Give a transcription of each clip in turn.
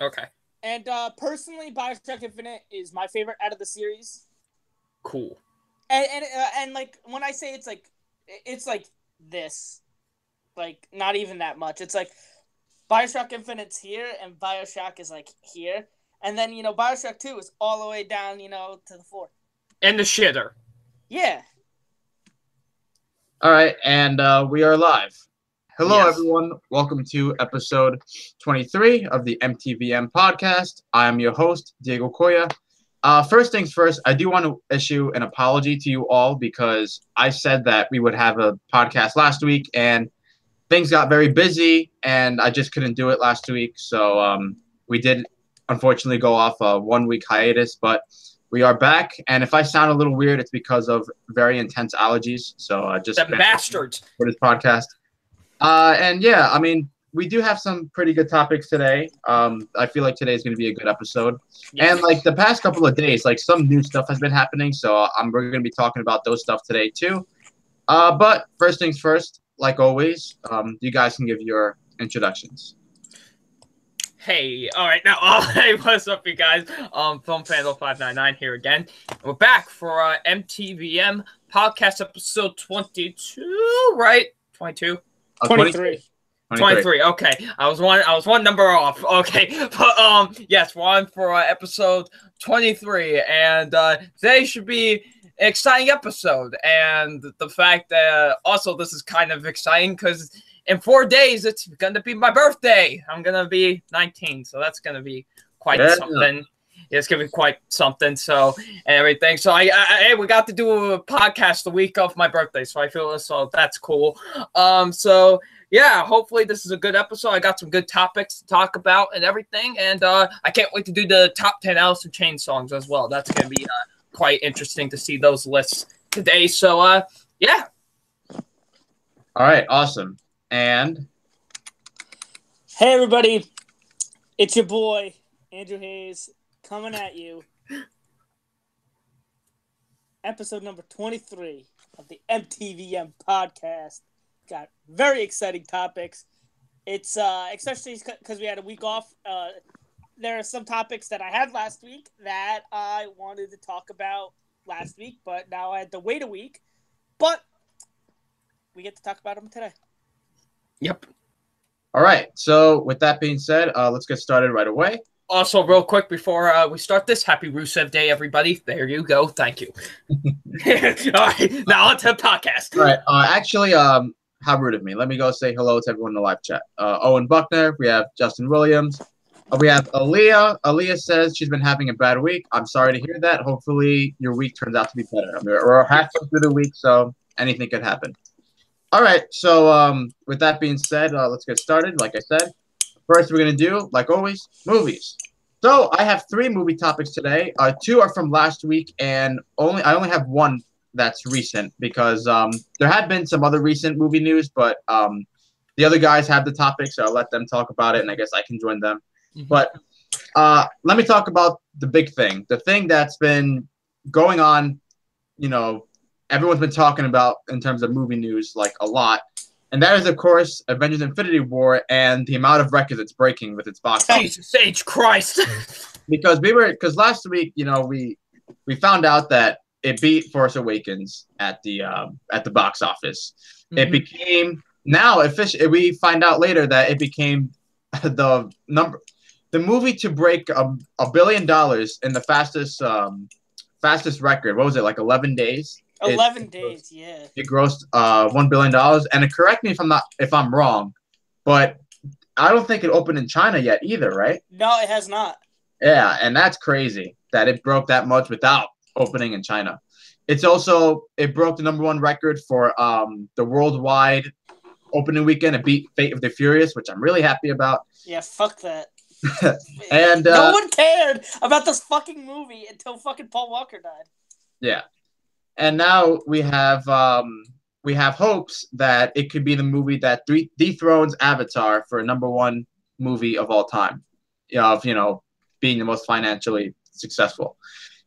Okay. And personally, Bioshock Infinite is my favorite out of the series. Cool. And like when I say it's like this, like not even that much. It's like Bioshock Infinite's here, and Bioshock is like here, and then Bioshock 2 is all the way down, to the floor. And the shitter. Yeah. All right, and we are live. Hello, Yes. everyone. Welcome to episode 23 of the MTVM podcast. I am your host, Diego Coya. First things first, I do want to issue an apology to you all because I said that we would have a podcast last week, and things got very busy, and I just couldn't do it last week. So we did, unfortunately, go off a 1-week hiatus, but we are back. And if I sound a little weird, it's because of very intense allergies. So just the bastards for this podcast. And yeah, I mean, we do have some pretty good topics today. I feel like today is going to be a good episode. Yes. And like the past couple of days, like some new stuff has been happening. So we're going to be talking about those stuff today too. But first things first, like always, you guys can give your introductions. Hey, all right, now, hey, what's up, you guys? Film Fandle 599 here again. We're back for MTVM podcast episode 22, right? 22? 23. 23. Okay, I was one number off. Okay, but yes, we're on for episode 23, and today should be an exciting episode. And the fact that also this is kind of exciting because in 4 days it's gonna be my birthday. I'm gonna be 19, so that's gonna be quite something. It's gonna be quite something. So and everything. So we got to do a podcast the week of my birthday. So I feel so that's cool. So yeah, hopefully this is a good episode. I got some good topics to talk about and everything, and I can't wait to do the top 10 Alice in Chains songs as well. That's gonna be quite interesting to see those lists today. So yeah. All right, awesome. And hey everybody, it's your boy Andrew Hayes coming at you. Episode number 23 of the MTVM podcast. Got very exciting topics. It's especially because we had a week off. There are some topics that I had last week that I wanted to talk about last week, but now I had to wait a week. But we get to talk about them today. Yep. All right. So with that being said, let's get started right away. Also, real quick before we start this, happy Rusev Day, everybody. There you go. Thank you. All right. Now on to the podcast. All right. Actually, how rude of me. Let me go say hello to everyone in the live chat. Owen Buckner. We have Justin Williams. We have Aaliyah. Aaliyah says she's been having a bad week. I'm sorry to hear that. Hopefully your week turns out to be better. I mean, we're halfway through the week, so anything could happen. All right, so with that being said, let's get started. Like I said, first we're going to do, like always, movies. So I have 3 movie topics today. 2 are from last week, and I only have 1 that's recent because there had been some other recent movie news, but the other guys have the topic, so I'll let them talk about it, and I guess I can join them. Mm-hmm. But let me talk about the big thing, the thing that's been going on, everyone's been talking about in terms of movie news, like a lot. And that is, of course, Avengers Infinity War and the amount of records it's breaking with its box office. Jesus H. Christ. because last week, we found out that it beat Force Awakens at the box office. Mm-hmm. It became, now we find out later that it became the movie to break $1 billion in the fastest record. What was it, like 11 days? 11 days, yeah. It grossed $1 billion. And correct me if I'm wrong, but I don't think it opened in China yet either, right? No, it has not. Yeah, and that's crazy that it broke that much without opening in China. It broke the #1 record for the worldwide opening weekend. It beat Fate of the Furious, which I'm really happy about. Yeah, fuck that. And no one cared about this fucking movie until fucking Paul Walker died. Yeah. And now we have hopes that it could be the movie that dethrones Avatar for #1 movie of all time, of being the most financially successful.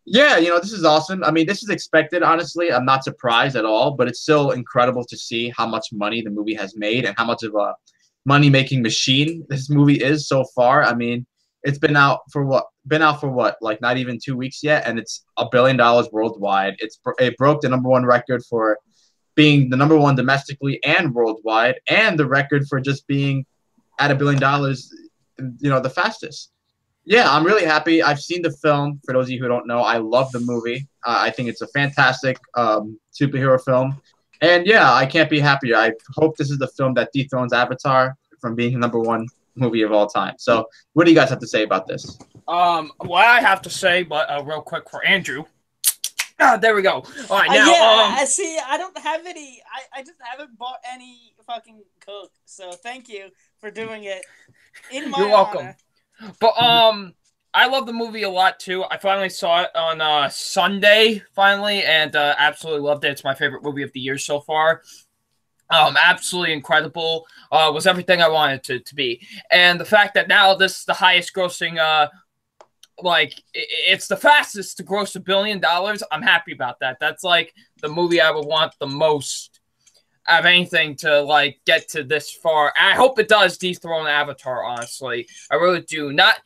Yeah, this is awesome. I mean, this is expected, honestly. I'm not surprised at all, but it's still incredible to see how much money the movie has made and how much of a money-making machine this movie is so far. I mean, It's been out for what? Like not even 2 weeks yet, and it's $1 billion worldwide. It broke the #1 record for being the #1 domestically and worldwide, and the record for just being at $1 billion, the fastest. Yeah, I'm really happy. I've seen the film. For those of you who don't know, I love the movie. I think it's a fantastic superhero film. And yeah, I can't be happier. I hope this is the film that dethrones Avatar from being the #1 movie of all time. So what do you guys have to say about this? What I have to say, but real quick for Andrew. There we go. All right, now. I see. I don't have any. I just haven't bought any fucking Coke. So thank you for doing it. You're welcome. Honor. But I love the movie a lot too. I finally saw it on Sunday finally, and absolutely loved it. It's my favorite movie of the year so far. Absolutely incredible. Was everything I wanted it to be, and the fact that now this is the highest grossing. It's the fastest to gross $1 billion. I'm happy about that. That's like the movie I would want the most of anything to like get to this far. And I hope it does dethrone Avatar, honestly. I really do. Not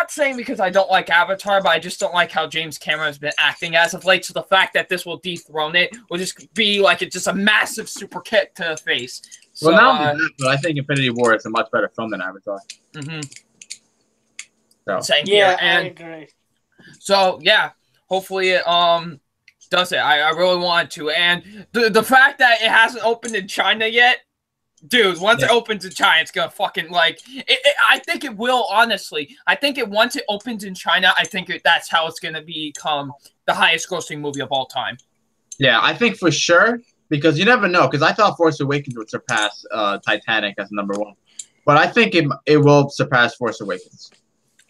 saying because I don't like Avatar, but I just don't like how James Cameron has been acting as of late. So the fact that this will dethrone it will just be like it's just a massive super kick to the face. So, well, not only that, but I think Infinity War is a much better film than Avatar. Mm-hmm. So. Same here. I agree. So yeah, hopefully it does it. I really want to. And the fact that it hasn't opened in China yet, dude, once it opens in China, it's gonna fucking I think it will, honestly. I think once it opens in China, I think that's how it's gonna become the highest grossing movie of all time. Yeah, I think for sure, because you never know, because I thought Force Awakens would surpass Titanic as #1. But I think it will surpass Force Awakens.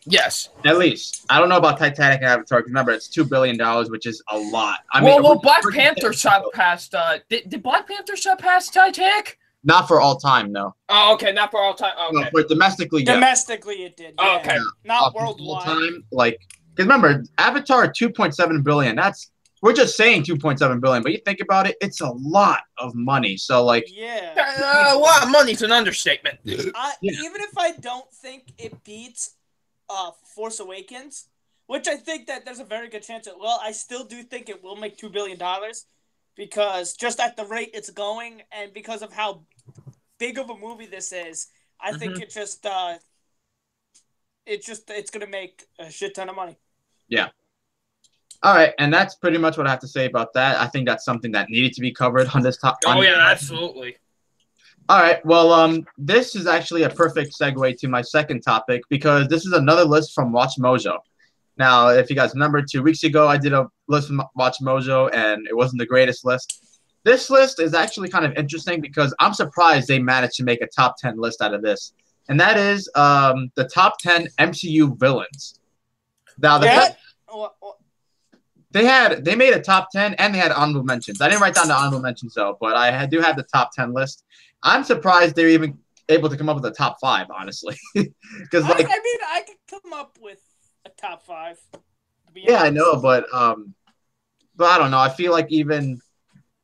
Yes. At least. I don't know about Titanic and Avatar, because remember, it's $2 billion, which is a lot. I mean, Black Panther surpassed did Black Panther surpass Titanic? Not for all time, no. Oh, okay, not for all time. Okay. No, for domestically, yeah. Domestically, it did. Yeah. Oh, okay. Yeah. Not worldwide. All time, because remember, Avatar 2.7 billion. We're just saying 2.7 billion, but you think about it, it's a lot of money. So yeah, a lot of money's an understatement. Even if I don't think it beats Force Awakens, which I think that there's a very good chance it will, I still do think it will make $2 billion because just at the rate it's going and because of how big of a movie this is, I think it's going to make a shit ton of money. Yeah. All right, and that's pretty much what I have to say about that. I think that's something that needed to be covered on this top. Oh, yeah, absolutely. All right, well, this is actually a perfect segue to my second topic because this is another list from Watch Mojo. Now, if you guys remember, 2 weeks ago, I did a list from Watch Mojo, and it wasn't the greatest list. This list is actually kind of interesting because I'm surprised they managed to make a top 10 list out of this, and that is the top 10 MCU villains. Now, they made a top 10 and they had honorable mentions. I didn't write down the honorable mentions though, but I do have the top 10 list. I'm surprised they're even able to come up with a top 5, honestly. Because I mean, I could come up with a top 5. Yeah, I know, but I don't know. I feel like even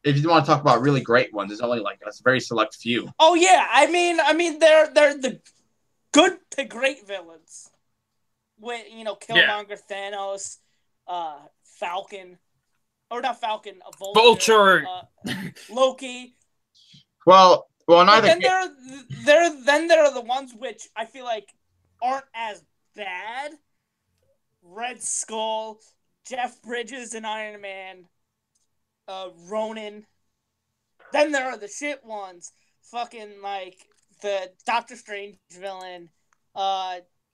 if you want to talk about really great ones, there's only like a very select few. Oh yeah, I mean they're the good to great villains. With Killmonger, Thanos, Falcon, or not Falcon, Vulture, Loki. Well, neither. Then there are the ones which I feel like aren't as bad. Red Skull, Jeff Bridges and Iron Man, Ronan. Then there are the shit ones, fucking like the Doctor Strange villain.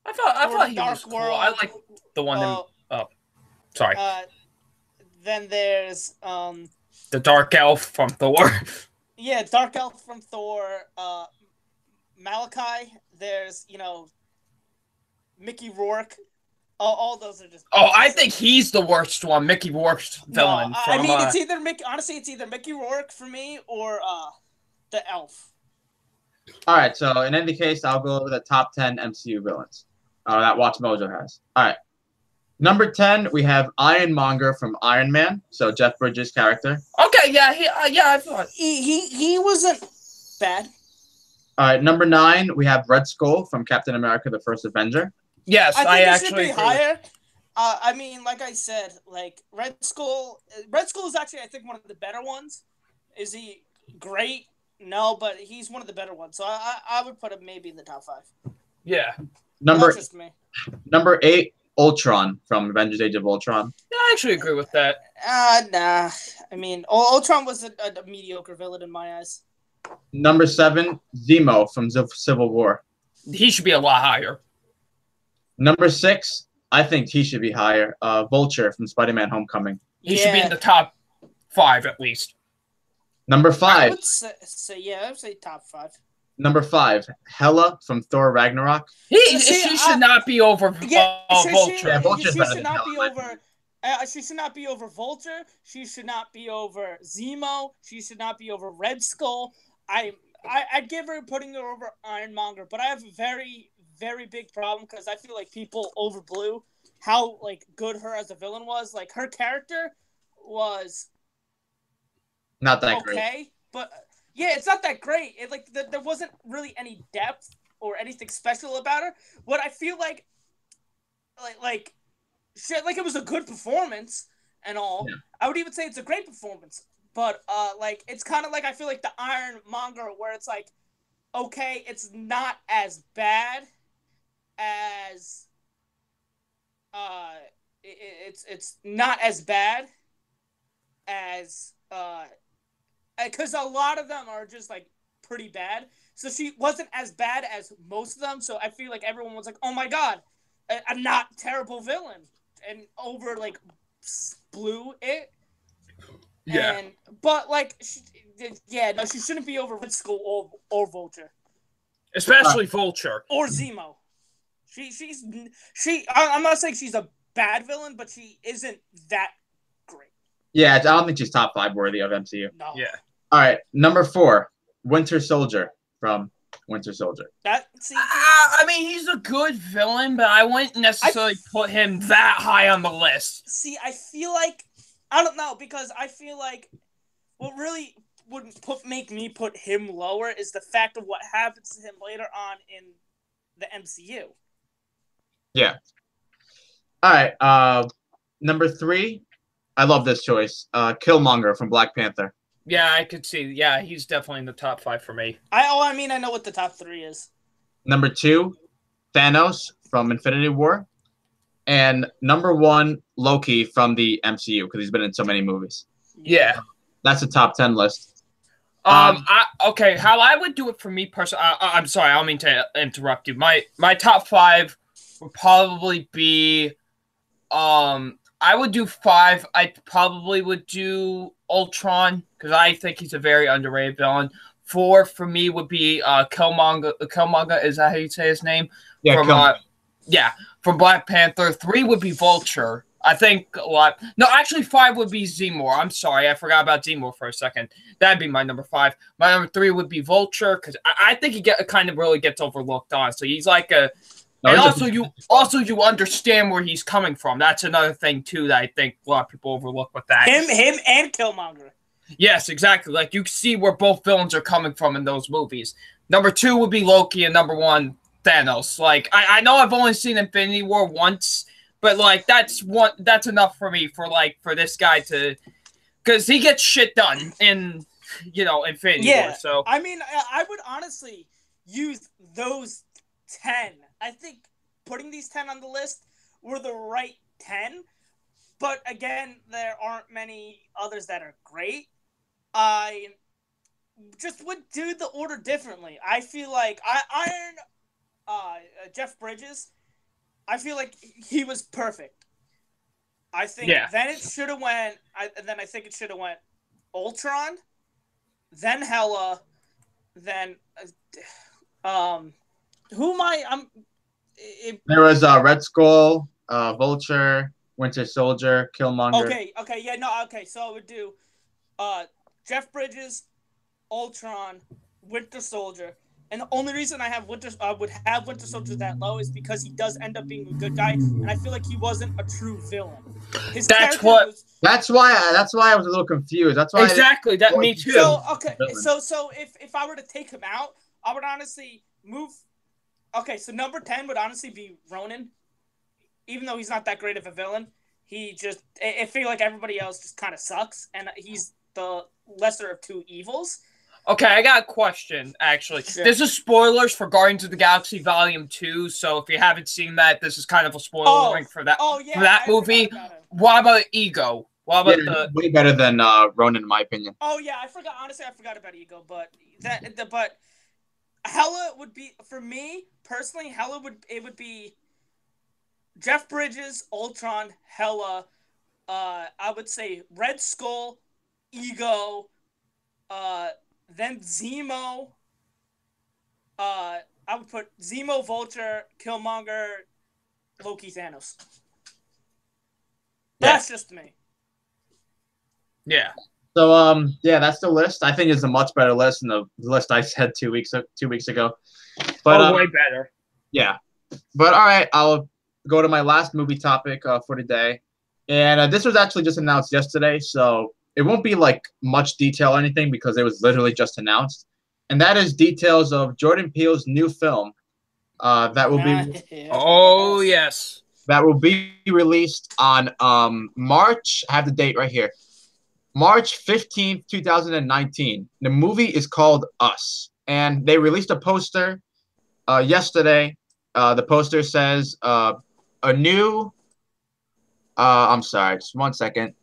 I thought he was cool. I like the one. Sorry. Then there's the Dark Elf from Thor. Yeah, Dark Elf from Thor. Malachi. There's Mickey Rourke. All those are just. Oh, I think he's the worst one. Mickey Rourke's villain. No, I mean, it's either Mickey. Honestly, it's either Mickey Rourke for me or the Elf. All right, so in any case, I'll go over the top 10 MCU villains that Watch Mojo has. All right. Number 10, we have Ironmonger from Iron Man, so Jeff Bridges' character. Okay, yeah, I thought he wasn't bad. All right, number 9, we have Red Skull from Captain America: The First Avenger. Yes, I I think it actually should be agree. higher. I mean, like I said, like Red Skull is actually, I think, one of the better ones. Is he great? No, but he's one of the better ones. So I would put him maybe in the top 5. Yeah. Number That's just me. number 8, Ultron from Avengers: Age of Ultron. Yeah, I actually agree with that. Nah. I mean, Ultron was a mediocre villain in my eyes. Number 7, Zemo from Civil War. He should be a lot higher. Number 6, I think he should be higher. Vulture from Spider-Man: Homecoming. He should be in the top 5 at least. Number I 5. would say top 5. Number 5, Hela from Thor: Ragnarok. She should not be over Vulture. Vulture's She better should than not be Hela. over. She should not be over Vulture. She should not be over Zemo. She should not be over Red Skull. I'd give her putting her over Ironmonger, but I have a very, very big problem because I feel like people overblew how like good her as a villain was. Like her character was Not that okay, great. but yeah, it's not that great. It like there wasn't really any depth or anything special about her. What I feel like shit, like it was a good performance and all. Yeah. I would even say it's a great performance. But like it's kind of like I feel like the Ironmonger where it's like, okay, it's not as bad as it's not as bad as because a lot of them are just like pretty bad. So she wasn't as bad as most of them. So I feel like everyone was like, oh my god, a not terrible villain, and over like blew it. Yeah. But like, she shouldn't be over Red Skull or Vulture, Especially Vulture or Zemo. I'm not saying she's a bad villain, but she isn't that great. Yeah, I don't think she's top 5 worthy of MCU. No. Yeah. All right, number 4, Winter Soldier from Winter Soldier. I mean, he's a good villain, but I wouldn't necessarily put him that high on the list. See, I feel like I don't know because I feel like what really would make me put him lower is the fact of what happens to him later on in the MCU. Yeah. All right. Number 3, I love this choice. Killmonger from Black Panther. Yeah, I could see. Yeah, he's definitely in the top 5 for me. I know what the top 3 is. Number 2, Thanos from Infinity War. And number 1, Loki from the MCU because he's been in so many movies. Yeah. That's a top 10 list. Okay, how I would do it for me personally. I'm sorry, I don't mean to interrupt you. My top 5 would probably be, I would do 5. I probably would do Ultron because I think he's a very underrated villain. 4 for me would be Killmonger. Killmonger, is that how you say his name? Yeah, From Black Panther. 3 would be Vulture. I think a lot. No, actually, 5 would be Zemo. I'm sorry, I forgot about Zemo for a second. That'd be my number 5. My number 3 would be Vulture because I think he kind of really gets overlooked on. So he's like a. No, and also you understand where he's coming from. That's another thing too that I think a lot of people overlook with that. Him and Killmonger. Yes, exactly. Like you see where both villains are coming from in those movies. Number 2 would be Loki, and number 1, Thanos. Like I know I've only seen Infinity War once, but like that's enough for me for this guy to, because he gets shit done in Infinity War. So I mean, I would honestly use those 10. I think putting these 10 on the list were the right 10, but again, there aren't many others that are great. I just would do the order differently. I feel like Jeff Bridges, I feel like he was perfect. I think then it should have went. I think it should have went Ultron, then Hela, then who am I? There was Red Skull, Vulture, Winter Soldier, Killmonger. Okay. So I would do Jeff Bridges, Ultron, Winter Soldier. And the only reason I would have Winter Soldier that low is because he does end up being a good guy, and I feel like he wasn't a true villain. That's why I was a little confused. That's why exactly that me too. So if I were to take him out, I would honestly move Okay, so number 10 would honestly be Ronan. Even though he's not that great of a villain, I feel like everybody else just kind of sucks, and he's the lesser of two evils. Okay, I got a question, actually. Sure. This is spoilers for Guardians of the Galaxy Volume 2, so if you haven't seen that, this is kind of a spoiler for that, for that movie. What about Ego? What about way better than Ronan, in my opinion. Oh, yeah, I forgot. Honestly, I forgot about Ego, but Hela would be, for me, personally, would be Jeff Bridges, Ultron, Hela, I would say Red Skull, Ego, then Zemo. I would put Zemo, Vulture, Killmonger, Loki, Thanos. That's just me. Yeah. So that's the list. I think it's a much better list than the list I said 2 weeks ago. But way better. Yeah. But all right, I'll go to my last movie topic for today. And this was actually just announced yesterday, so it won't be like much detail or anything because it was literally just announced. And that is details of Jordan Peele's new film that will be that will be released on March. I have the date right here. March 15th, 2019. The movie is called Us. And they released a poster yesterday. The poster says a new I'm sorry, just 1 second.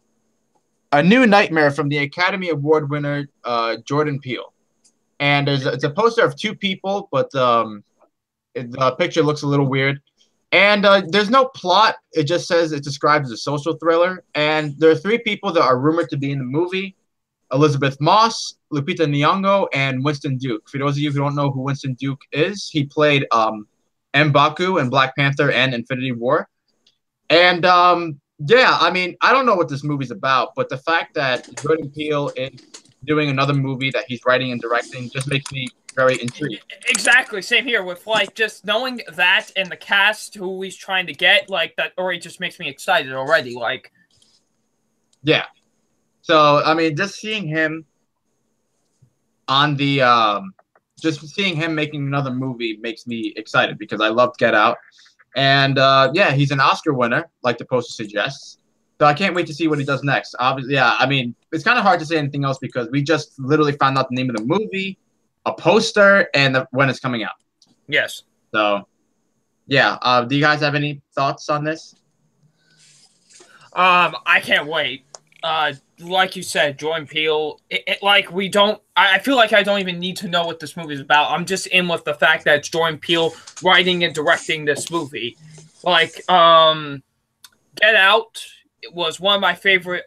A New Nightmare from the Academy Award winner Jordan Peele. And it's a poster of two people, but the picture looks a little weird. And there's no plot. It just says it's described as a social thriller. And there are three people that are rumored to be in the movie: Elizabeth Moss, Lupita Nyong'o, and Winston Duke. For those of you who don't know who Winston Duke is, he played M'Baku in Black Panther and Infinity War. And I mean, I don't know what this movie's about, but the fact that Jordan Peele is doing another movie that he's writing and directing just makes me very intrigued. Exactly, same here with like just knowing that and the cast who he's trying to get, like that already just makes me excited already. Like, yeah. So I mean, just seeing him on the just seeing him making another movie makes me excited because I loved Get Out. And he's an Oscar winner, like the poster suggests. So I can't wait to see what he does next. Obviously, I mean, it's kind of hard to say anything else because we just literally found out the name of the movie, a poster, and when it's coming out. Yes. So, do you guys have any thoughts on this? I can't wait. Like you said, Jordan Peele. I feel like I don't even need to know what this movie is about. I'm just in with the fact that it's Jordan Peele writing and directing this movie. Like, Get Out was one of my favorite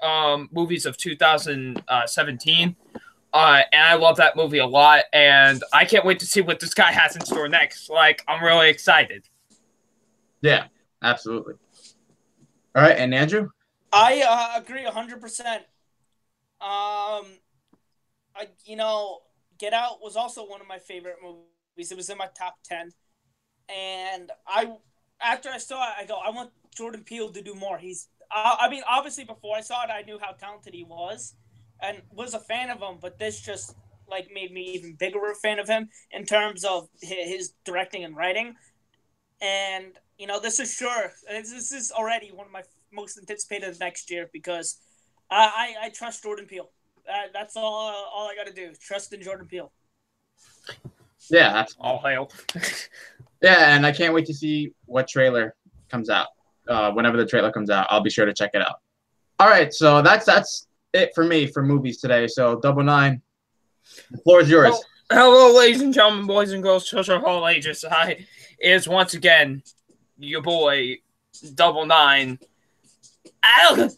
movies of 2017. And I love that movie a lot. And I can't wait to see what this guy has in store next. Like, I'm really excited. Yeah, absolutely. All right, and Andrew? I agree 100%. Get Out was also one of my favorite movies. It was in my top 10. And after I saw it, I want Jordan Peele to do more. I mean, obviously before I saw it, I knew how talented he was and was a fan of him, but this just made me even bigger a fan of him in terms of his directing and writing. And, this is already one of my most anticipated next year because I trust Jordan Peele. That's all I got to do. Trust in Jordan Peele. Yeah, that's all hail. Yeah, and I can't wait to see what trailer comes out. Whenever the trailer comes out, I'll be sure to check it out. All right, so that's it for me for movies today. So, Double Nine, the floor is yours. Hello, ladies and gentlemen, boys and girls, children of all ages. I is once again your boy, Double Nine.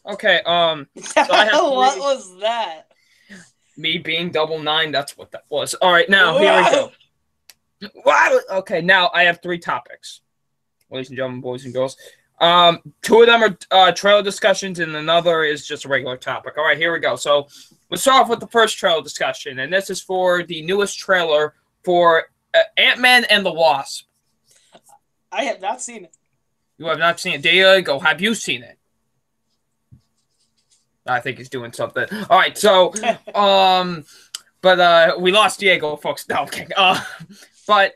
Okay, so I have what was that? Me being Double Nine, that's what that was. All right, now, here we go. Wow. Okay, now I have 3 topics. Ladies and gentlemen, boys and girls. 2 of them are trailer discussions, and another is just a regular topic. All right, here we go. So let's start off with the first trailer discussion, and this is for the newest trailer for Ant-Man and the Wasp. I have not seen it. You have not seen it. There you go. Have you seen it? I think he's doing something. All right, so, but we lost Diego, folks. No, okay. But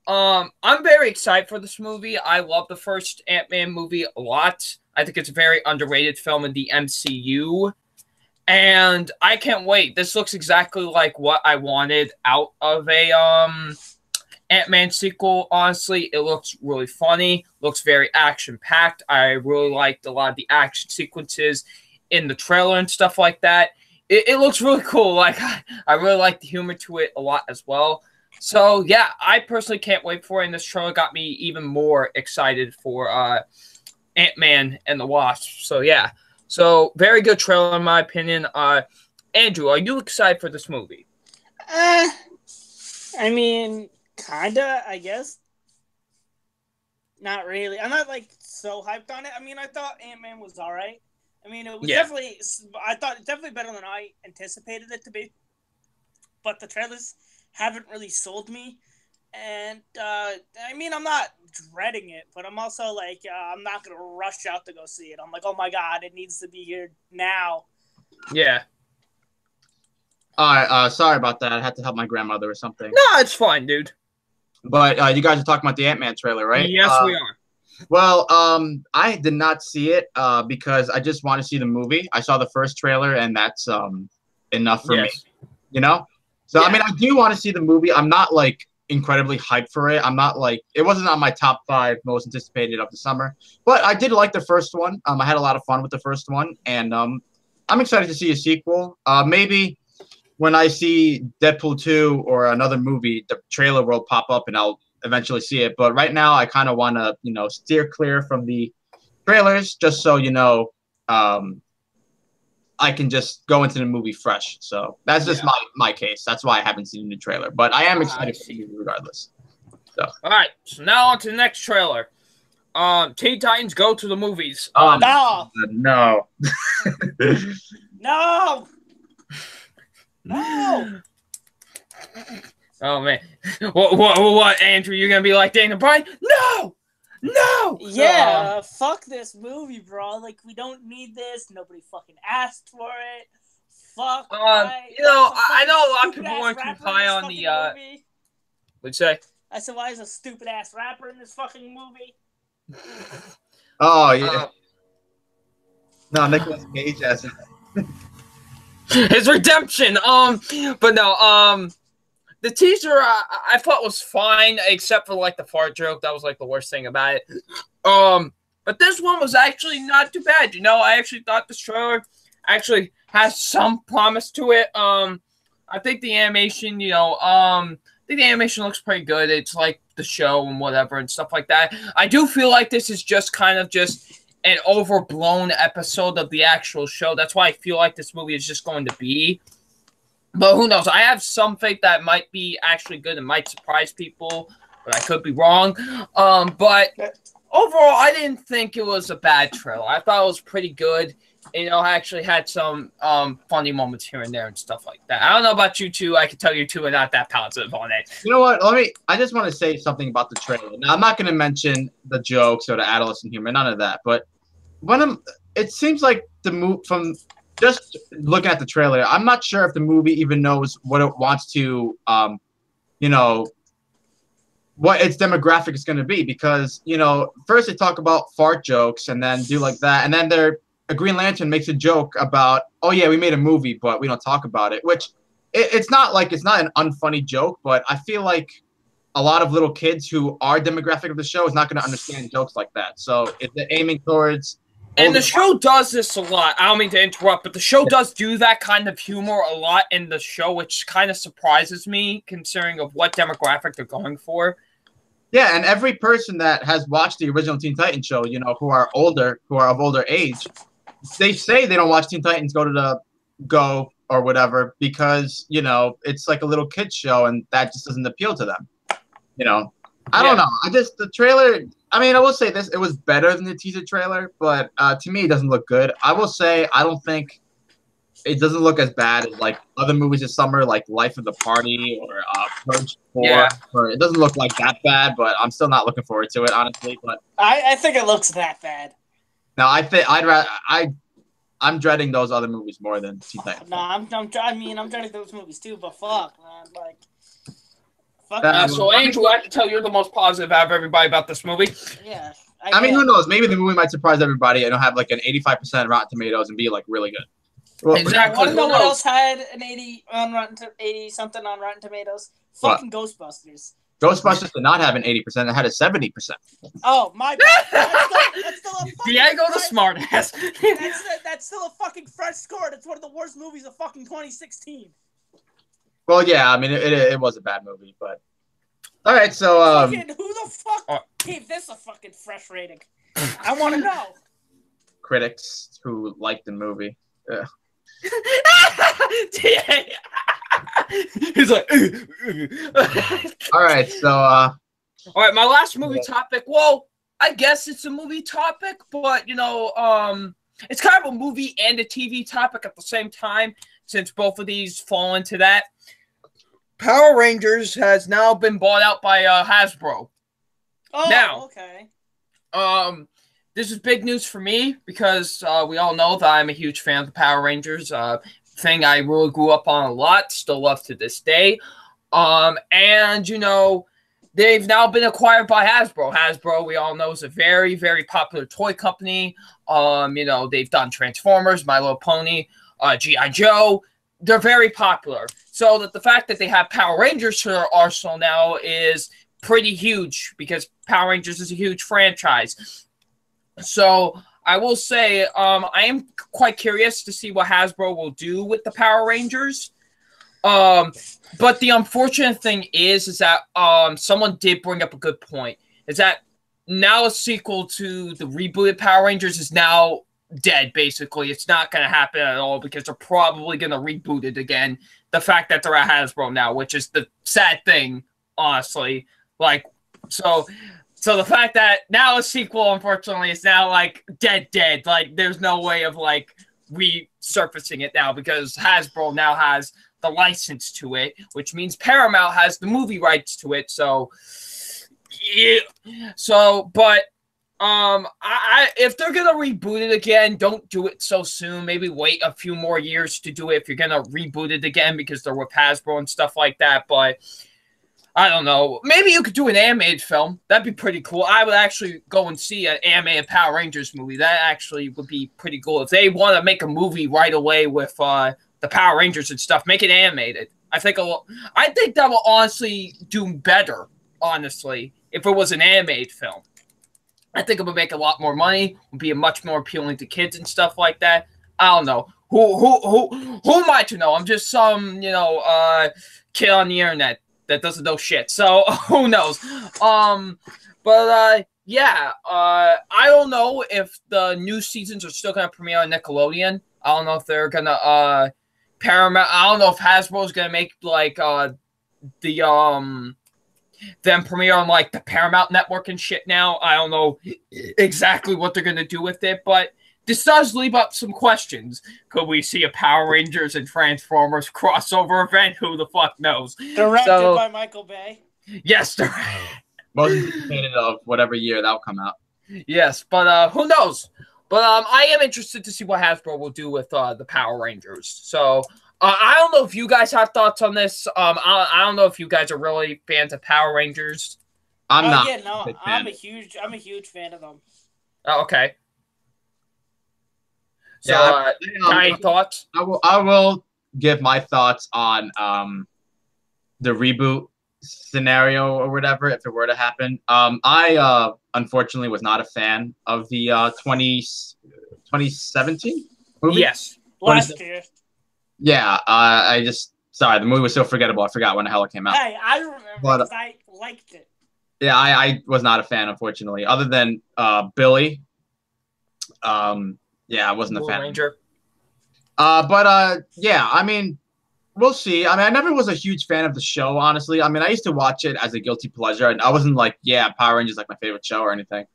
I'm very excited for this movie. I love the first Ant-Man movie a lot. I think it's a very underrated film in the MCU. And I can't wait. This looks exactly like what I wanted out of a Ant-Man sequel. Honestly, it looks really funny. Looks very action-packed. I really liked a lot of the action sequences in the trailer and stuff like that. It looks really cool. Like I really like the humor to it a lot as well. So yeah, I personally can't wait for it. And this trailer got me even more excited for Ant-Man and the Wasp. So yeah. So, very good trailer in my opinion. Andrew, are you excited for this movie? I mean, kinda, I guess. Not really. I'm not, like, so hyped on it. I mean, I thought Ant-Man was alright. I mean, it was definitely, I thought it's definitely better than I anticipated it to be. But the trailers haven't really sold me. And, I mean, I'm not dreading it, but I'm also like, I'm not going to rush out to go see it. I'm like, oh my God, it needs to be here now. Yeah. All right, sorry about that. I had to help my grandmother or something. No, it's fine, dude. But you guys are talking about the Ant-Man trailer, right? Yes, we are. Well, I did not see it because I just want to see the movie. I saw the first trailer, and that's enough for me, you know? So, I mean, I do want to see the movie. I'm not, like, incredibly hyped for it. I'm not like it wasn't on my top 5 most anticipated of the summer, but I did like the first one. I had a lot of fun with the first one, and I'm excited to see a sequel. Maybe when I see Deadpool 2 or another movie, the trailer will pop up and I'll eventually see it. But right now, I kind of want to steer clear from the trailers, just so I can just go into the movie fresh. So that's just my case. That's why I haven't seen the trailer. But I am excited for you regardless. So. All right. So now on to the next trailer. Teen Titans Go to the Movies. No. No. No. No. Oh, man. What, Andrew? You're going to be like Daniel Bryan? No. No! Yeah, fuck this movie, bro. Like, we don't need this. Nobody fucking asked for it. Fuck. I know a lot of people weren't too high on the, movie. What'd you say? I said, why is a stupid-ass rapper in this fucking movie? Oh, yeah. No, Nicolas Cage has it. His redemption. But no, the teaser I thought was fine, except for like the fart joke. That was like the worst thing about it. But this one was actually not too bad. I actually thought this trailer actually has some promise to it. I think the animation, looks pretty good. It's like the show and whatever and stuff like that. I do feel like this is just kind of just an overblown episode of the actual show. That's why I feel like this movie is just going to be. But who knows? I have some faith that it might be actually good and might surprise people, but I could be wrong. But overall, I didn't think it was a bad trailer. I thought it was pretty good. I actually had some funny moments here and there and stuff like that. I don't know about you two. I can tell you two are not that positive on it. You know what? I just want to say something about the trailer. Now, I'm not going to mention the jokes or the adolescent humor, none of that. But it seems like the move from just looking at the trailer, I'm not sure if the movie even knows what it wants to, what its demographic is going to be. Because, first they talk about fart jokes and then do like that. And then a Green Lantern makes a joke about, oh, yeah, we made a movie, but we don't talk about it. Which it's not an unfunny joke, but I feel like a lot of little kids who are demographic of the show is not going to understand jokes like that. So if they're aiming towards... And the show does this a lot. I don't mean to interrupt, but the show does do that kind of humor a lot in the show, which kind of surprises me, considering of what demographic they're going for. Yeah, and every person that has watched the original Teen Titans show, who are of older age, they say they don't watch Teen Titans Go or whatever because, it's like a little kid's show and that just doesn't appeal to them. I don't know. The trailer, I will say this, it was better than the teaser trailer, but to me, it doesn't look good. I will say, I don't think it doesn't look as bad as like other movies this summer, like Life of the Party or Purge 4. Yeah. Or it doesn't look like that bad, but I'm still not looking forward to it, honestly. But I think it looks that bad. No, I'm dreading those other movies more than Teen Titans. No, I'm dreading those movies too, but fuck, man, like, Fuck. So Andrew, I can tell you're the most positive out of everybody about this movie. Yeah. I mean, who knows? Maybe the movie might surprise everybody and it'll have like an 85% Rotten Tomatoes and be like really good. Well, Exactly. Want to know what else had an 80 something on Rotten Tomatoes? Fucking Ghostbusters. Ghostbusters did not have an 80%; it had a 70%. Oh my god! That's still a fucking Diego the smartass. That's still a fucking fresh score. That's one of the worst movies of fucking 2016. Well, yeah, I mean, it was a bad movie, but all right. So, Fucking, who the fuck gave this a fucking fresh rating? I want to know. Critics who liked the movie. He's like, all right. So, all right, my last movie topic. Well, I guess it's a movie topic, but you know, it's kind of a movie and a TV topic at the same time, since both of these fall into that. Power Rangers has now been bought out by Hasbro. Oh, now, okay. This is big news for me because we all know that I'm a huge fan of the Power Rangers. Thing I really grew up on a lot, still love to this day. And you know, they've now been acquired by Hasbro. Hasbro, we all know, is a very, very popular toy company. You know, they've done Transformers, My Little Pony, G.I. Joe. They're very popular. So that the fact that they have Power Rangers to their arsenal now is pretty huge because Power Rangers is a huge franchise. So I will say I am quite curious to see what Hasbro will do with the Power Rangers. But the unfortunate thing is that someone did bring up a good point. Is that now a sequel to the rebooted Power Rangers is now dead, basically. It's not going to happen at all because they're probably going to reboot it again. The fact that they're at Hasbro now, which is the sad thing, honestly. Like, so the fact that now a sequel, unfortunately, is now, like, dead. Like, there's no way of, like, resurfacing it now because Hasbro now has the license to it, which means Paramount has the movie rights to it. So, yeah. So, but if they're gonna reboot it again, don't do it so soon. Maybe wait a few more years to do it if you're gonna reboot it again because they're with Hasbro and stuff like that. But I don't know. Maybe you could do an animated film. That'd be pretty cool. I would actually go and see an animated Power Rangers movie. That actually would be pretty cool. If they want to make a movie right away with the Power Rangers and stuff, make it animated. I think that will honestly do better, honestly, if it was an animated film. I think it would make a lot more money, would be much more appealing to kids and stuff like that. I don't know. Who am I to know? I'm just some, you know, kid on the internet that doesn't know shit. So who knows? Yeah. I don't know if the new seasons are still gonna premiere on Nickelodeon. I don't know if they're gonna Paramount. I don't know if Hasbro's gonna make like them premiere on like the Paramount Network and shit now. I don't know exactly what they're gonna do with it, but this does leave up some questions. Could we see a Power Rangers and Transformers crossover event? Who the fuck knows? Directed by Michael Bay. Yes, most anticipated of whatever year that'll come out. Yes, but who knows? But I am interested to see what Hasbro will do with the Power Rangers. So I don't know if you guys have thoughts on this. I don't know if you guys are really fans of Power Rangers. I'm not. Yeah, no, I'm a huge fan of them. Oh, okay. So, Yeah, any thoughts? I will give my thoughts on the reboot scenario or whatever if it were to happen. I unfortunately was not a fan of the 2017 movie. Yes, last year. Yeah, sorry, the movie was so forgettable. I forgot when the hell it came out. Hey, I remember because I liked it. Yeah, I was not a fan, unfortunately. Other than Billy. Yeah, I wasn't a fan. Ranger. Yeah, I mean, we'll see. I mean, I never was a huge fan of the show, honestly. I mean, I used to watch it as a guilty pleasure, and I wasn't like, yeah, Power Rangers is like my favorite show or anything.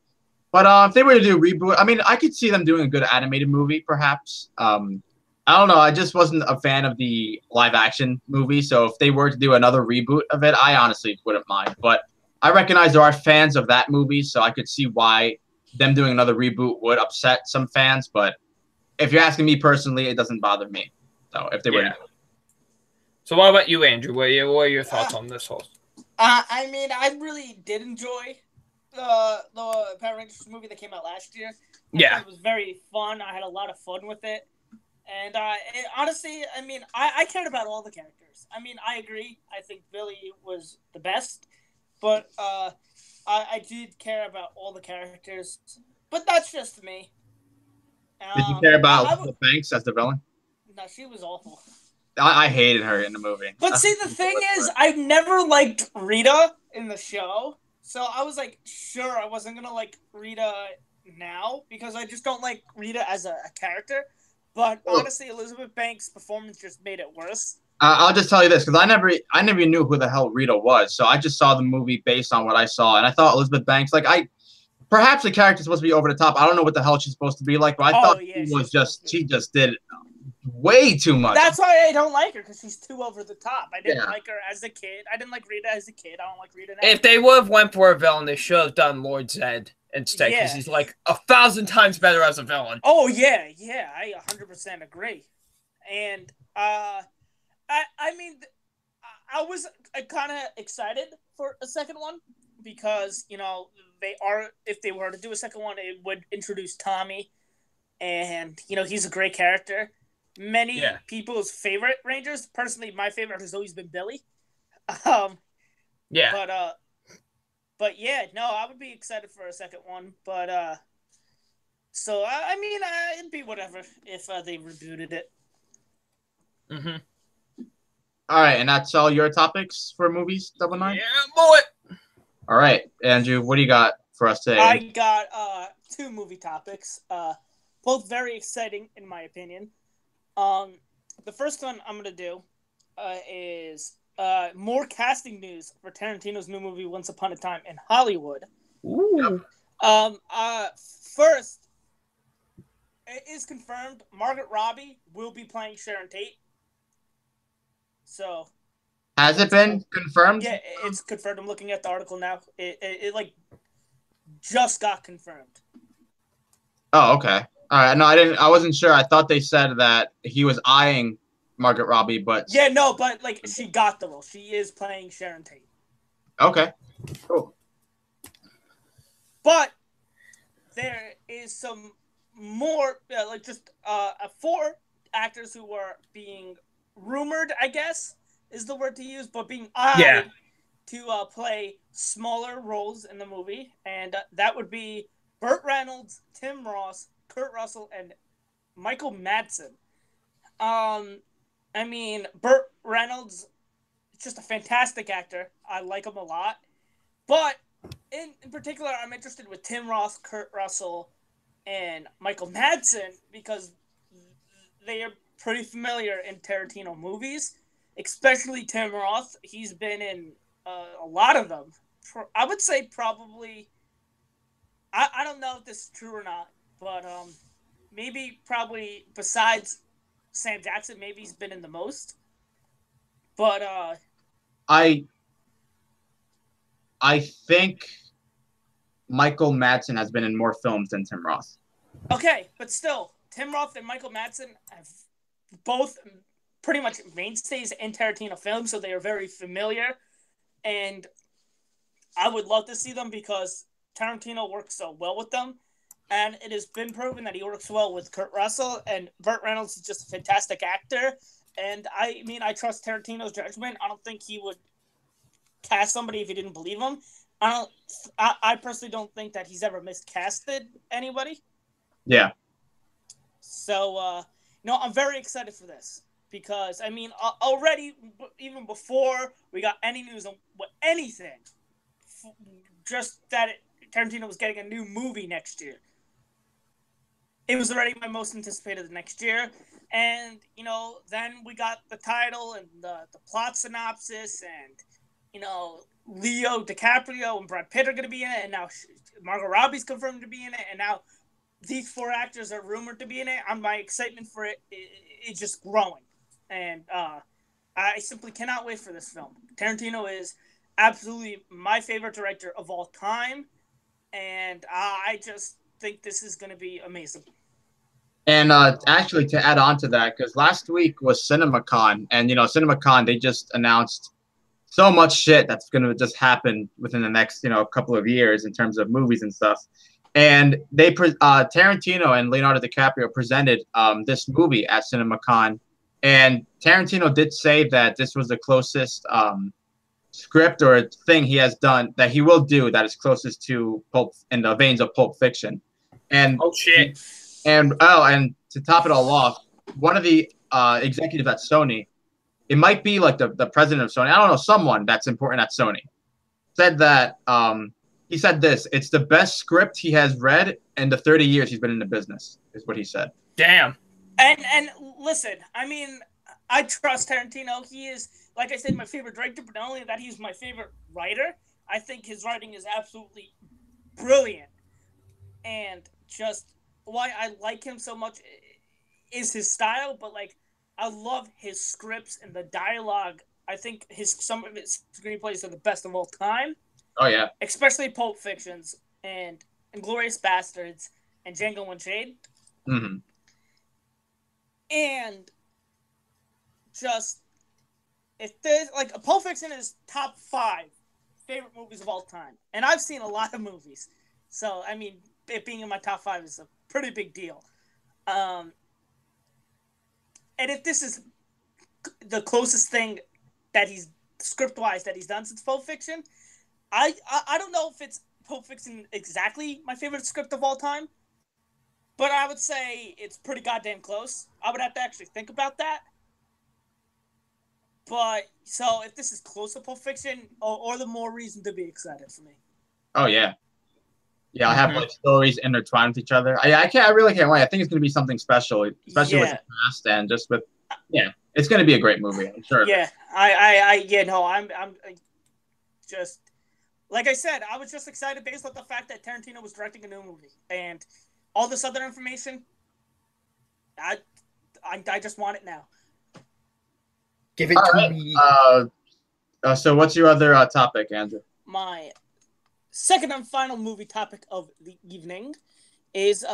But if they were to do a reboot, I mean, I could see them doing a good animated movie, perhaps. I don't know. I just wasn't a fan of the live-action movie, so if they were to do another reboot of it, I honestly wouldn't mind. But I recognize there are fans of that movie, so I could see why them doing another reboot would upset some fans. But if you're asking me personally, it doesn't bother me. So if they were to do it. So what about you, Andrew? What are your thoughts on this whole? I mean, I really did enjoy the Power Rangers movie that came out last year. I thought it was very fun. I had a lot of fun with it. And honestly, I mean, I cared about all the characters. I mean, I agree. I think Billy was the best. But I did care about all the characters. But that's just me. Did you care about Elizabeth Banks as the villain? No, she was awful. I hated her in the movie. But see, the thing is, I never liked Rita in the show. So I was like, sure, I wasn't going to like Rita now because I just don't like Rita as a character. But honestly, Elizabeth Banks' performance just made it worse. I'll just tell you this because I never even knew who the hell Rita was. So I just saw the movie based on what I saw, and I thought Elizabeth Banks, perhaps the character's supposed to be over the top. I don't know what the hell she's supposed to be like, but I thought she just did way too much. That's why I don't like her because she's too over the top. I didn't like her as a kid. I didn't like Rita as a kid. I don't like Rita now. If they would have went for a villain, they should have done Lord Zed instead because he's like 1,000 times better as a villain. Oh yeah, I 100% agree. And I mean, I was kind of excited for a second one because if they were to do a second one, it would introduce Tommy, and he's a great character. Many people's favorite Rangers. Personally, my favorite has always been Billy. But yeah, no, I would be excited for a second one. But so I mean, it'd be whatever if they rebooted it. Mm-hmm. All right, and that's all your topics for movies, Double Nine? Yeah, boy. All right, Andrew, what do you got for us today? I got 2 movie topics, both very exciting in my opinion. The first one I'm gonna do is more casting news for Tarantino's new movie Once Upon a Time in Hollywood. Ooh. First, it is confirmed Margaret Robbie will be playing Sharon Tate. So, has it been confirmed? Yeah, it's confirmed. I'm looking at the article now. It just got confirmed. Oh, okay. All right. No, I wasn't sure. I thought they said that he was eyeing Margaret Robbie, but she got the role. She is playing Sharon Tate. Okay. Cool. But there is some more, 4 actors who are being rumored, I guess, is the word to use, but being eyed to play smaller roles in the movie, and that would be Burt Reynolds, Tim Ross, Kurt Russell, and Michael Madsen. I mean, Burt Reynolds is just a fantastic actor. I like him a lot. But in particular, I'm interested with Tim Ross, Kurt Russell, and Michael Madsen because they are pretty familiar in Tarantino movies, especially Tim Roth. He's been in a lot of them. I would say probably, I don't know if this is true or not, but probably besides Sam Jackson, maybe he's been in the most. But I think Michael Madsen has been in more films than Tim Roth. Okay, but still, Tim Roth and Michael Madsen have both pretty much mainstays in Tarantino films, so they are very familiar. And I would love to see them because Tarantino works so well with them. And it has been proven that he works well with Kurt Russell, and Burt Reynolds is just a fantastic actor. And I mean, I trust Tarantino's judgment. I don't think he would cast somebody if he didn't believe him. I personally don't think that he's ever miscasted anybody. Yeah. So, I'm very excited for this because, I mean, already, even before we got any news on anything, just that Tarantino was getting a new movie next year. It was already my most anticipated next year. And, then we got the title and the plot synopsis and, Leo DiCaprio and Brad Pitt are going to be in it. And now Margot Robbie's confirmed to be in it. And now these 4 actors are rumored to be in it. My excitement for it is just growing. And I simply cannot wait for this film. Tarantino is absolutely my favorite director of all time. And I just think this is going to be amazing. And actually, to add on to that, because last week was CinemaCon, and CinemaCon, they just announced so much shit that's gonna just happen within the next couple of years in terms of movies and stuff. And Tarantino and Leonardo DiCaprio presented this movie at CinemaCon, and Tarantino did say that this was the closest script or thing he has done that he will do that is closest to Pulp in the veins of Pulp Fiction. And Oh shit! and to top it all off, one of the executives at Sony, it might be like the president of Sony, I don't know, someone that's important at Sony, said that he said this: it's the best script he has read in the 30 years he's been in the business, is what he said. Damn. And listen, I mean, I trust Tarantino. He is, like I said, my favorite director, but not only that, he's my favorite writer. I think his writing is absolutely brilliant. And just why I like him so much is his style, but like I love his scripts and the dialogue. I think some of his screenplays are the best of all time. Oh yeah, especially Pulp Fictions and Inglourious Bastards and Django Unchained. Mm-hmm. And just if there's like Pulp Fiction is top 5 favorite movies of all time, and I've seen a lot of movies, so I mean it being in my top 5 is a pretty big deal. And if this is the closest thing that he's script-wise that he's done since Pulp Fiction, I don't know if it's Pulp Fiction exactly my favorite script of all time, but I would say it's pretty goddamn close. I would have to actually think about that. But so if this is close to Pulp Fiction, or the more reason to be excited for me. Oh yeah. Yeah, I have like stories intertwined with each other. I really can't wait. I think it's gonna be something special, especially with the cast and just with it's gonna be a great movie, I'm sure. Yeah, I'm just like I said, I was just excited based on the fact that Tarantino was directing a new movie, and all this other information, I just want it now. Give it to me. So what's your other topic, Andrew? My second and final movie topic of the evening is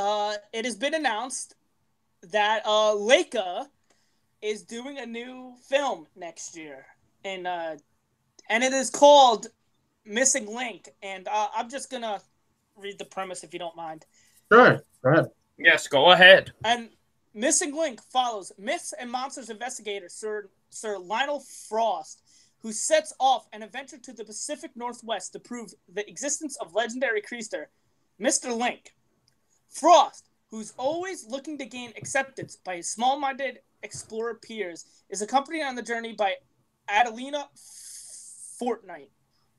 it has been announced that Leica is doing a new film next year, and it is called Missing Link, and I'm just gonna read the premise if you don't mind. Sure, go ahead. Yes, go ahead. And Missing Link follows myths and monsters investigator Sir Lionel Frost, who sets off an adventure to the Pacific Northwest to prove the existence of legendary creature, Mr. Link. Frost, who's always looking to gain acceptance by his small-minded explorer peers, is accompanied on the journey by Adelina Fortnight,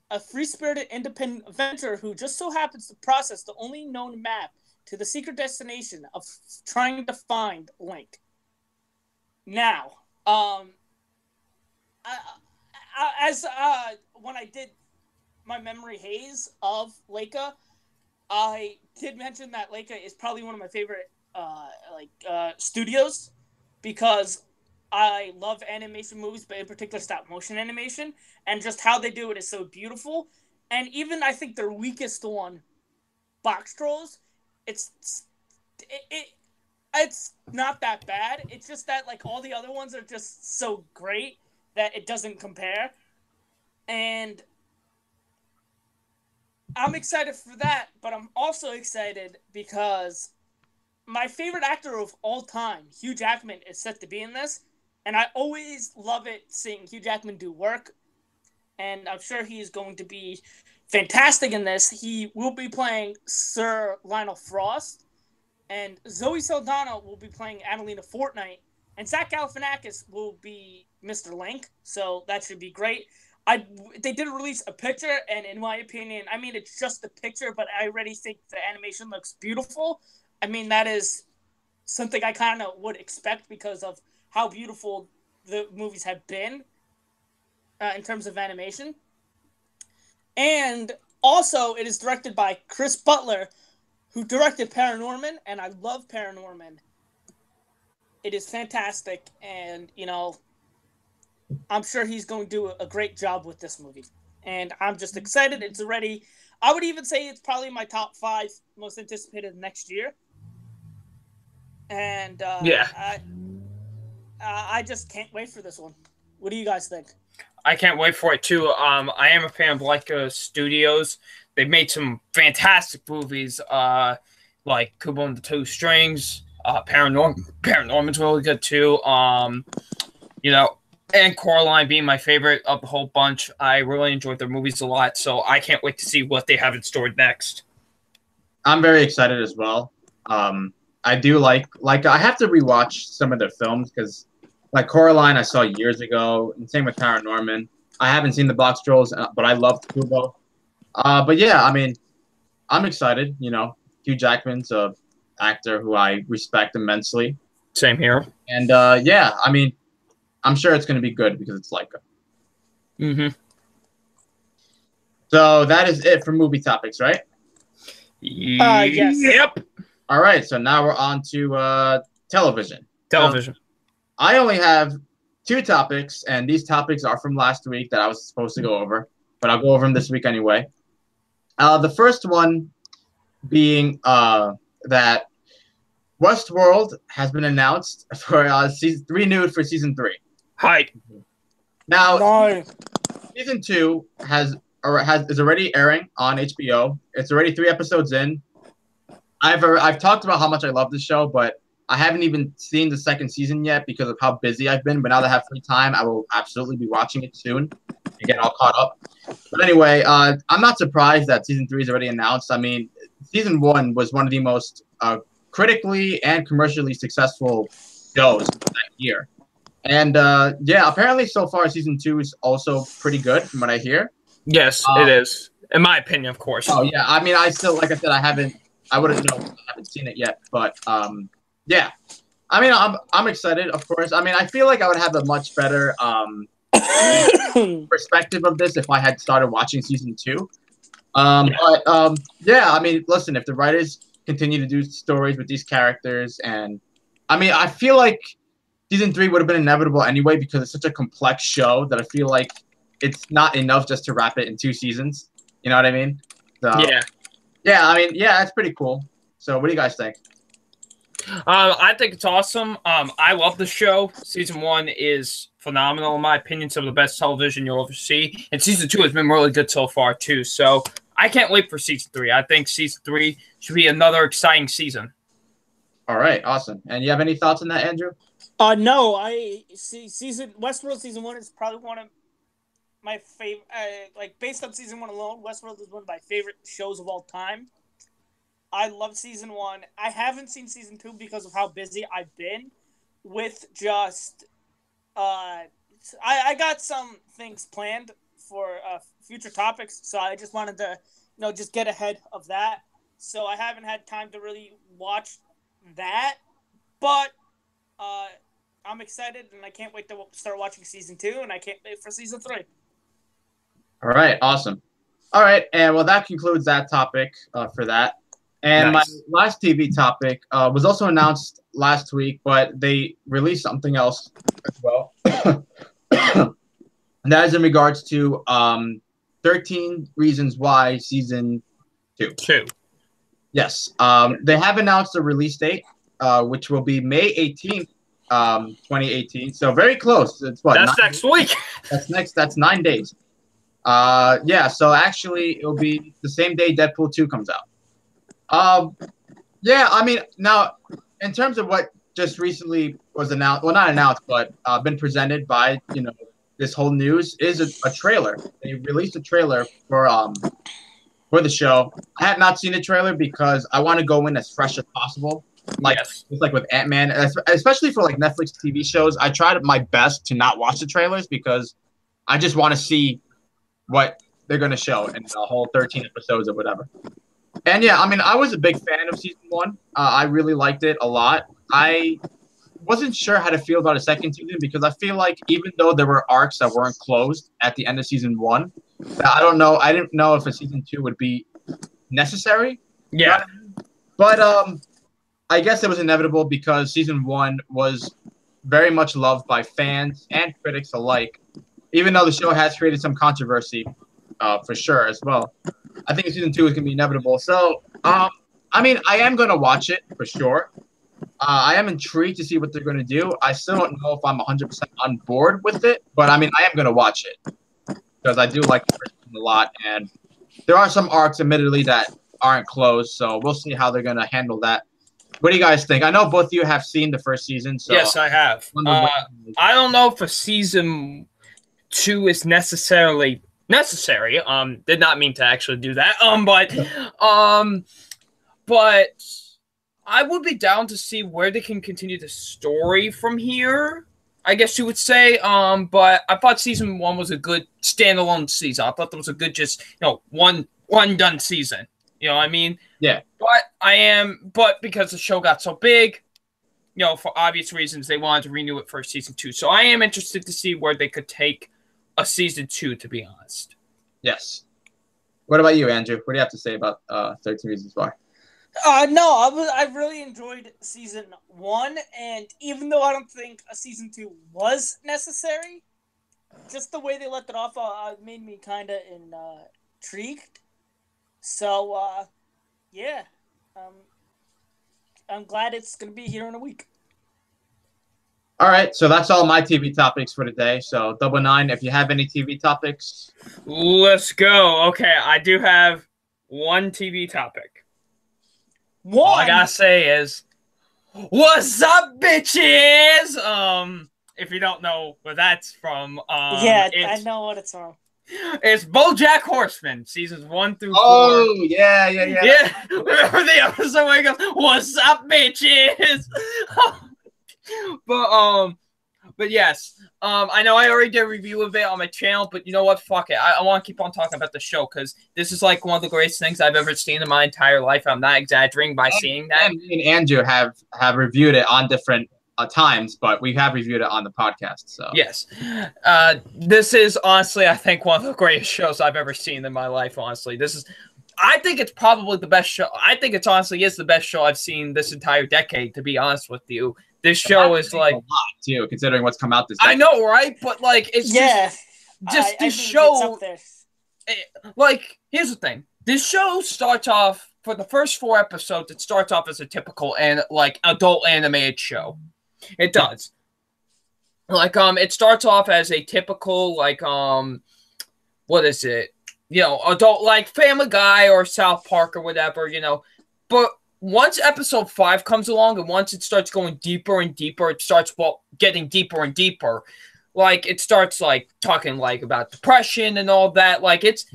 a free-spirited independent adventurer who just so happens to process the only known map to the secret destination of trying to find Link. Now, when I did my memory haze of Leica, I did mention that Leica is probably one of my favorite studios because I love animation movies, but in particular stop motion animation, and just how they do it is so beautiful. And even I think their weakest one, Box Trolls, it's not that bad. It's just that like all the other ones are just so great that it doesn't compare. And I'm excited for that, but I'm also excited because my favorite actor of all time, Hugh Jackman, is set to be in this. And I always love it seeing Hugh Jackman do work. And I'm sure he is going to be fantastic in this. He will be playing Sir Lionel Frost. And Zoe Saldana will be playing Adelina Fortnight. And Zach Galifianakis will be Mr. Link. So that should be great. They did release a picture, and in my opinion, I mean, it's just a picture, but I already think the animation looks beautiful. I mean, that is something I kind of would expect because of how beautiful the movies have been in terms of animation. And also, it is directed by Chris Butler, who directed Paranorman, and I love Paranorman. It is fantastic, and, you know, I'm sure he's going to do a great job with this movie. And I'm just excited. It's already, I would even say it's probably my top 5 most anticipated next year. And I just can't wait for this one. What do you guys think? I can't wait for it too. I am a fan of Leica Studios. They've made some fantastic movies, like Kubo and the Two Strings. Paranorman's really good too. You know, and Coraline being my favorite of the whole bunch. I really enjoyed their movies a lot, so I can't wait to see what they have in store next. I'm very excited as well. I do like I have to rewatch some of their films because like Coraline I saw years ago, and same with Paranorman. I haven't seen the Box Trolls, but I loved Kubo. But yeah, I mean, I'm excited. You know, Hugh Jackman's a actor who I respect immensely. Same here. And yeah, I mean, I'm sure it's going to be good because it's Leica. Mm-hmm. So that is it for movie topics, right? Yes. Yep. All right. So now we're on to television. Television. I only have 2 topics, and these topics are from last week that I was supposed to go over, but I'll go over them this week anyway. The first one being that Westworld has been announced for renewed for season 3. Hi. Now, No. season 2 is already airing on HBO. It's already 3 episodes in. I've talked about how much I love this show, but I haven't even seen the second season yet because of how busy I've been. But now that I have free time, I will absolutely be watching it soon and get all caught up. But anyway, I'm not surprised that season 3 is already announced. I mean, season 1 was one of the most critically and commercially successful shows that year. And yeah, apparently so far season 2 is also pretty good from what I hear. Yes, it is. In my opinion, of course. Oh yeah, I mean, I still, like I said, I haven't seen it yet, but yeah. I mean, I'm excited, of course. I mean, I feel like I would have a much better perspective of this if I had started watching season 2. But yeah, I mean, listen, if the writers continue to do stories with these characters, and I mean, I feel like season 3 would have been inevitable anyway because it's such a complex show that I feel like it's not enough just to wrap it in 2 seasons. You know what I mean? So, Yeah. Yeah, I mean, yeah, that's pretty cool. So, what do you guys think? I think it's awesome. I love the show. Season 1 is phenomenal, in my opinion. Some of the best television you'll ever see. And season 2 has been really good so far, too. So I can't wait for season 3. I think season 3 should be another exciting season. All right, awesome. And you have any thoughts on that, Andrew? No, I see Westworld season 1 is probably one of my favorite. Like based on season 1 alone, Westworld is one of my favorite shows of all time. I love season 1. I haven't seen season 2 because of how busy I've been with just. I got some things planned for future topics, so I just wanted to, just get ahead of that. So I haven't had time to really watch that, but I'm excited and I can't wait to start watching season 2, and I can't wait for season 3. All right, awesome. All right, and well, that concludes that topic for that. And Nice. my last TV topic was also announced last week, but they released something else as well. And that is in regards to 13 Reasons Why Season 2. 2. Yes. They have announced a release date, which will be May 18th, 2018. So very close. It's what? That's next week. That's 9 days. Yeah, so actually it'll be the same day Deadpool 2 comes out. Yeah, I mean, now in terms of what just recently was announced, well, not announced, but been presented by, this whole news is a trailer. They released a trailer for the show. I have not seen the trailer because I want to go in as fresh as possible. Just like with Ant-Man, especially for like Netflix TV shows, I tried my best to not watch the trailers because I just want to see what they're going to show in the whole 13 episodes or whatever. And yeah, I mean, I was a big fan of season 1. I really liked it a lot. I wasn't sure how to feel about a second season because I feel like even though there were arcs that weren't closed at the end of season 1, I don't know. I didn't know if a season 2 would be necessary. Yeah. But I guess it was inevitable because season 1 was very much loved by fans and critics alike, even though the show has created some controversy for sure as well. I think season 2 is going to be inevitable. So, I mean, I am going to watch it for sure. I am intrigued to see what they're going to do. I still don't know if I'm 100% on board with it, but I mean, I am going to watch it because I do like the first season a lot, and there are some arcs, admittedly, that aren't closed, so we'll see how they're going to handle that. What do you guys think? I know both of you have seen the first season, so Yes, I have. I don't know if a season 2 is necessarily necessary. Did not mean to actually do that. But I would be down to see where they can continue the story from here, I guess you would say. But I thought season 1 was a good standalone season. I thought that was a good, just one done season. You know what I mean? Yeah. But because the show got so big, for obvious reasons, they wanted to renew it for season 2. So I am interested to see where they could take a season 2, to be honest. Yes. What about you, Andrew? What do you have to say about 13 Reasons Why? No, I really enjoyed season 1, and even though I don't think a season 2 was necessary, just the way they left it off made me kind of intrigued. So, yeah, I'm glad it's going to be here in a week. All right, so that's all my TV topics for today. So, Double Nine, if you have any TV topics. Let's go. Okay, I do have one TV topic. All I gotta say is, what's up, bitches? If you don't know where that's from, I know what it's from. It's BoJack Horseman, seasons 1 through 4. Oh, yeah. Yeah, remember the episode where he goes, "What's up, bitches?" But yes, I know I already did a review of it on my channel, but you know what? Fuck it. I want to keep on talking about the show because this is like one of the greatest things I've ever seen in my entire life. I'm not exaggerating by saying that. Me and Andrew have reviewed it on different times, but we have reviewed it on the podcast. So yes, this is honestly, I think, one of the greatest shows I've ever seen in my life. Honestly, I think it's probably the best show. I think it's honestly is the best show I've seen this entire decade. To be honest with you, this show is like a lot too, considering what's come out this decade. I know, right? But like, it's just this show. Like, here's the thing: this show starts off for the first 4 episodes. It starts off as a typical adult animated show. It does. Like, it starts off as a typical, what is it? Adult, like Family Guy or South Park or whatever, But once episode 5 comes along and once it starts going deeper and deeper, it starts, getting deeper and deeper. Like, it starts, talking, about depression and all that. Like, it's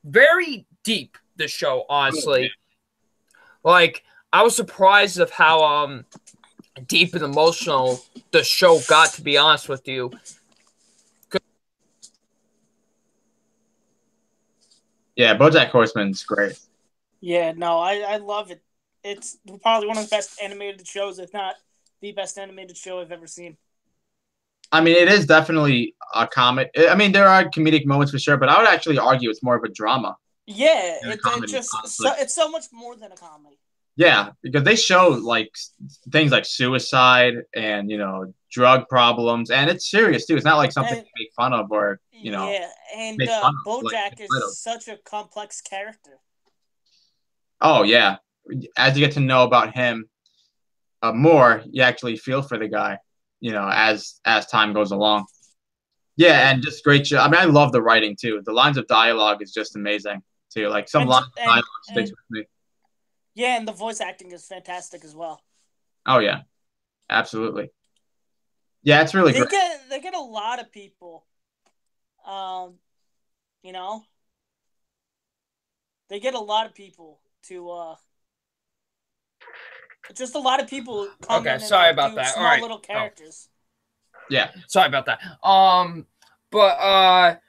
very deep, this show, honestly. Like, I was surprised of how, deep and emotional the show got, to be honest with you. Yeah, BoJack Horseman's great. Yeah, no, I love it. It's probably one of the best animated shows, if not the best animated show I've ever seen. I mean, it is definitely a comedy. I mean, there are comedic moments for sure, but I would actually argue it's more of a drama. Yeah, it's so much more than a comedy. Yeah, because they show things like suicide and drug problems, and it's serious too. It's not like something to make fun of or Yeah, and BoJack is such a complex character. Oh yeah, as you get to know about him more, you actually feel for the guy. As time goes along. Yeah, and just great show. I mean, I love the writing too. The lines of dialogue is just amazing too. Like some lines of dialogue sticks with me. Yeah, and the voice acting is fantastic as well. Oh yeah, absolutely. Yeah, it's really great. They get a lot of people. They get a lot of people to. Just a lot of people. Okay, sorry about that. Small all right, little characters. Yeah, sorry about that. But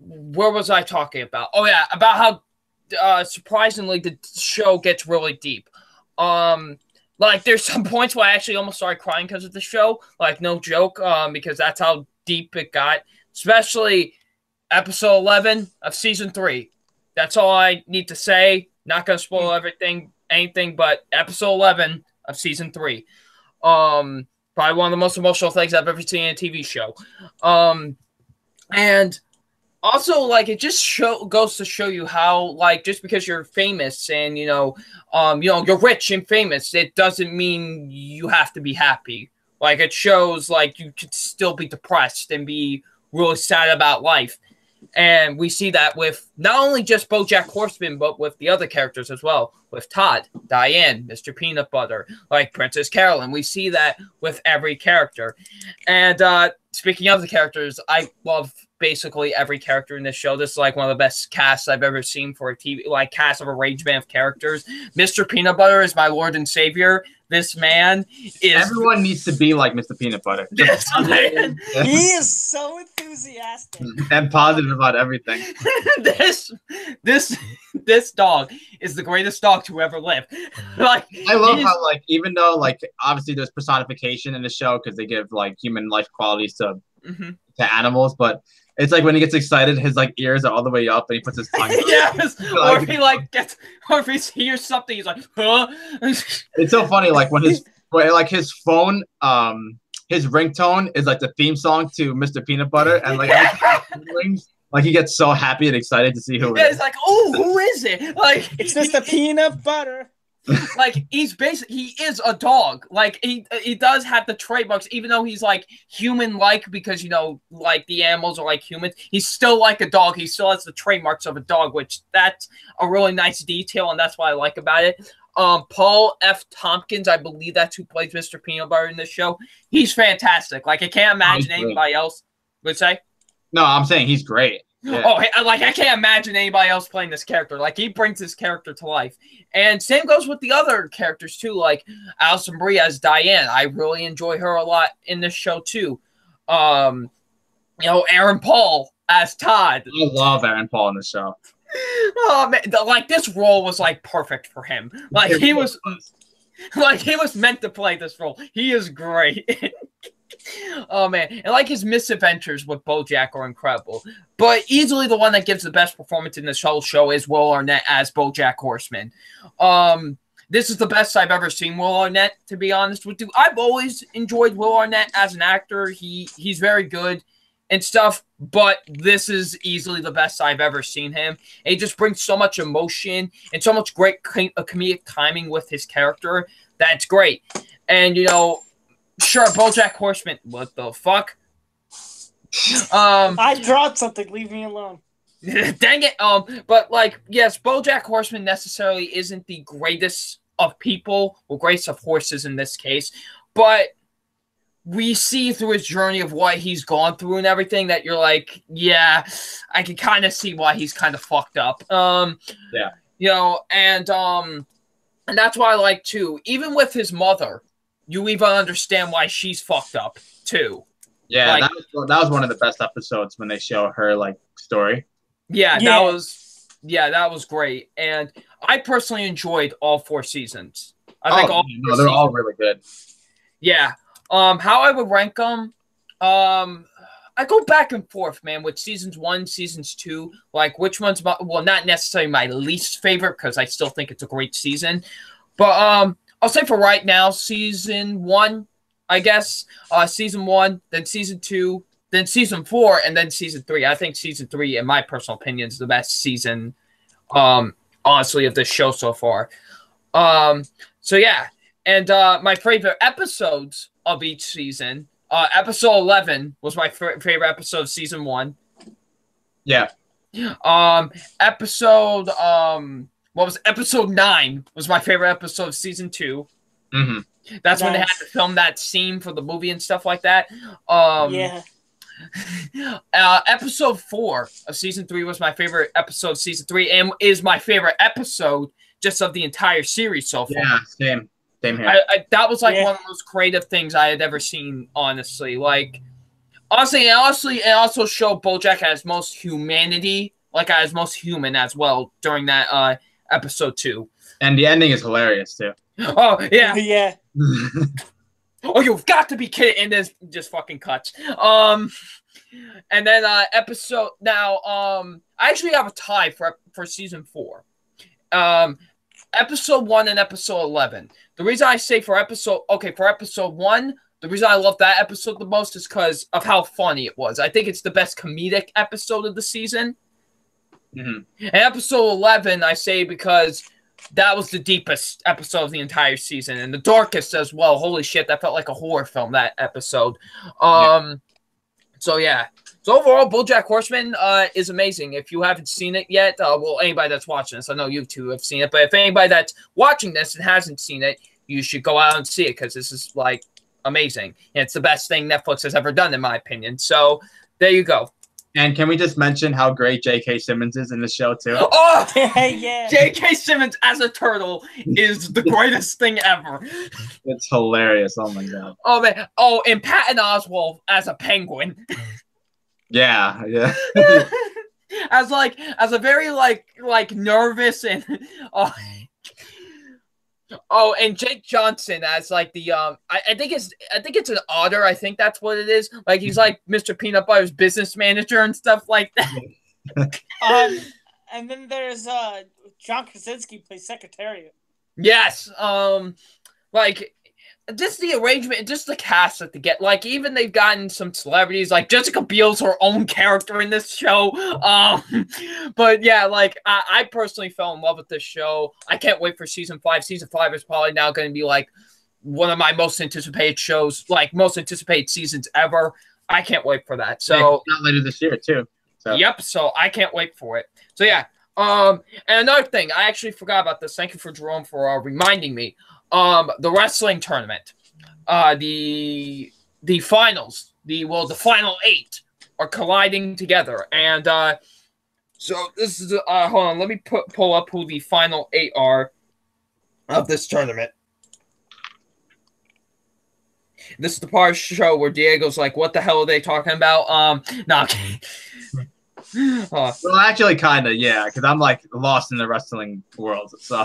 where was I talking about? Oh yeah, about how. Surprisingly, the show gets really deep. There's some points where I actually almost started crying because of the show. Like, no joke, because that's how deep it got. Especially episode 11 of season 3. That's all I need to say. Not gonna spoil anything, but episode 11 of season 3. Probably one of the most emotional things I've ever seen in a TV show. And Also, like, it just goes to show you how, like, just because you're famous and you're rich and famous, it doesn't mean you have to be happy. Like, it shows like you could still be depressed and be really sad about life. And we see that with not only just BoJack Horseman, but with the other characters as well. With Todd, Diane, Mr. Peanut Butter, like Princess Carolyn. We see that with every character. And speaking of the characters, I love basically every character in this show. This is like one of the best casts I've ever seen for a TV, like cast of arrangement of characters. Mr. Peanut Butter is my Lord and Savior. This man is... Everyone needs to be like Mr. Peanut Butter. This man. He is so enthusiastic. And positive about everything. This dog is the greatest dog to ever live. Like, I love how, like, even though, like, obviously there's personification in the show because they give, like, human life qualities to animals, but it's like when he gets excited, his like ears are all the way up, and he puts his tongue. Yes, or if he like gets, or if he hears something, he's like, "Huh." It's so funny, like when his phone, his ringtone is like the theme song to Mr. Peanut Butter, and like like he gets so happy and excited to see who it is. It's like, oh, who is it? Like, it's Mr. Peanut Butter. Like, he is a dog. Like, he does have the trademarks, even though he's like human-like, because like the animals are like humans. He's still like a dog. He still has the trademarks of a dog, which that's a really nice detail, and that's what I like about it. Paul F. Tompkins, I believe that's who plays Mr. Peanut Butter in this show. He's fantastic. Like, I can't imagine anybody else would say. No, I'm saying he's great. Yeah. Oh, like, I can't imagine anybody else playing this character. Like, he brings this character to life. And same goes with the other characters, too, like Alison Brie as Diane. I really enjoy her a lot in this show, too. Aaron Paul as Todd. I love Aaron Paul in this show. Oh, man. Like, this role was, like, perfect for him. Like, he was meant to play this role. He is great. Oh, man. And, like, his misadventures with BoJack are incredible. But easily the one that gives the best performance in this whole show is Will Arnett as BoJack Horseman. This is the best I've ever seen Will Arnett, to be honest with you. I've always enjoyed Will Arnett as an actor. He's very good and stuff, but this is easily the best I've ever seen him. And he just brings so much emotion and so much great comedic timing with his character. That's great. And, sure, BoJack Horseman, what the fuck? I dropped something. Leave me alone. Dang it. But like, yes, BoJack Horseman necessarily isn't the greatest of people, or greatest of horses in this case, but we see through his journey of what he's gone through and everything that you're like, yeah, I can kind of see why he's kind of fucked up. Yeah. And that's why I like too. Even with his mother, you even understand why she's fucked up too. Yeah, like, that was one of the best episodes when they show her like story. Yeah, that was great, and I personally enjoyed all 4 seasons. They're all really good. Yeah. How I would rank them, I go back and forth, man, with seasons 1, seasons 2. Like, which one's not necessarily my least favorite because I still think it's a great season, but I'll say for right now, season 1. I guess season 1, then season 2, then season 4, and then season 3. I think season 3, in my personal opinion, is the best season, honestly, of this show so far. So yeah, and my favorite episodes of each season. Episode 11 was my favorite episode of season 1. Yeah. Episode 9 was my favorite episode of season 2. Mm-hmm. That's when they had to film that scene for the movie and stuff like that. Yeah. Episode 4 of season 3 was my favorite episode of season 3, and is my favorite episode just of the entire series so far. Yeah, same here. That was like one of the most creative things I had ever seen. Honestly, like honestly, it also showed BoJack as most humanity, like as most human as well during that episode 2. And the ending is hilarious too. Oh yeah, yeah. Oh, you've got to be kidding! And this just fucking cuts. And then episode now. I actually have a tie for season 4. Episode 1 and episode 11. The reason I say for episode 1, the reason I love that episode the most is because of how funny it was. I think it's the best comedic episode of the season. Mm-hmm. And episode 11, I say because that was the deepest episode of the entire season and the darkest as well. Holy shit, that felt like a horror film, that episode. So yeah. So overall, BoJack Horseman is amazing. If you haven't seen it yet, well, anybody that's watching this, I know you two have seen it, but if anybody that's watching this and hasn't seen it, you should go out and see it because this is like amazing. And it's the best thing Netflix has ever done, in my opinion. So there you go. And can we just mention how great J.K. Simmons is in the show too? Oh, yeah. J.K. Simmons as a turtle is the greatest thing ever. It's hilarious. Oh my god. Oh man. Oh, and Patton Oswalt as a penguin. Yeah. as a very nervous and and Jake Johnson as like the I think it's an otter. I think that's what it is. Like he's like Mr. Peanut Butter's business manager and stuff like that. And then there's John Krasinski plays Secretariat. Yes. Like just the arrangement, just the cast that they get. Like even they've gotten some celebrities. Like Jessica Biel's her own character in this show. But yeah, like I personally fell in love with this show. I can't wait for season 5. Season 5 is probably now going to be like one of my most anticipated shows, like most anticipated seasons ever. I can't wait for that. So not later this year too. So. Yep. So I can't wait for it. So yeah. And another thing, I actually forgot about this. Thank you for Jerome for reminding me. The wrestling tournament, the finals, the final 8 are colliding together, and so this is hold on, let me pull up who the final 8 are of this tournament. This is the part of the show where Diego's like, "What the hell are they talking about?" No, okay. Well, actually, kind of, yeah, because I'm like lost in the wrestling world, so.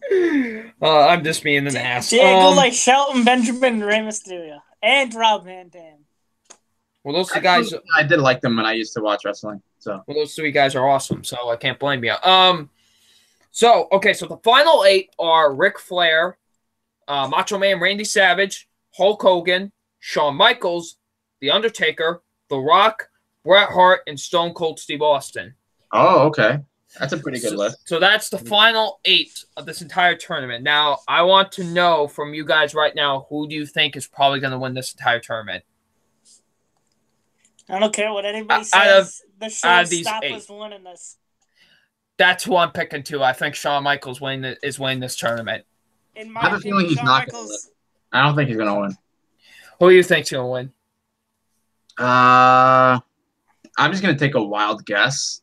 I'm just being an ass. Diego like Shelton Benjamin, Rey Mysterio, and Rob Van Dam. Well, those two guys. I did like them when I used to watch wrestling. So. Well, those 3 guys are awesome. So I can't blame you. So the final 8 are Ric Flair, Macho Man Randy Savage, Hulk Hogan, Shawn Michaels, The Undertaker, The Rock, Bret Hart, and Stone Cold Steve Austin. Oh, okay. That's a pretty good list. So that's the final 8 of this entire tournament. Now, I want to know from you guys right now, who do you think is probably going to win this entire tournament? I don't care what anybody says. The showstopper's winning this. That's who I'm picking too. I think Shawn Michaels is winning this tournament. In my opinion, he's not going to win. I don't think he's going to win. Who do you think's going to win? I'm just going to take a wild guess.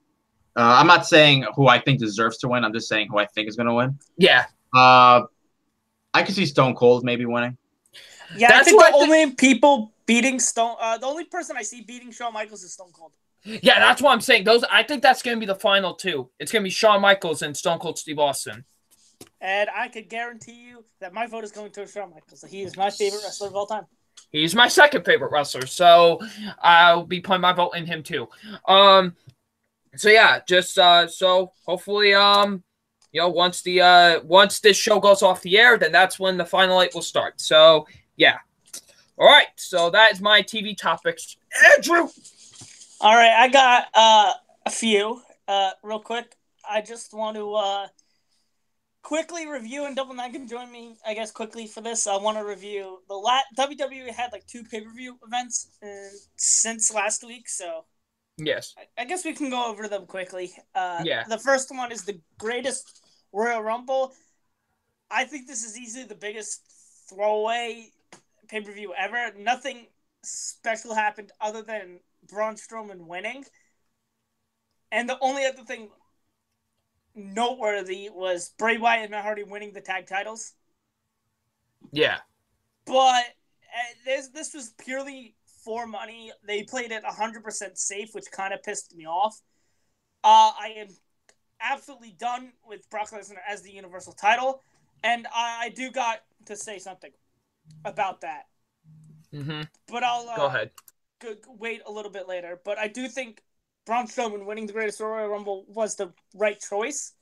I'm not saying who I think deserves to win. I'm just saying who I think is going to win. Yeah. I could see Stone Cold maybe winning. Yeah, I think the only people beating the only person I see beating Shawn Michaels is Stone Cold. Yeah, that's what I'm saying. I think that's going to be the final 2. It's going to be Shawn Michaels and Stone Cold Steve Austin. And I could guarantee you that my vote is going to Shawn Michaels. He is my favorite wrestler of all time. He's my second favorite wrestler, so I'll be putting my vote in him too. So yeah, just so hopefully once this show goes off the air, then that's when the final 8 will start. So yeah. All right, so that is my TV topics. Andrew. All right, I got a few real quick. I just want to quickly review, and Double Nine can join me, I guess, quickly for this. I want to review WWE had like 2 pay-per-view events since last week, so yes, I guess we can go over them quickly. Yeah. The first one is the greatest Royal Rumble. I think this is easily the biggest throwaway pay-per-view ever. Nothing special happened other than Braun Strowman winning. And the only other thing noteworthy was Bray Wyatt and Matt Hardy winning the tag titles. Yeah. But this was purely for money. They played it 100% safe, which kind of pissed me off. I am absolutely done with Brock Lesnar as the Universal title. And I do got to say something about that. Mm-hmm. But I'll go ahead. Wait a little bit later. But I do think Braun Strowman winning the Greatest Royal Rumble was the right choice.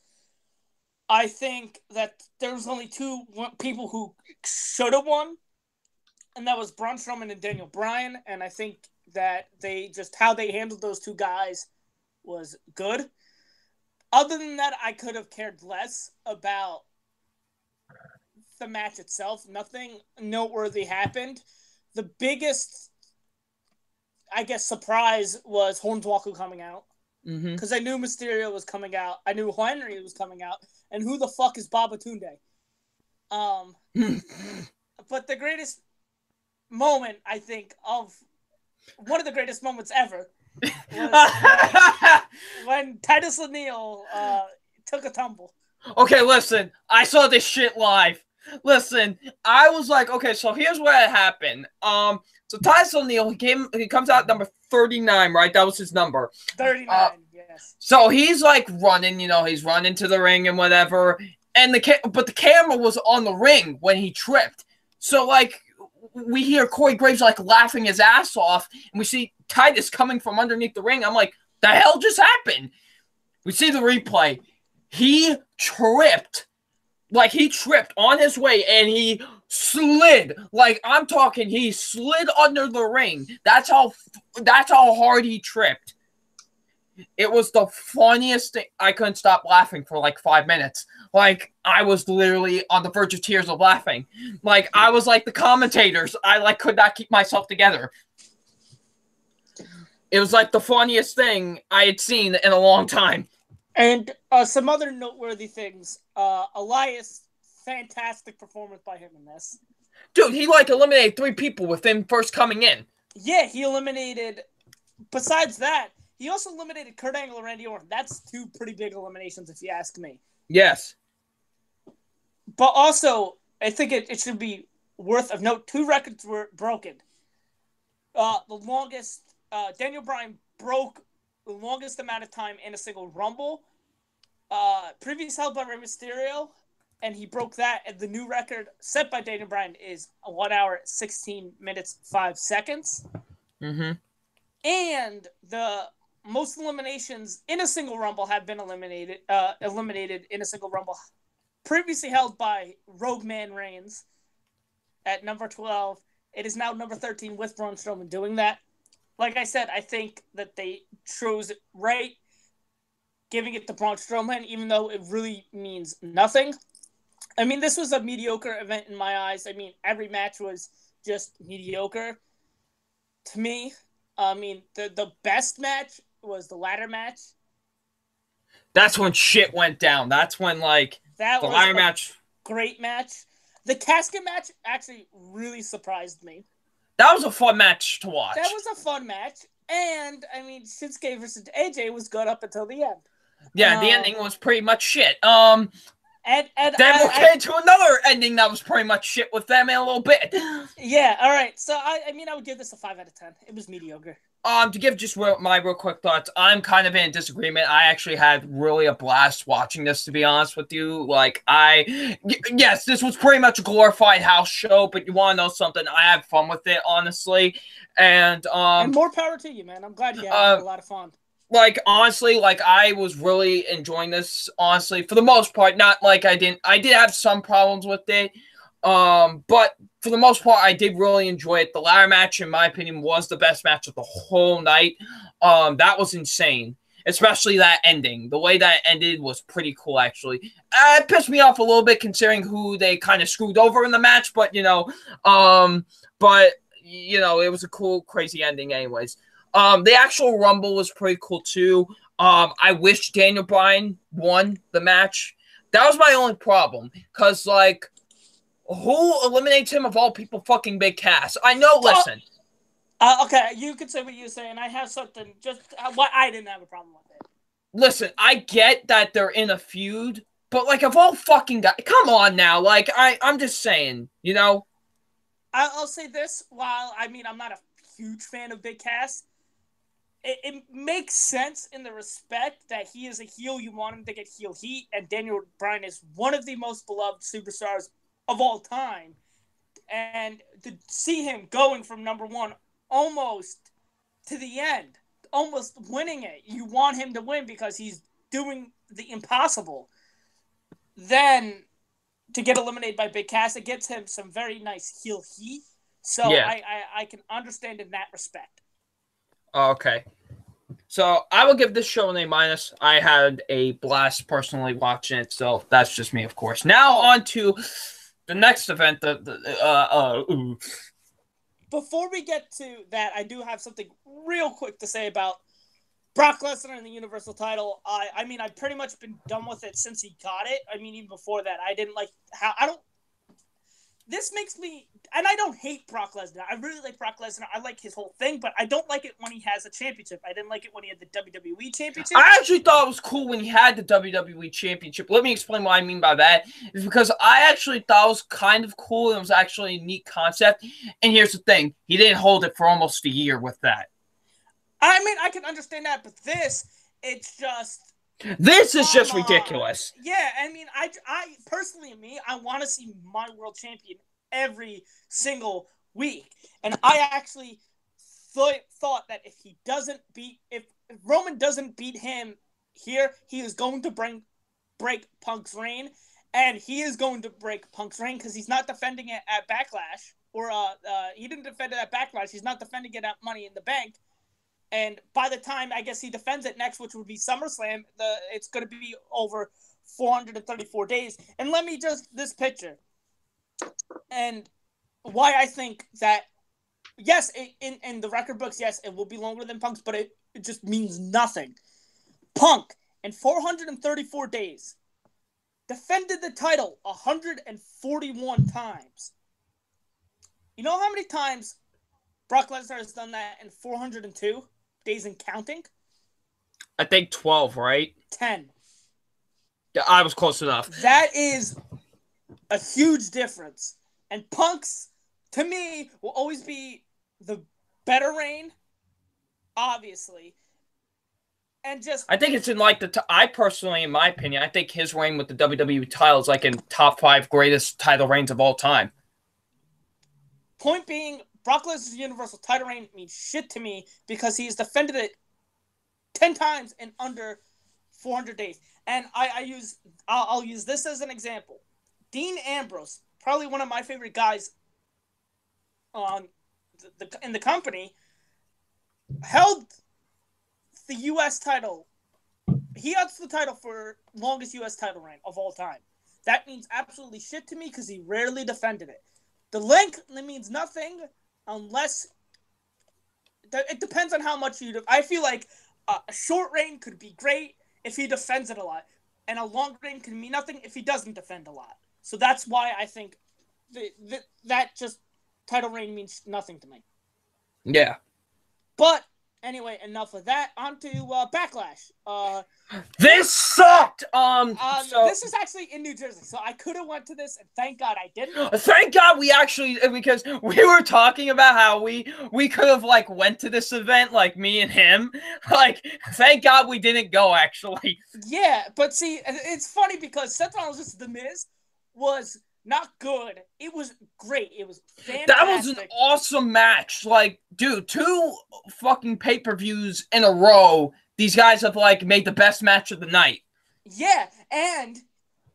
I think that there was only 2 people who should have won. and that was Braun Strowman and Daniel Bryan, and I think that how they handled those two guys was good. Other than that, I could have cared less about the match itself. Nothing noteworthy happened. The biggest, I guess, surprise was Hornswoggle coming out. Because I knew Mysterio was coming out. I knew Henry was coming out. And who the fuck is Babatunde? But the greatest moment, I think, one of the greatest moments ever was when Titus O'Neil took a tumble. Okay, listen. I saw this shit live. Listen, I was like, okay, so here's what happened. So Titus O'Neil, he comes out number 39, right? That was his number. 39, yes. So he's like running, he's running to the ring and whatever. And but the camera was on the ring when he tripped. So like we hear Corey Graves like laughing his ass off, and we see Titus coming from underneath the ring. I'm like, the hell just happened? We see the replay. He tripped. Like, he tripped on his way, and he slid. Like, I'm talking, he slid under the ring. That's how hard he tripped. It was the funniest thing. I couldn't stop laughing for, like, 5 minutes. Like, I was literally on the verge of tears of laughing. Like, I was like the commentators. I, like, could not keep myself together. It was, like, the funniest thing I had seen in a long time. And some other noteworthy things. Elias, fantastic performance by him in this. Dude, he like eliminated 3 people with him first coming in. Yeah, he eliminated. Besides that, he also eliminated Kurt Angle and Randy Orton. That's 2 pretty big eliminations, if you ask me. Yes. But also, I think it should be worth of note. 2 records were broken. The longest, Daniel Bryan broke the longest amount of time in a single Rumble. Previously held by Rey Mysterio, and he broke that. And the new record set by Daniel Bryan is 1 hour, 16 minutes, 5 seconds. Mm-hmm. And the most eliminations in a single Rumble have been eliminated in a single Rumble. Previously held by Rogue Man Reigns at number 12. It is now number 13 with Braun Strowman doing that. Like I said, I think that they chose it right, giving it to Braun Strowman, even though it really means nothing. I mean, this was a mediocre event in my eyes. I mean, every match was just mediocre to me. I mean, the best match was the ladder match. That's when shit went down. That's when, like, the ladder match. Great match. The casket match actually really surprised me. That was a fun match to watch. That was a fun match. And, I mean, Shinsuke versus AJ was good up until the end. Yeah, the ending was pretty much shit. And then we'll get into another ending that was pretty much shit with them in a little bit. Yeah, all right. So, I would give this a 5 out of 10. It was mediocre. To give just my real quick thoughts, I'm kind of in disagreement. I actually had really a blast watching this, to be honest with you. Like, yes, this was pretty much a glorified house show, but you want to know something? I had fun with it, honestly. And more power to you, man. I'm glad you had a lot of fun. Like, honestly, like, I was really enjoying this, honestly, for the most part. Not like I did have some problems with it. But for the most part, I did really enjoy it. The ladder match, in my opinion, was the best match of the whole night. That was insane. Especially that ending. The way that ended was pretty cool, actually. It pissed me off a little bit considering who they kind of screwed over in the match, but, it was a cool, crazy ending anyways. The actual Rumble was pretty cool, too. I wish Daniel Bryan won the match. That was my only problem. Because, like, who eliminates him of all people? Fucking Big Cass. I know, listen. Okay, you can say what you're saying. I have something, I didn't have a problem with it. Listen, I get that they're in a feud, but, like, of all fucking guys, come on now. Like, I'm just saying, I'll say this, while, I'm not a huge fan of Big Cass, it makes sense in the respect that he is a heel. You want him to get heel heat, and Daniel Bryan is one of the most beloved superstars of all time. And to see him going from number 1 almost to the end, almost winning it, you want him to win because he's doing the impossible. Then to get eliminated by Big Cass, it gets him some very nice heel heat. So Yeah. I can understand in that respect. Okay. So I will give this show an A-. I had a blast personally watching it, so that's just me, of course. Now on to the next event. Before we get to that, I do have something real quick to say about Brock Lesnar and the Universal title. I mean, I've pretty much been done with it since he got it. I mean, even before that, I didn't like how this makes me, and I don't hate Brock Lesnar. I really like Brock Lesnar. I like his whole thing, but I don't like it when he has a championship. I didn't like it when he had the WWE championship. I actually thought it was cool when he had the WWE championship. Let me explain what I mean by that. It's because I actually thought it was kind of cool. It was actually a neat concept. And here's the thing. He didn't hold it for almost a year with that. I mean, I can understand that, but it's just... This is just ridiculous. Yeah, I mean, I personally, I want to see my world champion every single week. And I actually thought that if Roman doesn't beat him here, he is going to break Punk's reign. And he is going to break Punk's reign because he's not defending it at Backlash. Or he didn't defend it at Backlash. He's not defending it at Money in the Bank. And by the time, I guess, he defends it next, which would be SummerSlam, it's going to be over 434 days. And let me this picture. And why I think that, yes, in the record books, yes, it will be longer than Punk's, but it just means nothing. Punk, in 434 days, defended the title 141 times. You know how many times Brock Lesnar has done that in 402 days and counting? I think 12, right? 10. I was close enough. That is a huge difference. And Punk's, to me, will always be the better reign, obviously. And just... I think it's in I personally, in my opinion, I think his reign with the WWE title is like in top 5 greatest title reigns of all time. Point being, Brock Lesnar's Universal title reign means shit to me because he's defended it 10 times in under 400 days. And I'll use this as an example. Dean Ambrose, probably one of my favorite guys on in the company, held the U.S. title. He holds the title for longest U.S. title reign of all time. That means absolutely shit to me because he rarely defended it. The length means nothing unless it depends on how much I feel like a short reign could be great if he defends it a lot, and a long reign can mean nothing if he doesn't defend a lot. So that's why I think that just title reign means nothing to me. Yeah. But anyway, enough of that. On to Backlash. This sucked. This is actually in New Jersey, so I could have went to this, and thank God I didn't. Thank God we actually, because we were talking about how we could have went to this event, me and him. Thank God we didn't go actually. Yeah, but see, it's funny because Seth Rollins vs. The Miz was not good. It was great. It was fantastic. That was an awesome match. Dude, 2 fucking pay-per-views in a row. These guys have made the best match of the night. Yeah, and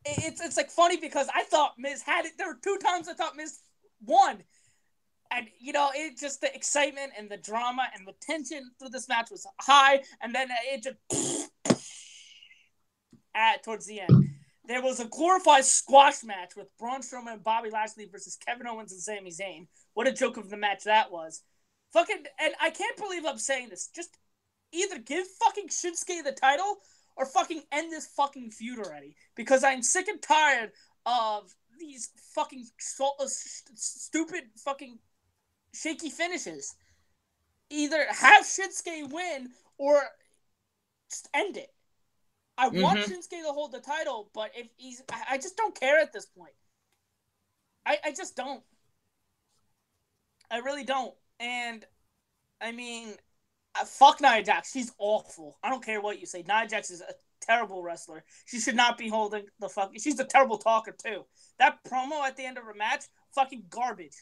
it's funny because I thought Miz had it. There were 2 times I thought Miz won. And, it just, the excitement and the drama and the tension through this match was high. And then it just towards the end. There was a glorified squash match with Braun Strowman and Bobby Lashley versus Kevin Owens and Sami Zayn. What a joke of the match that was. And I can't believe I'm saying this. Just either give fucking Shinsuke the title or fucking end this fucking feud already. Because I'm sick and tired of these fucking stupid fucking shaky finishes. Either have Shinsuke win or just end it. I want Shinsuke to hold the title, but if I just don't care at this point. I just don't. I really don't. And, I mean, fuck Nia Jax. She's awful. I don't care what you say. Nia Jax is a terrible wrestler. She should not be holding the fucking... She's a terrible talker, too. That promo at the end of her match, fucking garbage.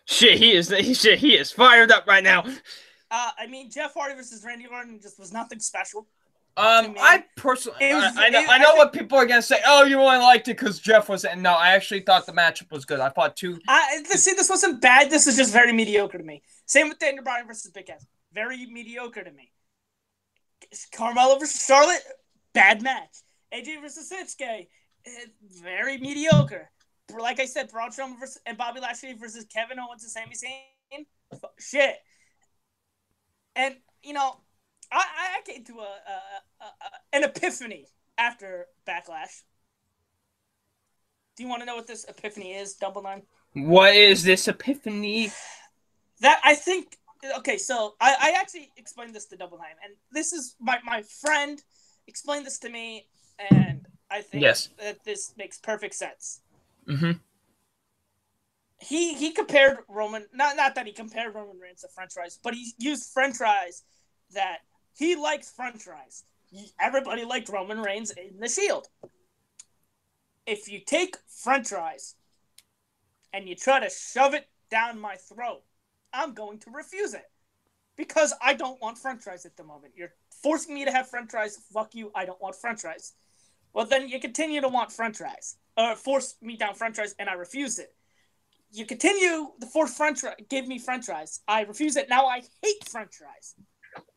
Shit, he is fired up right now. I mean, Jeff Hardy versus Randy Orton just was nothing special. I personally, It was- I know what people are gonna say. Oh, you only liked it because Jeff was in. No, I actually thought the matchup was good. I thought this wasn't bad. This is just very mediocre to me. Same with Daniel Bryan versus Big Cass. Very mediocre to me. Carmella versus Charlotte, bad match. AJ versus Shinsuke, very mediocre. Like I said, Braun Strowman versus and Bobby Lashley versus Kevin Owens and Sami Zayn, shit. And you know, I came to an epiphany after Backlash. Do you want to know what this epiphany is, Double Nine? What is this epiphany? That I think. Okay, so I actually explained this to Double Nine, and this is my friend explained this to me, and I think that this makes perfect sense. Mm-hmm. He compared Roman, not that he compared Roman Reigns to French fries, but he used French fries that he likes French fries. Everybody liked Roman Reigns in the Shield. If you take French fries and you try to shove it down my throat, I'm going to refuse it because I don't want French fries at the moment. You're forcing me to have French fries. Fuck you. I don't want French fries. Well, then you continue to want French fries, or force me down French fries, and I refuse it. You continue to force French fries, give me French fries. I refuse it. Now I hate French fries,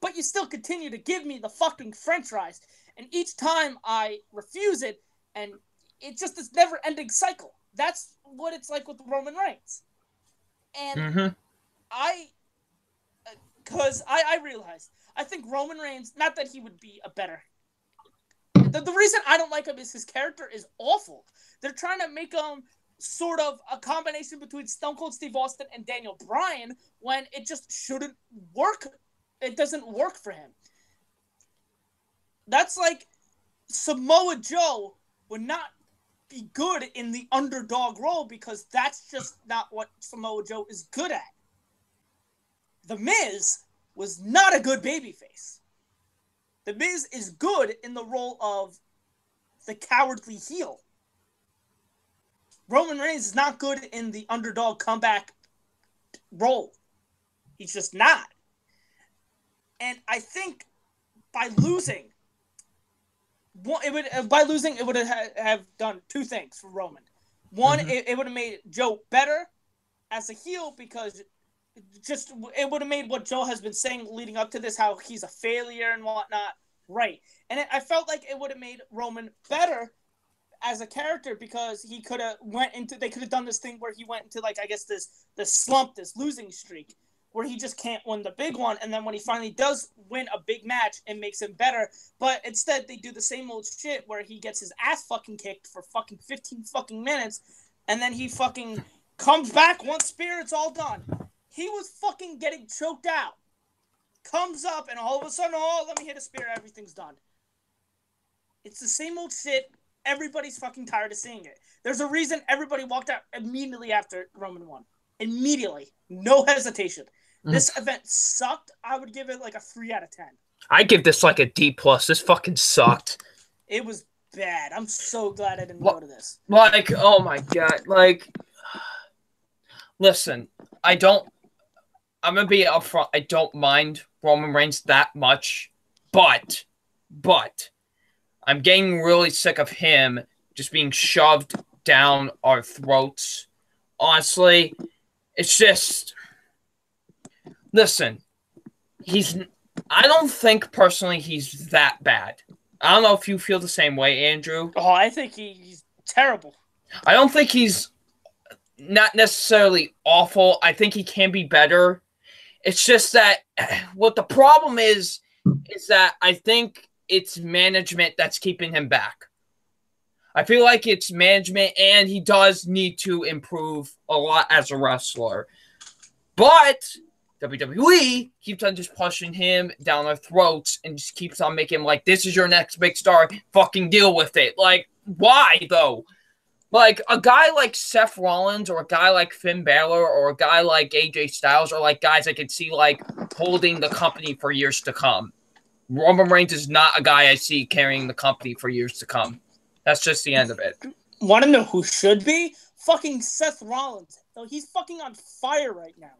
but you still continue to give me the fucking French fries, and each time I refuse it, and it's just this never-ending cycle. That's what it's like with Roman Reigns, and because I realized, I think Roman Reigns, not that he would be a better. The reason I don't like him is his character is awful. They're trying to make him sort of a combination between Stone Cold Steve Austin and Daniel Bryan when it just shouldn't work. It doesn't work for him. That's like Samoa Joe would not be good in the underdog role because that's just not what Samoa Joe is good at. The Miz was not a good babyface. The Miz is good in the role of the cowardly heel. Roman Reigns is not good in the underdog comeback role. He's just not. And I think by losing, it would have done two things for Roman. One, it would have made Joe better as a heel because it would have made what Joe has been saying leading up to this, how he's a failure and whatnot, right. And I felt like it would have made Roman better as a character because they could have done this thing where he went into, like, I guess this slump, this losing streak, where he just can't win the big one, and then when he finally does win a big match, it makes him better. But instead, they do the same old shit where he gets his ass fucking kicked for fucking 15 fucking minutes, and then he fucking comes back, one spear, it's all done. He was fucking getting choked out. Comes up, and all of a sudden, let me hit a spear, everything's done. It's the same old shit. Everybody's fucking tired of seeing it. There's a reason everybody walked out immediately after Roman won. Immediately. No hesitation. This event sucked. I would give it like a 3 out of 10. I give this like a D+. This fucking sucked. It was bad. I'm so glad I didn't go to this. Like, oh my God. Like, listen, I'm going to be upfront. I don't mind Roman Reigns that much, but I'm getting really sick of him just being shoved down our throats. Honestly, it's just, listen, I don't think personally he's that bad. I don't know if you feel the same way, Andrew. Oh, I think he's terrible. I don't think he's not necessarily awful. I think he can be better. It's just that what the problem is that I think it's management that's keeping him back. I feel like it's management, and he does need to improve a lot as a wrestler. But WWE keeps on just pushing him down our throats and just keeps on making him like, this is your next big star. Fucking deal with it. Like, why, though? Like, a guy like Seth Rollins or a guy like Finn Balor or a guy like AJ Styles are like guys I could see like holding the company for years to come. Roman Reigns is not a guy I see carrying the company for years to come. That's just the end of it. Want to know who should be? Fucking Seth Rollins. He's fucking on fire right now.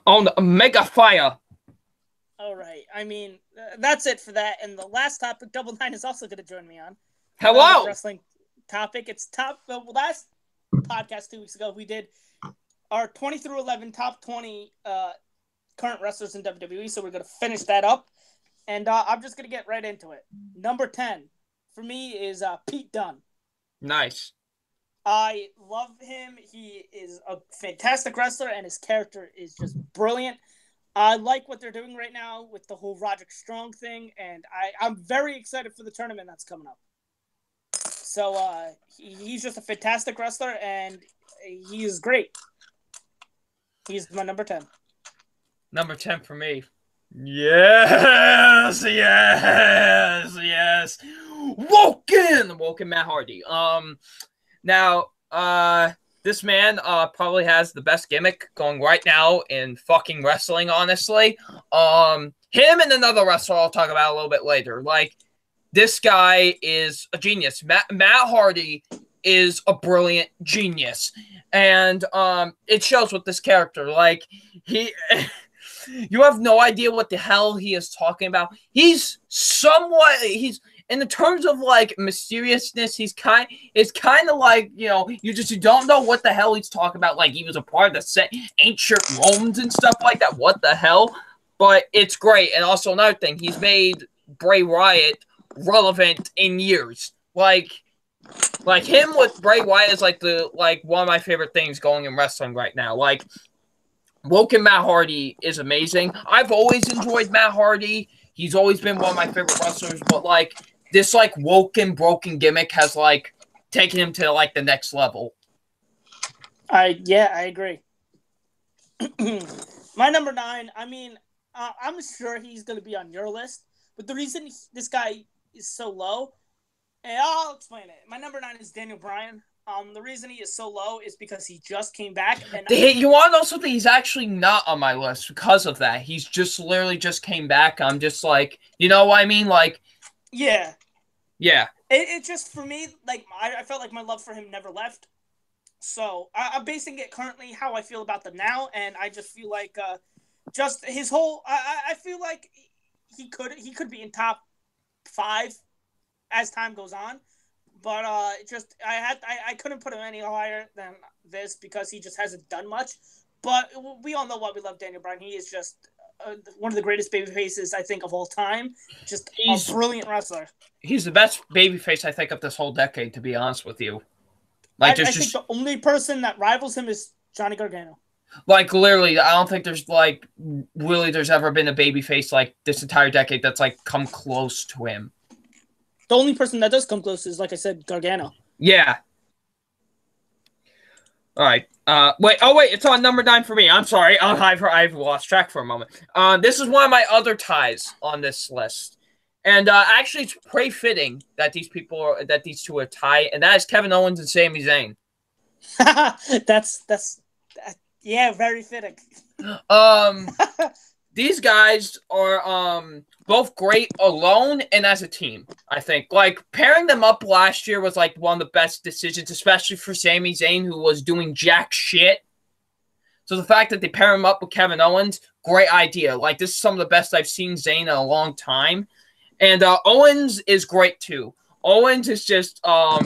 On mega fire. All right. I mean, that's it for that. And the last topic, Double Nine is also going to join me on. Hello. Wrestling topic. It's top. The last podcast 2 weeks ago, we did our 20 through 11 top 20 current wrestlers in WWE. So we're going to finish that up. And I'm just going to get right into it. Number 10 for me is Pete Dunne. Nice. I love him. He is a fantastic wrestler, and his character is just brilliant. I like what they're doing right now with the whole Roderick Strong thing, and I'm very excited for the tournament that's coming up. So he's just a fantastic wrestler, and he is great. He's my number 10. Number 10 for me. Yes. Woken Matt Hardy. Now, this man probably has the best gimmick going right now in fucking wrestling, honestly. Him and another wrestler I'll talk about a little bit later. Like, this guy is a genius. Matt Hardy is a brilliant genius. And it shows with this character. Like, he... you have no idea what the hell he is talking about. He's in the terms of like mysteriousness, it's kind of like, you know, you don't know what the hell he's talking about. Like, he was a part of the ancient Romans and stuff like that. What the hell? But it's great. And also another thing, he's made Bray Wyatt relevant in years. Like him with Bray Wyatt is like one of my favorite things going in wrestling right now. Like, Woken Matt Hardy is amazing. I've always enjoyed Matt Hardy. He's always been one of my favorite wrestlers, but like this like woken broken gimmick has like taken him to like the next level. I agree. My number 9, I mean, I'm sure he's going to be on your list, but the reason this guy is so low, and I'll explain it. My number 9 is Daniel Bryan. The reason he is so low is because he just came back. And you want to know something? He's actually not on my list because of that. He's just literally just came back. I'm just like, you know what I mean? Like, yeah. It just, for me, like, I felt like my love for him never left. So I'm basing it currently how I feel about them now, and I just feel like just his whole. I feel like he could be in top 5 as time goes on. But I couldn't put him any higher than this because he just hasn't done much. But we all know why we love Daniel Bryan. He is just one of the greatest babyfaces, I think, of all time. Just a brilliant wrestler. He's the best babyface, I think, of this whole decade, to be honest with you. Like, I think the only person that rivals him is Johnny Gargano. Like, literally, I don't think there's, like, really there's ever been a babyface, like, this entire decade that's, like, come close to him. The only person that does come close is, like I said, Gargano. Yeah. All right. Wait, it's on number 9 for me. I'm sorry. I've lost track for a moment. This is one of my other ties on this list. And actually, it's pretty fitting that these two are tied, and that is Kevin Owens and Sami Zayn. that's very fitting. These guys are both great alone and as a team, I think. Like, pairing them up last year was, like, one of the best decisions, especially for Sami Zayn, who was doing jack shit. So the fact that they pair him up with Kevin Owens, great idea. Like, this is some of the best I've seen Zayn in a long time. And Owens is great, too. Owens is just a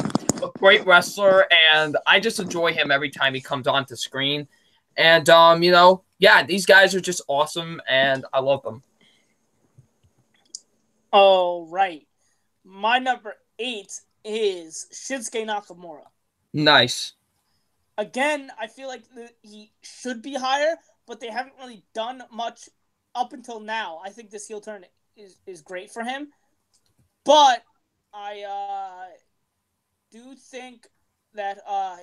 great wrestler, and I just enjoy him every time he comes onto screen. And, you know, yeah, these guys are just awesome, and I love them. All right. My number 8 is Shinsuke Nakamura. Nice. Again, I feel like he should be higher, but they haven't really done much up until now. I think this heel turn is great for him. But I do think that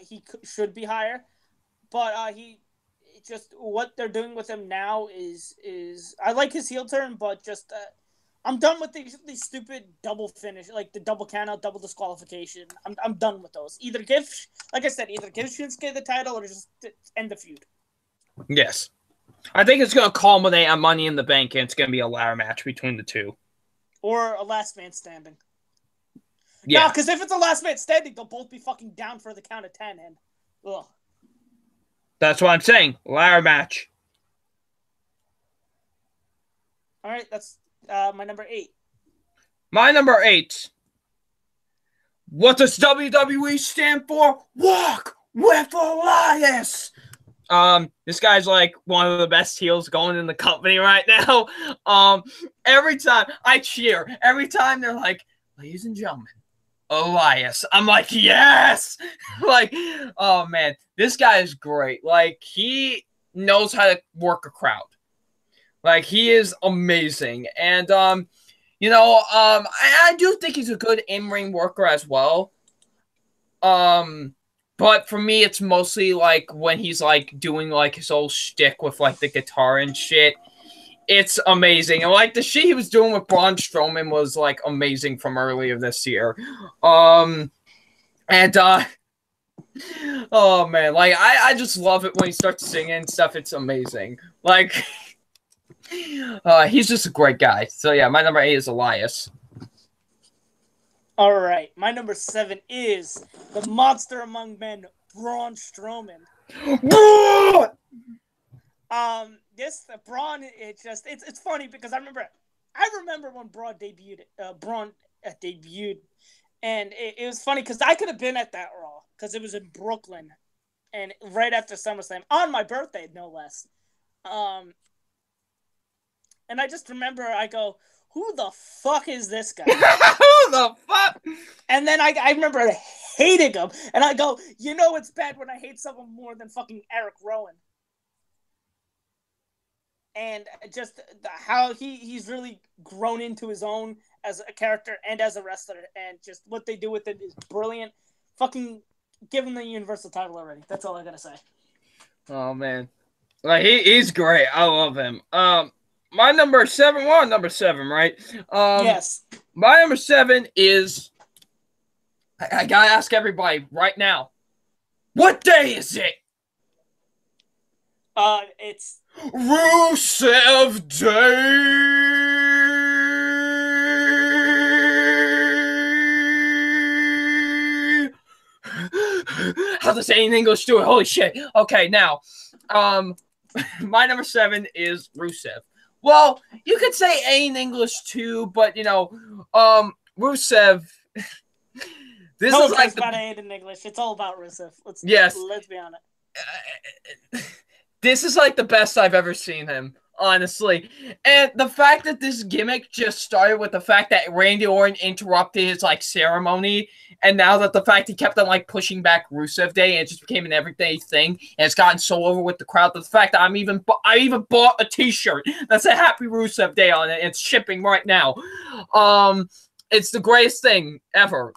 he should be higher. But just what they're doing with him now is I like his heel turn, but just I'm done with these stupid double finish, like the double count out, double disqualification. I'm done with those. Either give Shinsuke the title or just end the feud. Yes. I think it's going to culminate on Money in the Bank, and it's going to be a ladder match between the two. Or a last man standing. Yeah. No, because if it's a last man standing, they'll both be fucking down for the count of 10, and ugh. That's what I'm saying. Ladder match. All right, that's my number 8. My number 8. What does WWE stand for? Walk with Elias. This guy's like one of the best heels going in the company right now. Every time I cheer, every time they're like, ladies and gentlemen, Elias. I'm like, yes! Like, oh man, this guy is great. Like, he knows how to work a crowd. Like, he is amazing. And, I do think he's a good in-ring worker as well. But for me, it's mostly, like, when he's, like, doing, like, his whole shtick with, like, the guitar and shit. It's amazing. And, like, the shit he was doing with Braun Strowman was, like, amazing from earlier this year. Oh, man. Like, I just love it when he starts singing and stuff. It's amazing. Like, he's just a great guy. So, yeah, my number 8 is Elias. All right, my number 7 is the monster among men, Braun Strowman. Braun, it's funny because I remember when Braun debuted. And it was funny because I could have been at that Raw because it was in Brooklyn, and right after SummerSlam on my birthday, no less. And I just remember I go, who the fuck is this guy? Who the fuck? And then I remember hating him. And I go, you know it's bad when I hate someone more than fucking Eric Rowan. And just how he's really grown into his own as a character and as a wrestler. And just what they do with it is brilliant. Fucking give him the Universal title already. That's all I gotta say. Oh, man. Like, he's great. I love him. My number 7, we're on number 7, right? Yes. My number 7 is, I gotta ask everybody right now, what day is it? It's Rusev Day! How to say in English, do it. Holy shit. Okay, now, my number 7 is Rusev. Well, you could say A in English too, but Rusev. This no is like about A in English. It's all about Rusev. Let's be honest. This is like the best I've ever seen him, honestly. And the fact that this gimmick just started with the fact that Randy Orton interrupted his like ceremony, and now that the fact he kept on like pushing back Rusev Day and it just became an everyday thing, and it's gotten so over with the crowd. The fact that I even bought a T-shirt that said Happy Rusev Day on it. It's shipping right now. It's the greatest thing ever.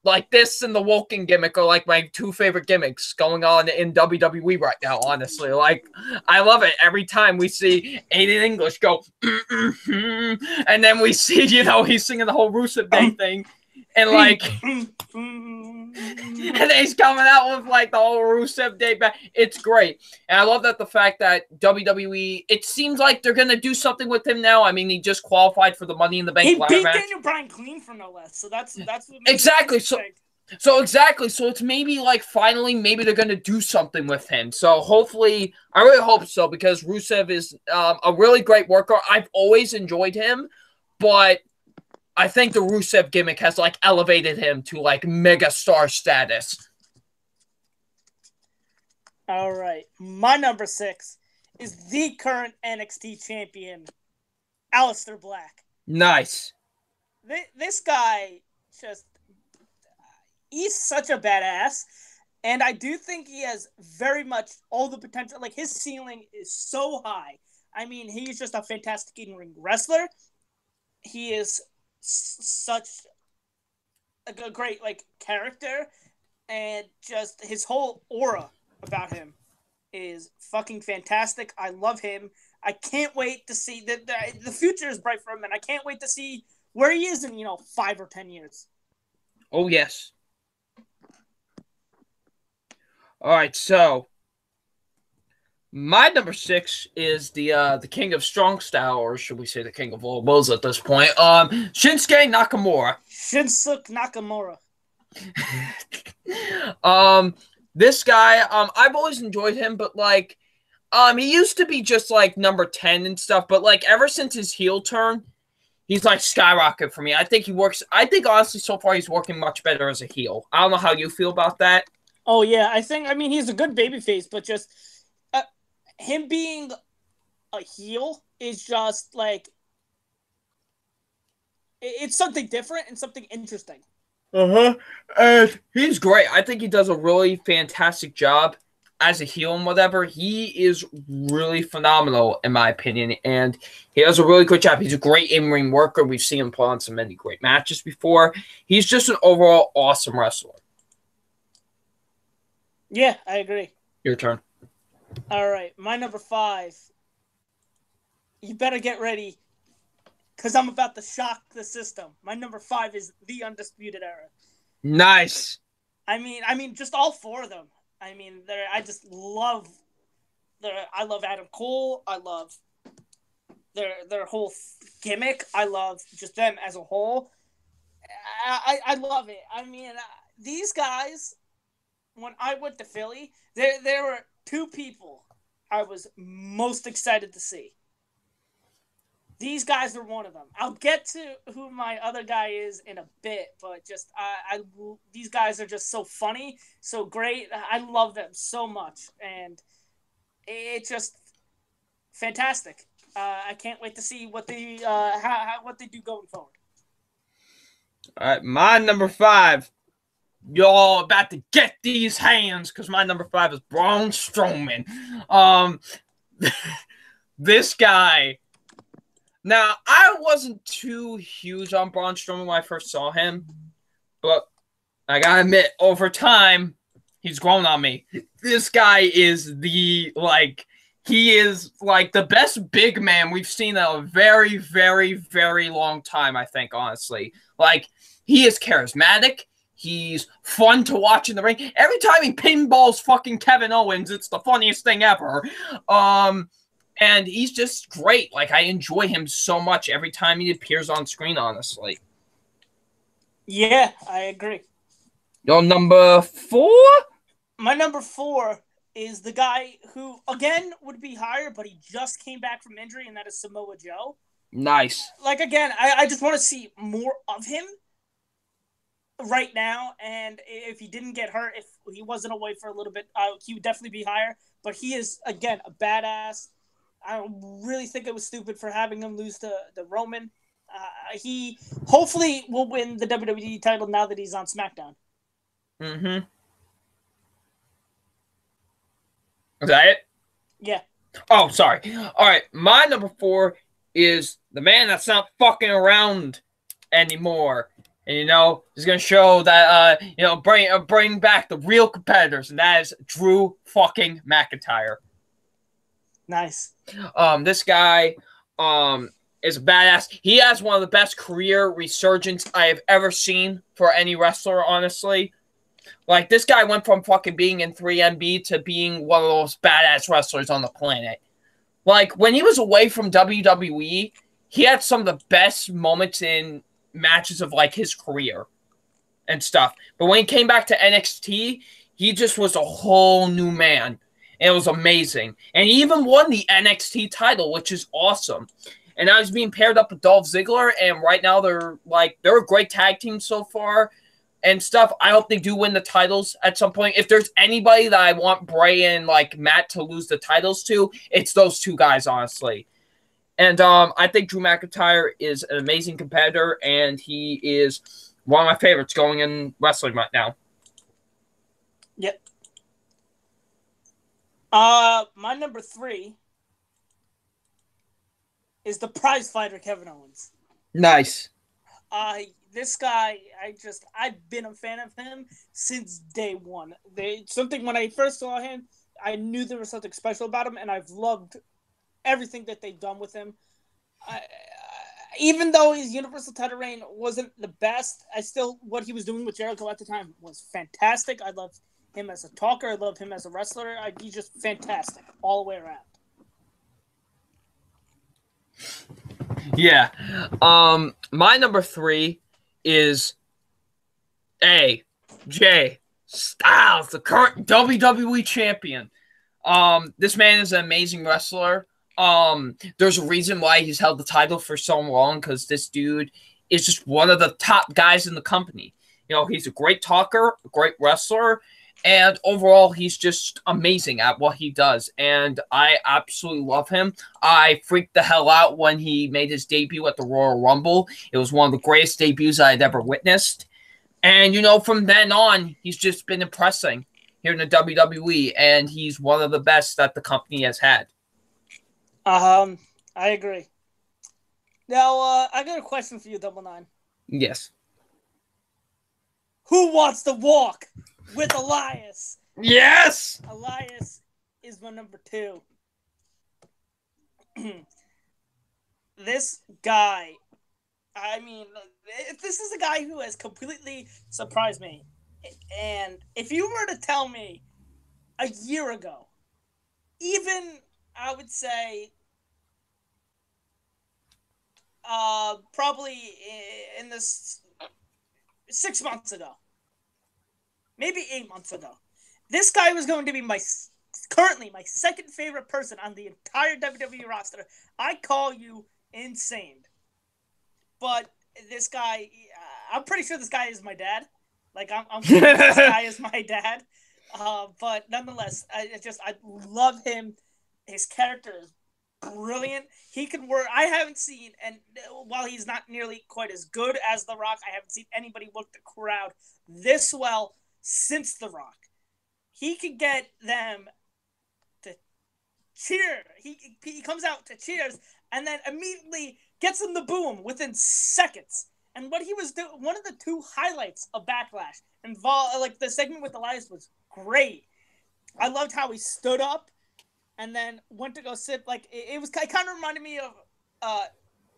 Like this and the Woken gimmick are like my 2 favorite gimmicks going on in WWE right now, honestly. Like, I love it. Every time we see Aiden English go, and then we see, he's singing the whole Rusev Day thing. And like, and then he's coming out with like the whole Rusev Day back. It's great. And I love that the fact that WWE, it seems like they're going to do something with him now. I mean, he just qualified for the Money in the Bank ladder match. He beat Daniel Bryan clean for no less. So that's what exactly. So it's maybe like finally maybe they're going to do something with him. So hopefully, I really hope so, because Rusev is a really great worker. I've always enjoyed him, but I think the Rusev gimmick has, like, elevated him to, like, mega star status. All right. My number 6 is the current NXT champion, Aleister Black. Nice. This guy he's such a badass. And I do think he has very much all the potential. Like, his ceiling is so high. I mean, he's just a fantastic in-ring wrestler. He is such a great character, and just his whole aura about him is fucking fantastic. I love him. I can't wait to see the future is bright for him, and I can't wait to see where he is in 5 or 10 years. Oh yes. All right, so my number 6 is the king of strong style, or should we say the king of all bulls at this point? Shinsuke Nakamura. Shinsuke Nakamura. This guy, I've always enjoyed him, but He used to be just like number 10 and stuff, but like ever since his heel turn, he's like skyrocket for me. I think honestly so far he's working much better as a heel. I don't know how you feel about that. Oh yeah, I mean he's a good babyface, but just him being a heel is just like it's something different and something interesting. And he's great. I think he does a really fantastic job as a heel and whatever. He is really phenomenal in my opinion, and he does a really good job. He's a great in-ring worker. We've seen him put on so many great matches before. He's just an overall awesome wrestler. Yeah, I agree. Your turn. All right, my number 5. You better get ready, because I'm about to shock the system. My number 5 is the Undisputed Era. Nice. I mean, just all 4 of them. I mean, I just love I love Adam Cole. I love their whole gimmick. I love just them as a whole. I love it. I mean, these guys, when I went to Philly, there were 2 people I was most excited to see. These guys are one of them. I'll get to who my other guy is in a bit, but just these guys are just so funny, so great. I love them so much, and it's just fantastic. I can't wait to see what they what they do going forward. All right, my number 5. Y'all about to get these hands because my number 5 is Braun Strowman. This guy. Now, I wasn't too huge on Braun Strowman when I first saw him, but I gotta admit, over time, he's grown on me. This guy is he is like the best big man we've seen in a very, very, very long time, I think, honestly. Like, he is charismatic. He's fun to watch in the ring. Every time he pinballs fucking Kevin Owens, it's the funniest thing ever. And he's just great. Like, I enjoy him so much every time he appears on screen, honestly. Yeah, I agree. Your number 4? My number 4 is the guy who, again, would be higher, but he just came back from injury, and that is Samoa Joe. Nice. Like, again, I just want to see more of him right now, and if he didn't get hurt, if he wasn't away for a little bit, he would definitely be higher. But he is, again, a badass. I really think it was stupid for having him lose to Roman. He hopefully will win the WWE title now that he's on SmackDown. Mm-hmm. Is that it? Yeah. Oh, sorry. All right, my number 4 is the man that's not fucking around anymore. And, he's going to show that, bring back the real competitors, and that is Drew fucking McIntyre. Nice. This guy is a badass. He has one of the best career resurgence I have ever seen for any wrestler, honestly. Like, this guy went from fucking being in 3MB to being one of those badass wrestlers on the planet. Like, when he was away from WWE, he had some of the best moments in matches of, like, his career and stuff. But when he came back to NXT, he just was a whole new man. And it was amazing. And he even won the NXT title, which is awesome. And now he's being paired up with Dolph Ziggler, and right now they're a great tag team so far and stuff. I hope they do win the titles at some point. If there's anybody that I want Bray and Matt to lose the titles to, it's those 2 guys, honestly. And I think Drew McIntyre is an amazing competitor, and he is one of my favorites going in wrestling right now. Yep. My number 3 is the prize fighter Kevin Owens. Nice. This guy, I've been a fan of him since day one. When I first saw him, I knew there was something special about him, and I've loved everything that they've done with him. Even though his Universal title reign wasn't the best, what he was doing with Jericho at the time was fantastic. I love him as a talker. I love him as a wrestler. He's just fantastic all the way around. Yeah. My number 3 is AJ Styles, the current WWE champion. This man is an amazing wrestler. There's a reason why he's held the title for so long, because this dude is just one of the top guys in the company. You know, he's a great talker, a great wrestler, and overall, he's just amazing at what he does. And I absolutely love him. I freaked the hell out when he made his debut at the Royal Rumble. It was one of the greatest debuts I had ever witnessed. And, you know, from then on, he's just been impressing here in the WWE, and he's one of the best that the company has had. I agree. Now, I got a question for you, Double Nine. Yes. Who wants to walk with Elias? Yes! Elias is my number 2. This guy, I mean, this is a guy who has completely surprised me. And if you were to tell me a year ago, even, I would say, probably in this 6 months ago, maybe 8 months ago, this guy was going to be currently my second favorite person on the entire WWE roster, I call you insane. But this guy, I'm pretty sure this guy is my dad. Like, I'm convinced this guy is my dad. But nonetheless, I love him. His character is brilliant. He can work. I haven't seen, and while he's not nearly quite as good as The Rock, I haven't seen anybody work the crowd this well since The Rock. He can get them to cheer. He comes out to cheers and then immediately gets them to boo him within seconds. And what he was doing, one of the 2 highlights of Backlash, like the segment with Elias, was great. I loved how he stood up and then went to go sit. Like, it kind of reminded me of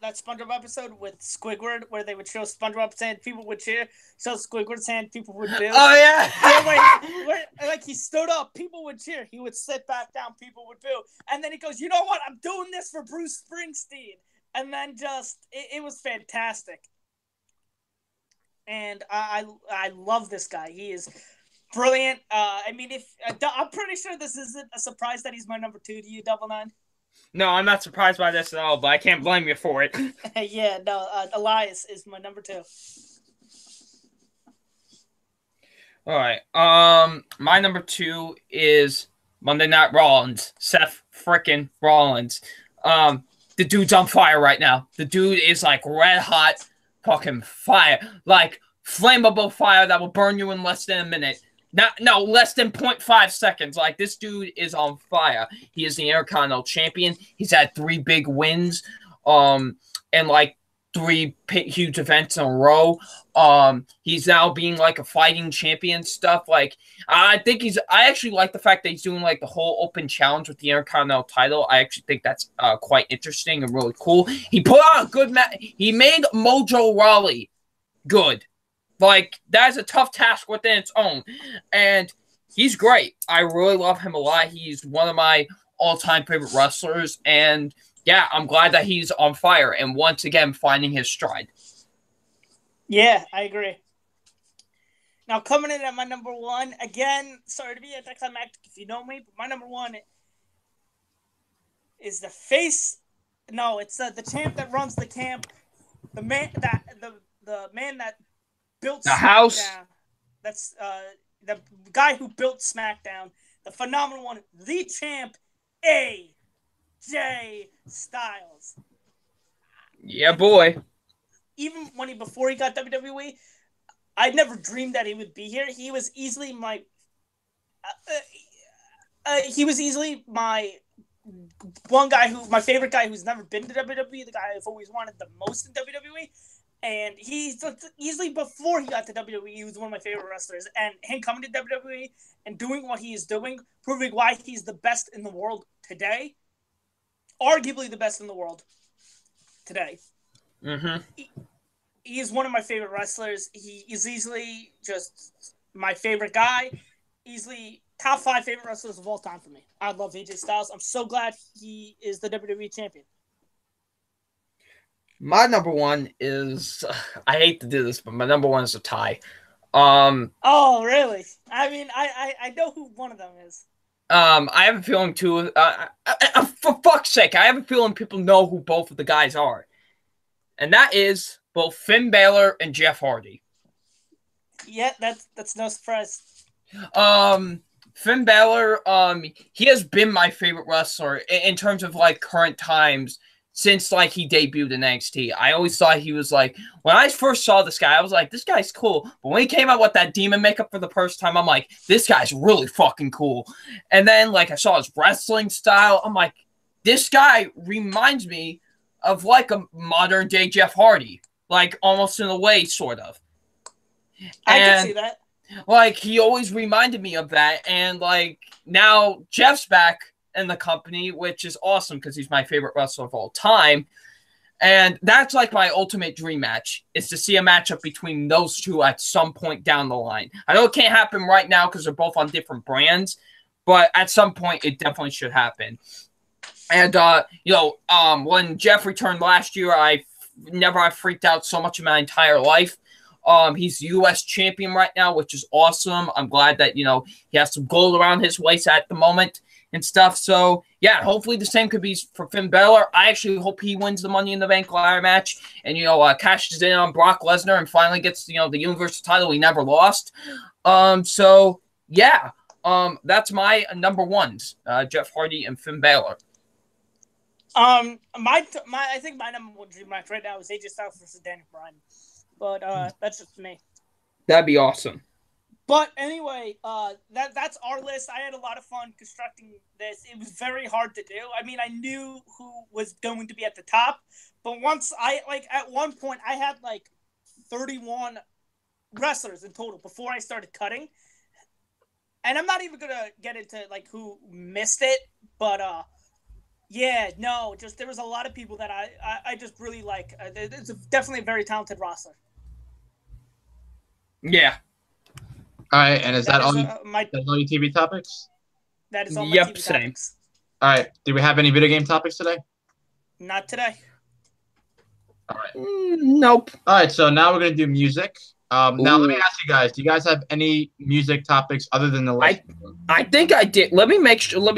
that SpongeBob episode with Squidward, where they would show SpongeBob saying people would cheer, show Squidward saying people would boo. Oh, yeah! where, like, he stood up, people would cheer. He would sit back down, people would boo. And then he goes, you know what? I'm doing this for Bruce Springsteen. And then it was fantastic. And I love this guy. He is brilliant. I mean, I'm pretty sure this isn't a surprise that he's my number 2 to you, Double Nine. No, I'm not surprised by this at all, but I can't blame you for it. Yeah, no, Elias is my number 2. All right. My number 2 is Monday Night Rollins. Seth frickin' Rollins. The dude's on fire right now. The dude is like red hot fucking fire. Like flammable fire that will burn you in less than a minute. No, less than 0.5 seconds. Like, this dude is on fire. He is the Intercontinental Champion. He's had 3 big wins, and like 3 huge events in a row. He's now being like a fighting champion stuff. Like, I actually like the fact that he's doing like the whole open challenge with the Intercontinental title. I actually think that's quite interesting and really cool. He put out a good match. He made Mojo Rawley good. Like, that's a tough task within its own. And he's great. I really love him a lot. He's one of my all-time favorite wrestlers. And, yeah, I'm glad that he's on fire and once again finding his stride. Yeah, I agree. Now, coming in at my number 1, again, sorry to be anticlimactic if you know me, but my number 1 is the face. No, it's the champ that runs the camp. The man that built the SmackDown. House. That's the guy who built SmackDown. The phenomenal one, the champ, AJ Styles. Yeah, boy. Even before he got WWE, I never dreamed that he would be here. He was easily my my favorite guy who's never been to WWE, the guy I've always wanted the most in WWE. And he's easily, before he got to WWE, he was one of my favorite wrestlers. And him coming to WWE and doing what he is doing, proving why he's the best in the world today, arguably the best in the world today. Mm-hmm. He is one of my favorite wrestlers. He is easily just my favorite guy. Easily top 5 favorite wrestlers of all time for me. I love AJ Styles. I'm so glad he is the WWE champion. My number 1 is, I hate to do this, but my number 1 is a tie. Oh, really? I mean, I know who one of them is. I have a feeling too. For fuck's sake, I have a feeling people know who both of the guys are, and that is both Finn Balor and Jeff Hardy. Yeah, that's no surprise. Finn Balor, he has been my favorite wrestler in terms of like current times since like he debuted in NXT. I always thought he was like, when I first saw this guy, I was like, this guy's cool. But when he came out with that demon makeup for the first time, I'm like, this guy's really fucking cool. And then like I saw his wrestling style, I'm like, this guy reminds me of like a modern day Jeff Hardy, like almost in a way, sort of. I can see that. Like, he always reminded me of that, and, like, now Jeff's back in the company, which is awesome, because he's my favorite wrestler of all time, and that's, like, my ultimate dream match, is to see a matchup between those two at some point down the line. I know it can't happen right now, because they're both on different brands, but at some point, it definitely should happen. And, when Jeff returned last year, I freaked out so much in my entire life. He's U.S. champion right now, which is awesome. I'm glad that, he has some gold around his waist at the moment and stuff. So, yeah, hopefully the same could be for Finn Balor. I actually hope he wins the Money in the Bank ladder match and, cashes in on Brock Lesnar and finally gets, the Universal title he never lost. So, yeah, that's my number ones, Jeff Hardy and Finn Balor. I think my number one dream match right now is AJ Styles versus Daniel Bryan. But that's just me. That'd be awesome. But anyway, that's our list. I had a lot of fun constructing this. It was very hard to do. I mean, I knew who was going to be at the top, but once at one point I had 31 wrestlers in total before I started cutting. And I'm not even gonna get into who missed it, but yeah, no, just there was a lot of people that I just really like. It's definitely a very talented roster. Yeah. All right, and is that all your TV topics? That is all my TV same. topics. All right, do we have any video game topics today? Not today. All right. Nope. All right, so now we're going to do music. Now, let me ask you guys, do you guys have any music topics other than the list? I think I did. Let me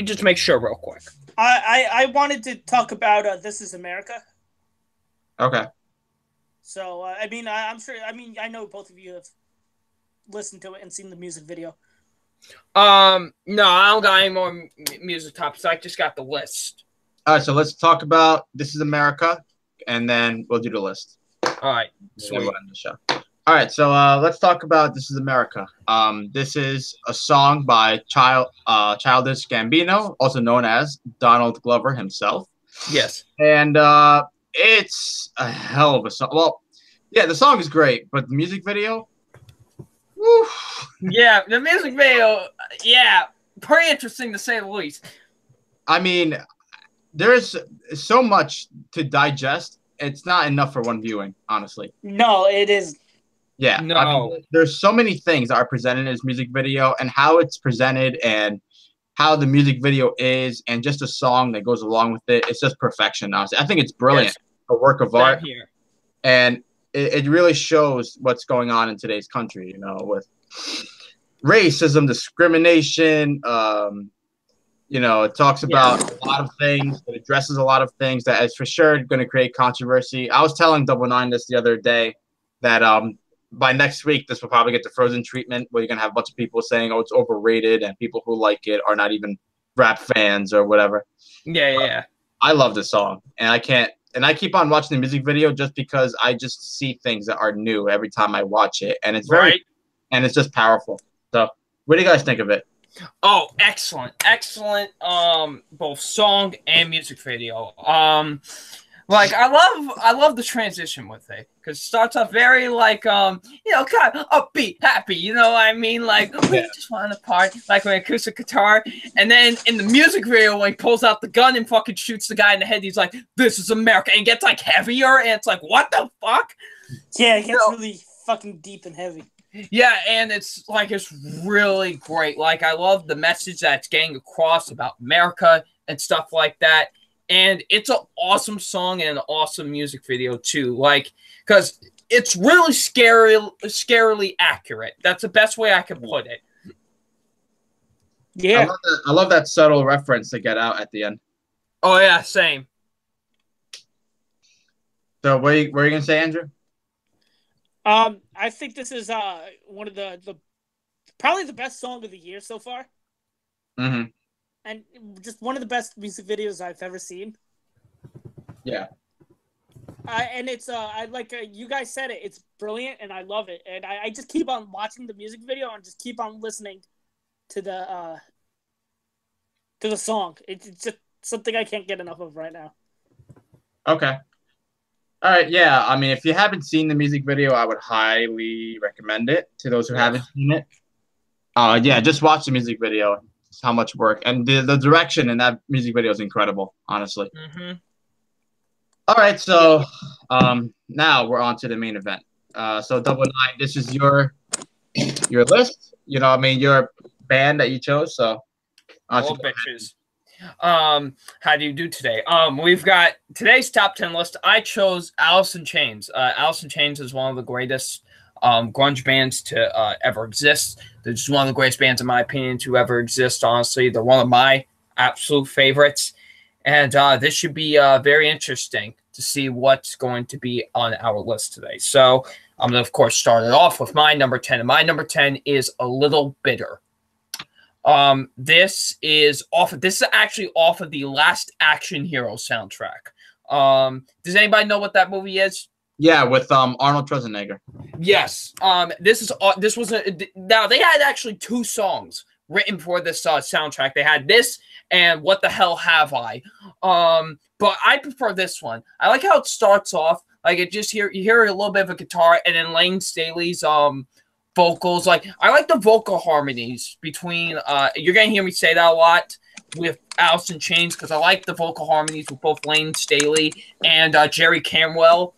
just make sure real quick. I wanted to talk about This Is America. Okay. So, I'm sure, I know both of you have listened to it and seen the music video. No, I don't got any more music topics. I just got the list. All right, so let's talk about This Is America, and then we'll do the list. All right, sweet. We'll end the show. All right, so let's talk about This Is America. This is a song by Childish Gambino, also known as Donald Glover himself. Yes. And it's a hell of a song. Well, yeah, the song is great, but the music video, woo. Yeah, the music video, yeah, pretty interesting to say the least. I mean, there's so much to digest. It's not enough for one viewing, honestly. No, it is. Yeah, no. I mean, there's so many things that are presented in this music video, and how it's presented, and how the music video is, and just a song that goes along with it. It's just perfection, honestly. I think it's brilliant, yes. A work of art, here. And it really shows what's going on in today's country. With racism, discrimination. It talks about a lot of things. It addresses a lot of things that is for sure going to create controversy. I was telling Double Nine this the other day that by next week, this will probably get the Frozen treatment, where you're going to have a bunch of people saying, oh, it's overrated, and people who like it are not even rap fans or whatever. Yeah. I love this song, and I keep on watching the music video just because I just see things that are new every time I watch it, and it's and it's just powerful. So, what do you guys think of it? Oh, excellent. Both song and music video. I love the transition with it, because it starts off very kind of upbeat, happy, what I mean? We just want to party, with an acoustic guitar. And then in the music video, when he pulls out the gun and fucking shoots the guy in the head, he's like, "This is America," and it gets heavier, and it's what the fuck? Yeah, it gets really fucking deep and heavy. Yeah, and it's really great. I love the message that's getting across about America and stuff like that. And it's an awesome song and an awesome music video too. Because it's really scarily accurate. That's the best way I can put it. Yeah. I love that subtle reference to Get Out at the end. Oh yeah, same. So what are you gonna say, Andrew? I think this is one of the probably the best song of the year so far, Mm-hmm. and just one of the best music videos I've ever seen. Yeah. And it's I like you guys said it. It's brilliant, and I love it. And I just keep on watching the music video and just keep on listening to the song. It's just something I can't get enough of right now. Okay. All right. Yeah. I mean, if you haven't seen the music video, I would highly recommend it to those who haven't seen it. Yeah, just watch the music video. It's how much work, and the direction in that music video is incredible, honestly. Mm-hmm. All right, so now we're on to the main event. So Double Nine, this is your list. You know, I mean, your band that you chose. So, All bitches. How do you do today? We've got today's top 10 list. I chose Alice in Chains. Alice in Chains is one of the greatest grunge bands to ever exist. They're just one of the greatest bands, in my opinion, to ever exist. Honestly, they're one of my absolute favorites. And this should be very interesting to see what's going to be on our list today. So I'm going to, of course, start it off with my number 10. And my number 10 is A Little Bitter. This is actually off of the Last Action Hero soundtrack. Does anybody know what that movie is? Yeah, with Arnold Schwarzenegger. Yes. Now they had actually two songs written for this soundtrack. They had this and What the Hell Have I? But I prefer this one. I like how it starts off. Like you hear a little bit of a guitar and then Lane Staley's vocals. Like I like the vocal harmonies between you're gonna hear me say that a lot with Alice in Chains because I like the vocal harmonies with both Lane Staley and Jerry Camwell.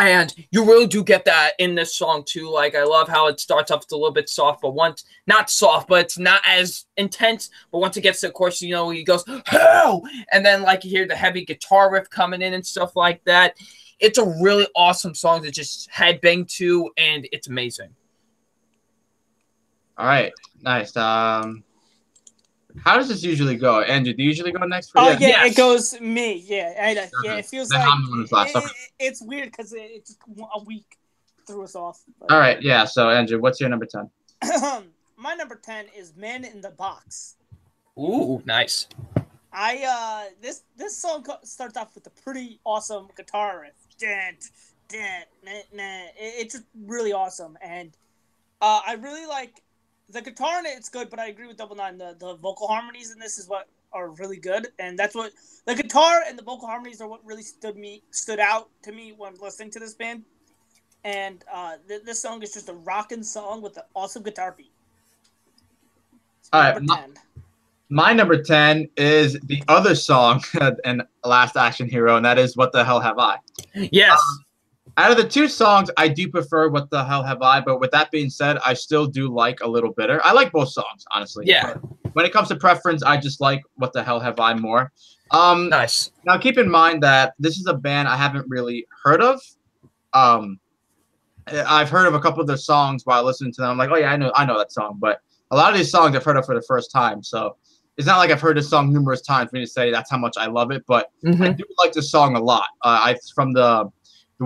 And you really do get that in this song, too. Like, I love how it starts off, it's a little bit soft, but not soft, but it's not as intense. But once it gets to the chorus, you know, he goes, hell! And then, like, you hear the heavy guitar riff coming in and stuff like that. It's a really awesome song to just headbang to, and it's amazing. All right. Nice. How does this usually go? Andrew, do you usually go next? Oh, yeah, yes. It goes me. Yeah, yeah. It feels then like it's weird because it's a week threw us off. But. All right, yeah. So, Andrew, what's your number 10? My number 10 is Man in the Box. Ooh, nice. This song starts off with a pretty awesome guitar riff. It's just really awesome, and I really like. The guitar in it's good, but I agree with Double Nine. The vocal harmonies in this is what are really good, and that's what the guitar and the vocal harmonies are what really stood out to me when listening to this band. And this song is just a rockin' song with an awesome guitar beat. All right, my number 10 is the other song in Last Action Hero, and that is What the Hell Have I? Yes. Out of the two songs, I do prefer What the Hell Have I, but with that being said, I still do like A Little Bitter. I like both songs, honestly. Yeah. But when it comes to preference, I just like What the Hell Have I more. Nice. Now, keep in mind that this is a band I haven't really heard of. I've heard of a couple of their songs while listening to them. I'm like, oh, yeah, I know that song. But a lot of these songs I've heard of for the first time. So it's not like I've heard this song numerous times for me to say that's how much I love it. But I do like this song a lot. From the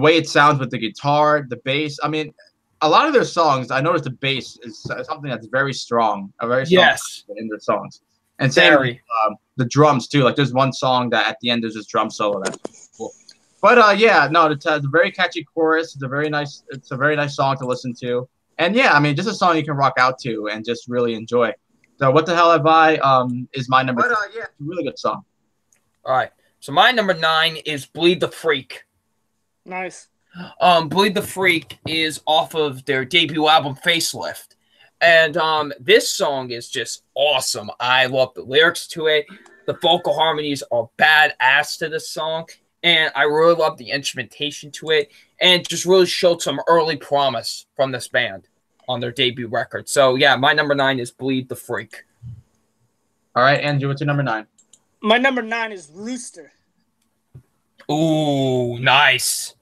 way it sounds with the guitar, the bass. I mean, a lot of their songs, I noticed the bass is something that's very strong, in their songs. And same with, the drums too. Like there's one song that at the end there's this drum solo that's cool. But yeah, no, it's a very catchy chorus. It's a very nice song to listen to. And yeah, I mean, just a song you can rock out to and just really enjoy. So What the Hell Have I is my number. Yeah, it's a really good song. All right, so my number 9 is Bleed the Freak. Nice. Bleed the Freak is off of their debut album Facelift. And this song is just awesome. I love the lyrics to it. The vocal harmonies are badass to this song. And I really love the instrumentation to it. And just really showed some early promise from this band on their debut record. So yeah, my number 9 is Bleed the Freak. All right, Andrew, what's your number 9? My number 9 is Rooster. Ooh, nice.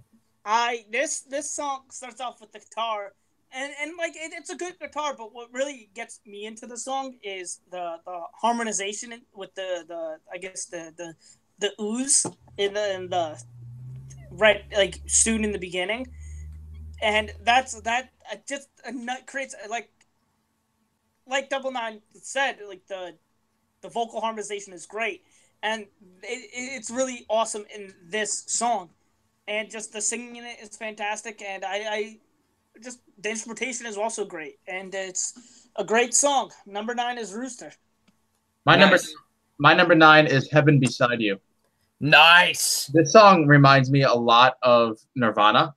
This song starts off with the guitar, and like it's a good guitar, but what really gets me into the song is the harmonization with the I guess the ooze in the right, like soon in the beginning, and that just creates like Double Nine said, like the vocal harmonization is great, and it's really awesome in this song, and just the singing in it is fantastic, and I just the instrumentation is also great, and it's a great song. Number 9 is Rooster. My Nice. my number 9 is Heaven Beside You. Nice. This song reminds me a lot of Nirvana.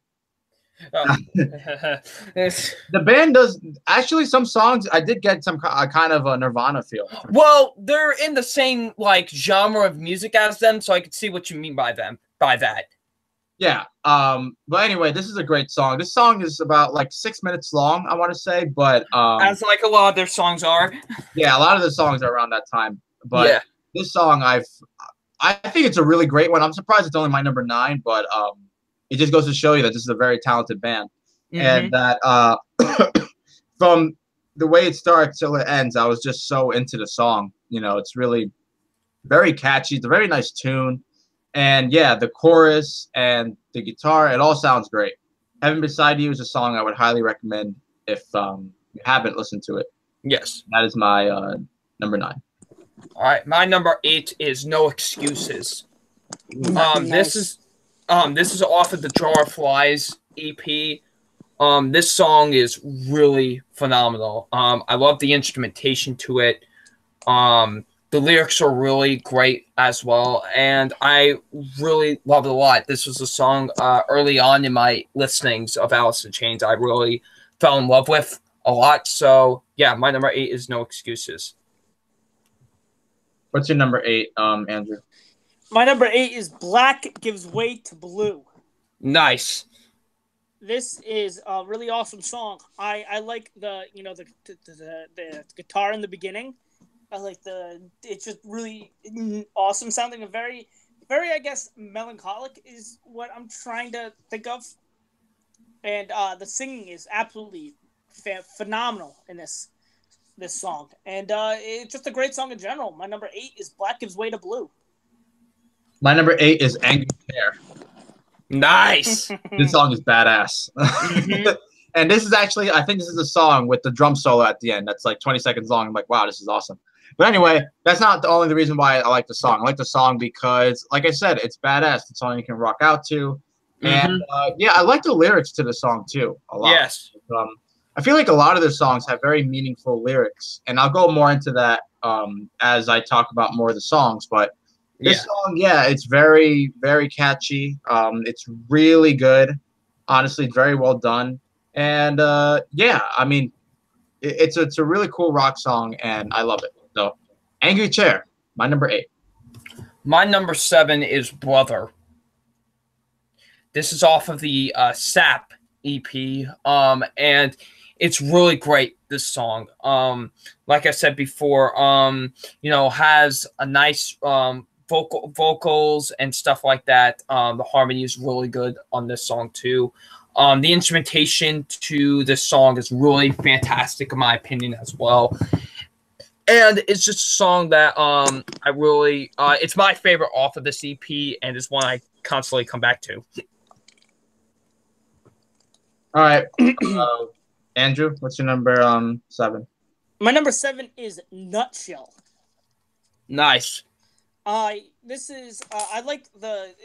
Oh. The band does actually some songs. I did get some kind of a Nirvana feel. Well, they're in the same like genre of music as them, so I could see what you mean by that. Yeah. But anyway, this is a great song. This song is about like 6 minutes long, I want to say, but As like a lot of their songs are. yeah, a lot of the songs are around that time. But Yeah. this song, I think it's a really great one. I'm surprised it's only my number 9, but it just goes to show you that this is a very talented band, and that from the way it starts till it ends, I was just so into the song. You know, it's really very catchy. It's a very nice tune, and yeah, the chorus and the guitar, it all sounds great. Heaven Beside You is a song I would highly recommend if you haven't listened to it. Yes. That is my number 9. All right, my number 8 is No Excuses. Nice. This is off of the Jar of Flies EP. This song is really phenomenal. I love the instrumentation to it. The lyrics are really great as well, and I really love it a lot. This was a song early on in my listenings of Alice in Chains I really fell in love with a lot. So yeah, my number 8 is No Excuses. What's your number 8, Andrew? My number 8 is Black Gives Way to Blue. Nice. This is a really awesome song. I like the guitar in the beginning. I like it's just really awesome sounding, and very I guess melancholic is what I'm trying to think of. And the singing is absolutely phenomenal in this song, and it's just a great song in general. My number 8 is Black Gives Way to Blue. My number 8 is Angry Chair. Nice. This song is badass. And this is actually, I think this is a song with the drum solo at the end. That's like 20 seconds long. I'm like, wow, this is awesome. But anyway, that's not the reason why I like the song. I like the song because, like I said, it's badass. It's a song you can rock out to. And yeah, I like the lyrics to the song too a lot. Yes. I feel like a lot of their songs have very meaningful lyrics, and I'll go more into that as I talk about more of the songs. But this song, yeah, it's very, very catchy. It's really good. Honestly, very well done. And yeah, I mean, it's a really cool rock song, and I love it. So, Angry Chair, my number 8. My number 7 is Brother. This is off of the SAP EP, and it's really great. This song, like I said before, has a nice vocals and stuff like that. The harmony is really good on this song too. The instrumentation to this song is really fantastic in my opinion as well. And it's just a song that I really it's my favorite off of this EP, and it's one I constantly come back to. All right, Andrew, what's your number 7? My number 7 is Nutshell. Nice. This is I like the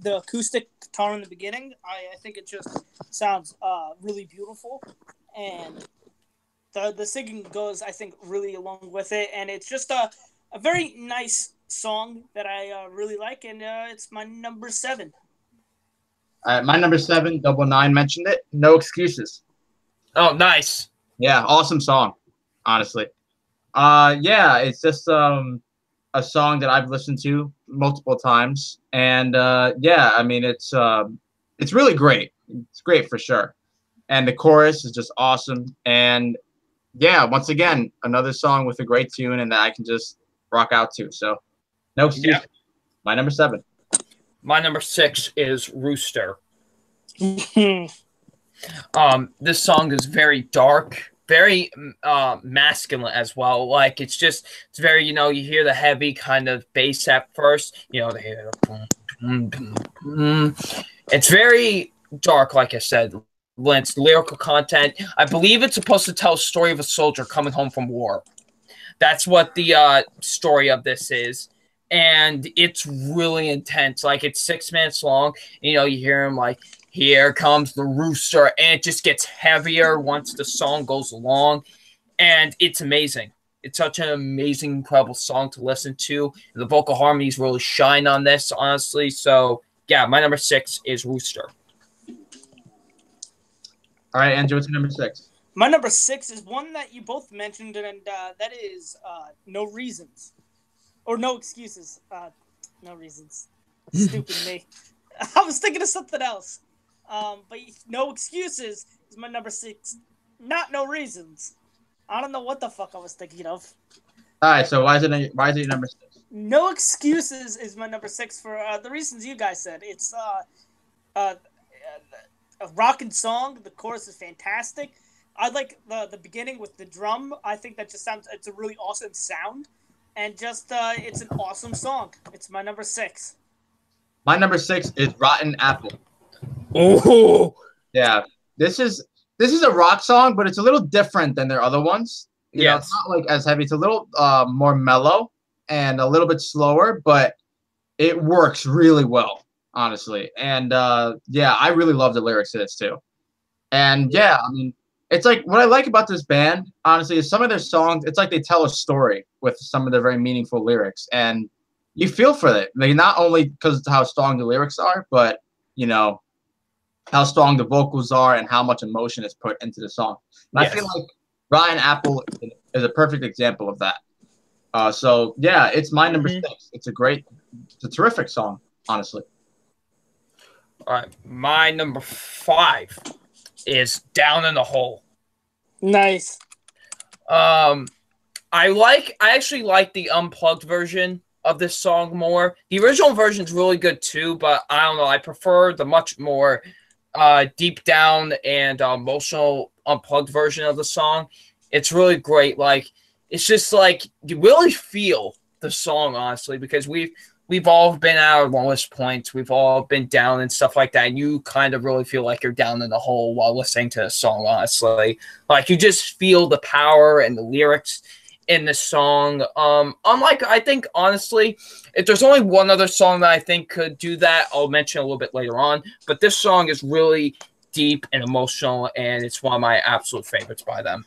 acoustic guitar in the beginning. I think it just sounds really beautiful, and the singing goes, I think, really along with it, and it's just a very nice song that I really like, and it's my number 7. My number 7, Double Nine mentioned it. No Excuses. Oh, nice. Yeah, awesome song, honestly. Yeah, it's just a song that I've listened to multiple times, and yeah, I mean it's really great. It's great for sure, and the chorus is just awesome. And yeah, once again, another song with a great tune and that I can just rock out to. So, No Excuses. Yeah. My number 7. My number 6 is Rooster. This song is very dark, very masculine as well. Like it's very, you hear the heavy kind of bass at first, they hear the boom, boom, boom, boom. It's very dark, like I said. It's lyrical content. I believe it's supposed to tell a story of a soldier coming home from war. That's what the story of this is. And it's really intense. Like, it's 6 minutes long. You hear him like, here comes the rooster. And it just gets heavier once the song goes along. And it's amazing. It's such an amazing, incredible song to listen to. And the vocal harmonies really shine on this, honestly. So, yeah, my number 6 is Rooster. All right, Andrew, what's your number 6? My number 6 is one that you both mentioned, and that is No Reasons. Or No Excuses. No Reasons. Stupid me. I was thinking of something else. But No Excuses is my number 6. Not No Reasons. I don't know what the fuck I was thinking of. All right, so why is it your number 6? No Excuses is my number 6 for the reasons you guys said. It's a rockin' song. The chorus is fantastic. I like the beginning with the drum. I think that it's a really awesome sound. And just, it's an awesome song. It's my number 6. My number 6 is Rotten Apple. Oh, yeah. This is a rock song, but it's a little different than their other ones. It's not like as heavy. It's a little more mellow and a little bit slower, but it works really well, honestly. And I really love the lyrics to this too. And yeah, I mean, it's like what I like about this band, honestly, is some of their songs. It's like they tell a story with some of their very meaningful lyrics, and you feel for it. Like, not only because of how strong the lyrics are, but how strong the vocals are and how much emotion is put into the song. And I feel like Ryan Apple is a perfect example of that. So yeah, it's my number 6. It's a terrific song, honestly. All right, my number 5 is Down in the Hole. Nice. I actually like the unplugged version of this song more. The original version's really good too, but I don't know. I prefer the much more deep down and emotional unplugged version of the song. It's really great. Like, it's just like you really feel the song, honestly, because we've all been at our lowest points. We've all been down and stuff like that. And you kind of really feel like you're down in the hole while listening to the song, honestly. Like, you just feel the power and the lyrics in the song. Unlike, I think, honestly, if there's only one other song that I think could do that, I'll mention a little bit later on. But this song is really deep and emotional, and it's one of my absolute favorites by them.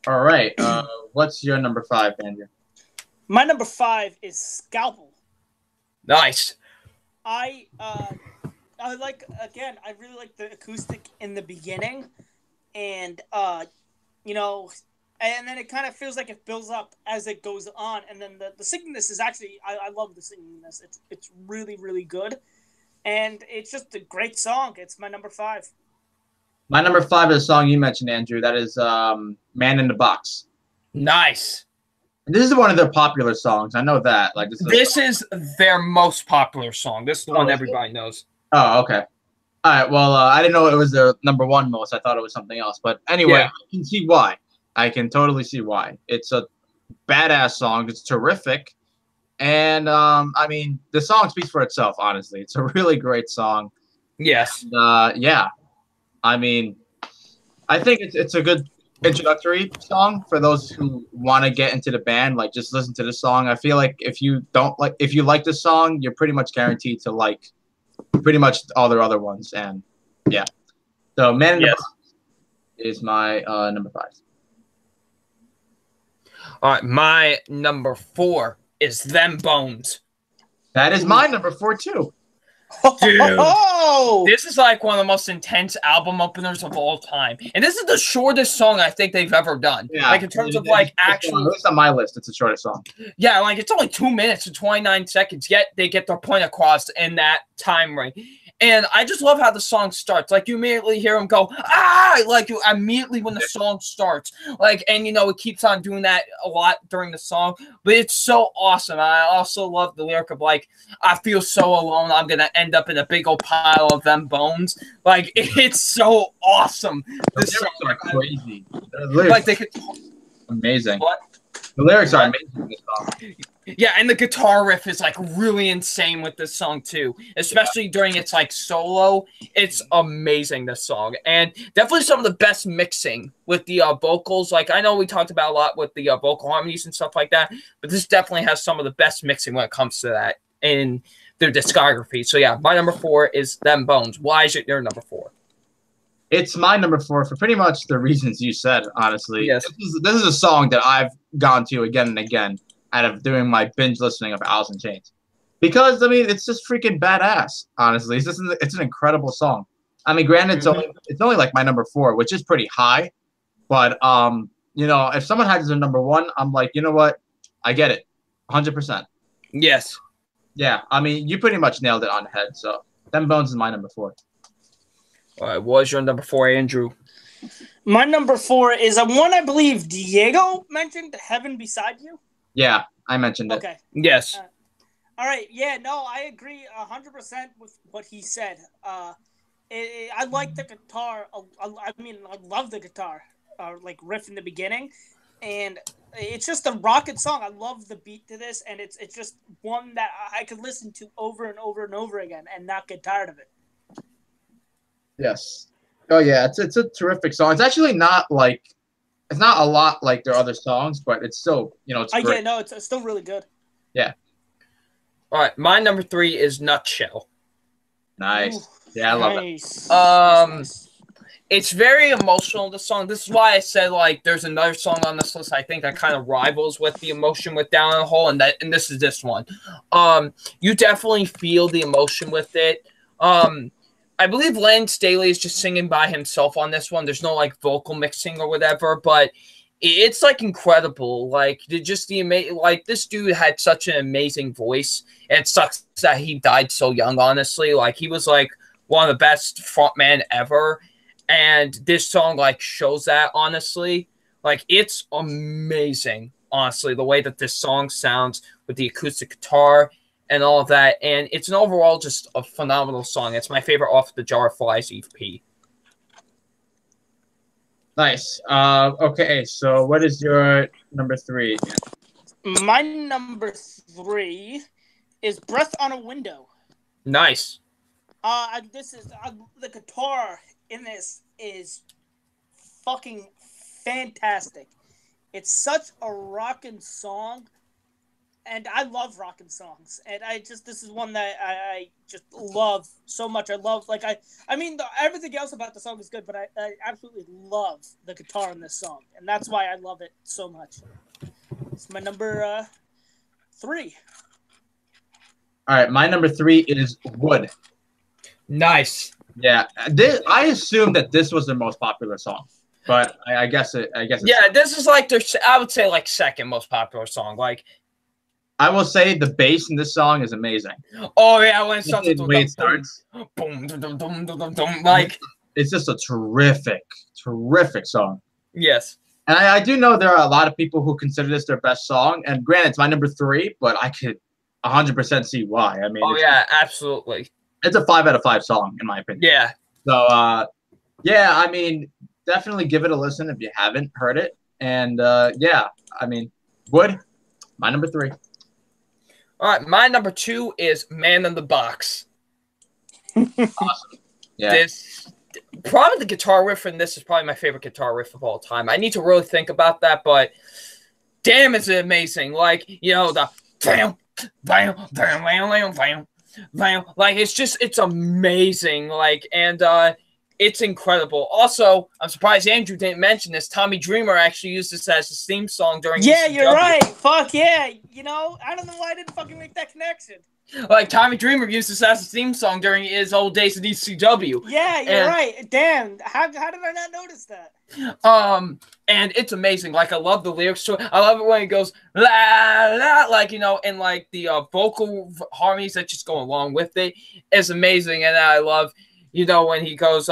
All right. What's your number 5, Andrew? My number 5 is Scalpel. Nice. I really like the acoustic in the beginning, and and then it kind of feels like it builds up as it goes on, and then the singing-ness is actually, I love the singing-ness. It's really, really good, and it's just a great song. It's my number 5. My number 5 is a song you mentioned, Andrew. That is Man in the Box. Nice. And this is one of their popular songs. I know that. Like, this is their most popular song. This is the one everybody knows. Oh, okay. All right. Well, I didn't know it was their number 1 most. I thought it was something else. But anyway, I can see why. I can totally see why. It's a badass song. It's terrific. And, I mean, the song speaks for itself, honestly. It's a really great song. Yes. And, yeah. I mean, I think it's a good introductory song for those who want to get into the band. Like, just listen to the song. I feel like if you like this song, you're pretty much guaranteed to like pretty much all their other ones. And yeah, so Man in the Box is my number 5. All right, my number 4 is Them Bones. That is my number 4 too. Dude, this is like one of the most intense album openers of all time, and this is the shortest song I think they've ever done. Yeah, like in terms of like actual. At least on my list, it's the shortest song. Yeah, like it's only 2 minutes and 29 seconds. Yet they get their point across in that time range, And I just love how the song starts. Like, you immediately hear him go, ah! Like, you immediately when the song starts. Like, and, you know, it keeps on doing that a lot during the song. But it's so awesome. I also love the lyric of, like, I feel so alone. I'm going to end up in a big old pile of them bones. Like, it's so awesome. The lyrics are crazy. Like, they could... Amazing. What? The lyrics are amazing in this song. Yeah, and the guitar riff is like really insane with this song too, especially during its like solo. It's amazing, this song, and definitely some of the best mixing with the vocals. Like, I know we talked about a lot with the vocal harmonies and stuff like that, but this definitely has some of the best mixing when it comes to that in their discography. So yeah, my number 4 is Them Bones. Why is it your number 4? It's my number 4 for pretty much the reasons you said, honestly. Yes. This is a song that I've gone to again and again out of doing my binge listening of Alice in Chains. Because, I mean, it's just freaking badass, honestly. It's an incredible song. I mean, granted, it's only like my number 4, which is pretty high. But, you know, if someone has a number 1, I'm like, you know what? I get it. 100%. Yes. Yeah, I mean, you pretty much nailed it on the head. So, Them Bones is my number 4. All right, what is your number 4, Andrew? My number 4 is a one I believe Diego mentioned, Heaven Beside You. Yeah, I mentioned it. Okay. Yes. All right. Yeah, no, I agree 100% with what he said. I like the guitar. I mean, I love the guitar, like riff in the beginning. And it's just a rocket song. I love the beat to this. And it's just one that I could listen to over and over and over again and not get tired of it. Yes. Oh yeah, it's a terrific song. It's actually not like it's not a lot like their other songs, but it's still, you know, it's great. Yeah, no, it's still really good. Yeah. All right, my number 3 is Nutshell. Nice. Ooh, yeah, I love nice. it. Nice. It's very emotional, this song. This is why I said, like, there's another song on this list I think that kind of rivals with the emotion with Down in the Hole, and this is this one. You definitely feel the emotion with it. I believe Len Staley is just singing by himself on this one. There's no like vocal mixing or whatever, but it's like incredible. Like like this dude had such an amazing voice. And it sucks that he died so young, honestly. Like he was like one of the best frontman ever. And this song like shows that, honestly. Like it's amazing, honestly, the way that this song sounds with the acoustic guitar and all of that, and it's an overall just a phenomenal song. It's my favorite off the Jar of Flies EP. Nice. Okay, so what is your number 3? My number 3 is Breath on a Window. Nice. The guitar in this is fucking fantastic. It's such a rockin' song. And I love rockin' songs, and this is one that I just love so much. I love, like, I mean, everything else about the song is good, but I absolutely love the guitar in this song, and that's why I love it so much. It's my number 3. All right, my number 3 is Wood. Nice. Yeah, I assume that this was their most popular song, but I guess it's yeah, this is like I would say like second most popular song. Like, I will say the bass in this song is amazing. Oh yeah, when it starts, boom, boom, like it's just a terrific song. Yes, and I do know there are a lot of people who consider this their best song. And granted, it's my number 3, but I could 100% see why. I mean, yeah, absolutely. It's a 5 out of 5 song in my opinion. Yeah. So yeah, I mean, definitely give it a listen if you haven't heard it. And yeah, I mean, Wood, my number 3. All right, my number 2 is Man in the Box. Awesome. Yeah. Probably the guitar riff in this is probably my favorite guitar riff of all time. I need to really think about that, but damn, is it amazing. Like, you know, the bam, bam, bam, bam, bam, bam. Like, it's amazing. Like, and it's incredible. Also, I'm surprised Andrew didn't mention this. Tommy Dreamer actually used this as his theme song during Yeah, ECW. you're right. Fuck yeah. You know, I don't know why I didn't fucking make that connection. Like Tommy Dreamer used this as a theme song during his old days in ECW. Yeah, you're right. Damn, how did I not notice that? And it's amazing. Like, I love the lyrics to it. I love it when it goes la la, like, you know, and like the vocal harmonies that just go along with it is amazing. And I love, you know, when he goes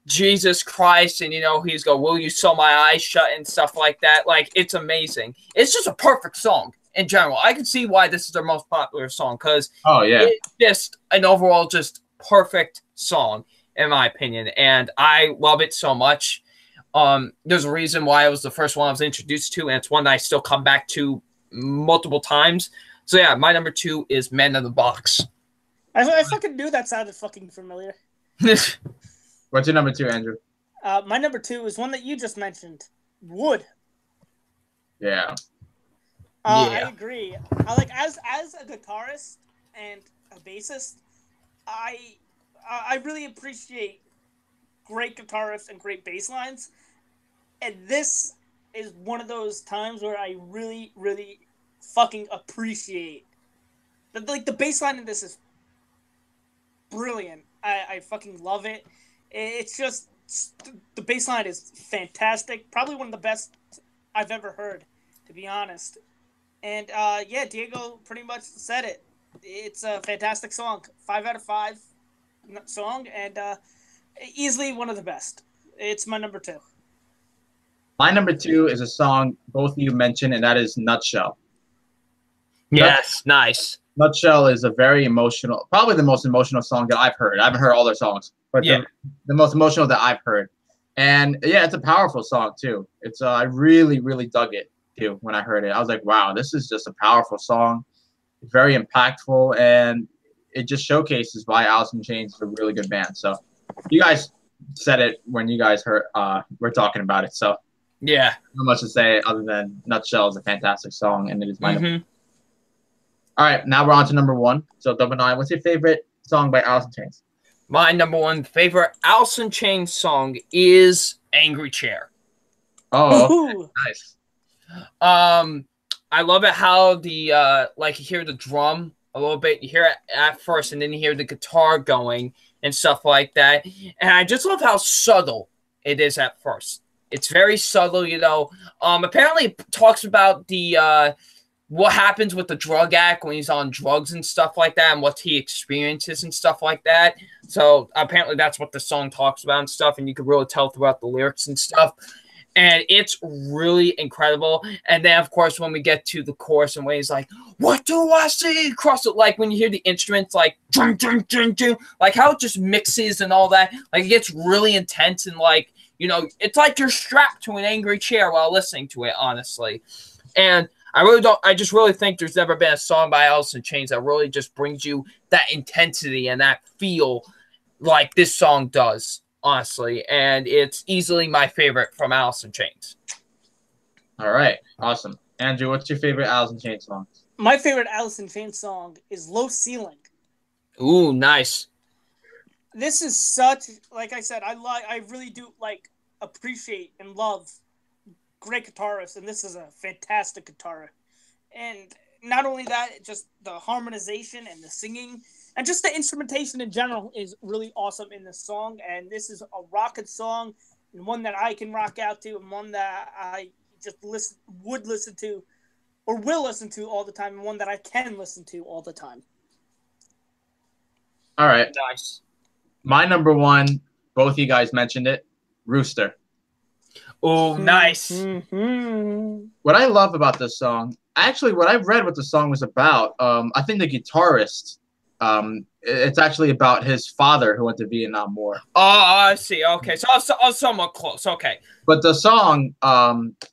Jesus Christ, and you know he's go, will you sew my eyes shut and stuff like that. Like, it's amazing. It's just a perfect song in general. I can see why this is their most popular song, because it's just an overall just perfect song in my opinion, and I love it so much. There's a reason why it was the first one I was introduced to, and it's one that I still come back to multiple times. So yeah, my number 2 is Man in the Box. I fucking knew that sounded fucking familiar. What's your number 2, Andrew? My number 2 is one that you just mentioned, Wood. Yeah. I agree. I like as a guitarist and a bassist, I really appreciate great guitarists and great bass lines. And this is one of those times where I really, really fucking appreciate the bass line in this is brilliant. I fucking love it. It's just the bass line is fantastic. Probably one of the best I've ever heard, to be honest. And yeah, Diego pretty much said it. It's a fantastic song. 5 out of 5 song, and easily one of the best. It's my number 2. My number 2 is a song both of you mentioned, and that is Nutshell. Yes, nice. Nutshell is a very emotional, probably the most emotional song that I've heard. I haven't heard all their songs, but the most emotional that I've heard. And yeah, it's a powerful song too. It's I really, really dug it too when I heard it. I was like, wow, this is just a powerful song. It's very impactful, and it just showcases why Alice in Chains is a really good band. So you guys said it when you guys heard we're talking about it. So yeah, not much to say other than Nutshell is a fantastic song, and it is my number. All right, now we're on to number 1. So Double 9, what's your favorite song by Alice in Chains? My number 1 favorite Alice in Chains song is Angry Chair. Oh, okay. Nice. I love it how the like you hear the drum a little bit, you hear it at first, and then you hear the guitar going and stuff like that. And I just love how subtle it is at first. It's very subtle, you know. Apparently it talks about the what happens with the drug addict when he's on drugs and stuff like that, and what he experiences and stuff like that. So apparently that's what the song talks about and stuff, and you can really tell throughout the lyrics and stuff. And it's really incredible. And then, of course, when we get to the chorus and when he's like, what do I see across it? Like, when you hear the instruments, like, dun, dun, dun, dun, like how it just mixes and all that. Like, it gets really intense and, like, you know, it's like you're strapped to an angry chair while listening to it, honestly. And I just really think there's never been a song by Alice in Chains that really just brings you that intensity and that feel like this song does, honestly. And it's easily my favorite from Alice in Chains. All right, awesome. Andrew, what's your favorite Alice in Chains song? My favorite Alice in Chains song is Low Ceiling. Ooh, nice. This is such, like I said, I really do appreciate and love great guitarist, and this is a fantastic guitar. And not only that, just the harmonization and the singing and just the instrumentation in general is really awesome in this song. And this is a rockin' song, and one that I can rock out to, and one that I just would listen to or will listen to all the time, and one that I can listen to all the time. All right. Nice. My number 1, both you guys mentioned it, Rooster. Oh, nice. Mm-hmm. What I love about this song, actually, what I've read what the song was about, I think the guitarist, it's actually about his father who went to Vietnam War. Oh, I see. Okay, so I was somewhat close. Okay. But the song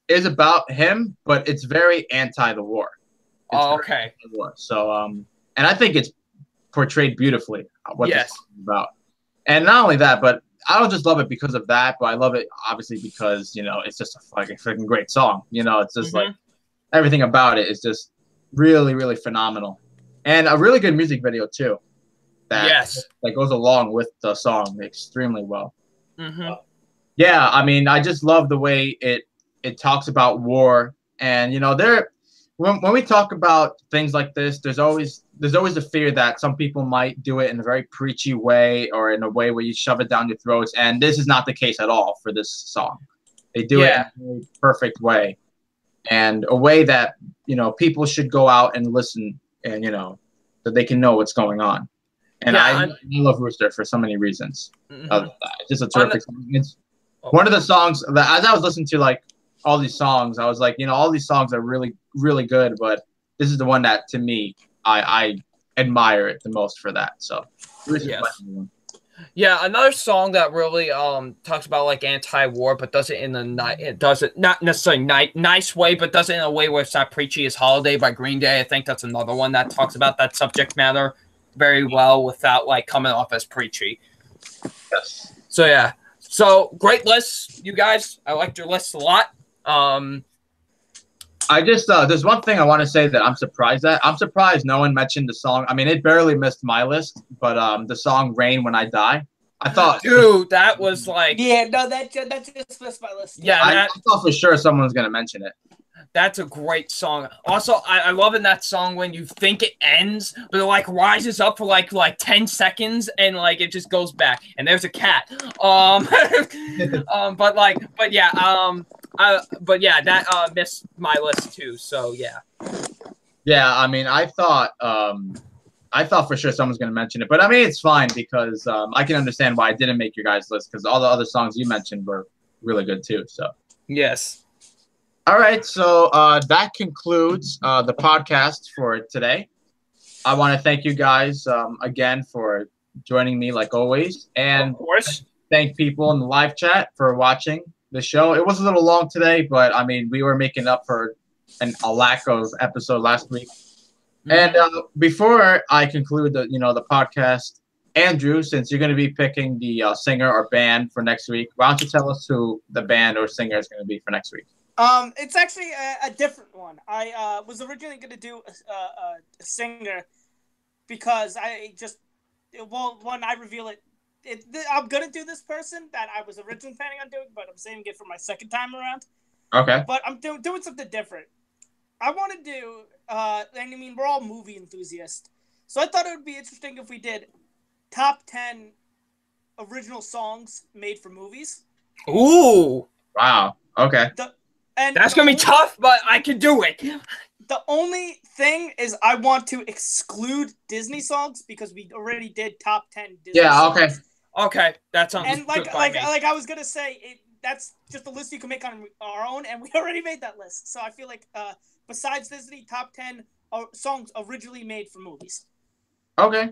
is about him, but it's very anti the war. Okay. War. So, and I think it's portrayed beautifully what this song is about. And not only that, but I don't just love it because of that, but I love it obviously because, you know, it's just a fucking freaking great song. You know, it's just like everything about it is just really, really phenomenal. And a really good music video too. That goes along with the song extremely well. Yeah, I mean, I just love the way it talks about war. And, you know, when we talk about things like this, there's always there's always a fear that some people might do it in a very preachy way or in a way where you shove it down your throats. And this is not the case at all for this song. They do it in a very perfect way, and a way that, people should go out and listen, and, that they can know what's going on. And I love Rooster for so many reasons. It's just a terrific song. It's one of the songs that, as I was listening to like all these songs, I was like, all these songs are really, really good, but this is the one that, to me, I admire it the most for that. So, yeah, another song that really talks about like anti-war, but does it in not necessarily nice way, but does it in a way where it's not preachy, is "Holiday" by Green Day. I think that's another one that talks about that subject matter very well without like coming off as preachy. Yes. So yeah, so great list, you guys. I liked your list a lot. I just there's one thing I want to say that I'm surprised at. I'm surprised no one mentioned the song. I mean, it barely missed my list, but the song "Rain When I Die." I thought, dude, that was like, that just missed my list. Yeah, I thought for sure someone was gonna mention it. That's a great song. Also, I love in that song when you think it ends, but it like rises up for like 10 seconds and like it just goes back. And there's a cat. But yeah, that missed my list too. So yeah. Yeah, I mean, I thought for sure someone's gonna mention it, but I mean, it's fine because I can understand why I didn't make your guys' list, because all the other songs you mentioned were really good too. So yes. All right, so that concludes the podcast for today. I want to thank you guys again for joining me, like always, and of course, thank people in the live chat for watching the show. It was a little long today, but I mean, we were making up for a lack of episode last week. And before I conclude the podcast, Andrew, since you're going to be picking the singer or band for next week, why don't you tell us who the band or singer is going to be for next week? It's actually a different one. I was originally going to do a singer because I reveal it. I'm going to do this person that I was originally planning on doing, but I'm saving it for my second time around. Okay. But I'm doing something different. I want to do, and I mean, we're all movie enthusiasts, so I thought it would be interesting if we did top 10 original songs made for movies. Ooh. Wow. Okay. That's going to be tough, but I can do it. The only thing is I want to exclude Disney songs because we already did top 10 Disney songs. Okay. Okay, that sounds and good by me. I was going to say, that's just a list you can make on our own, and we already made that list. So I feel like besides Disney, top 10 songs originally made for movies. Okay.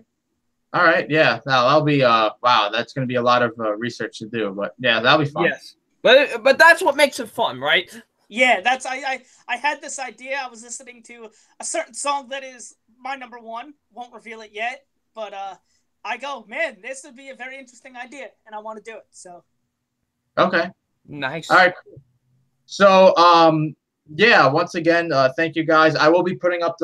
All right. Yeah. That'll be wow. That's going to be a lot of research to do, but yeah, that'll be fun. Yes. But that's what makes it fun, right? Yeah. I had this idea. I was listening to a certain song that is my number one. Won't reveal it yet, but I go, man, this would be a very interesting idea, and I want to do it. So. Okay. Nice. All right. So yeah. Once again, thank you guys. I will be putting up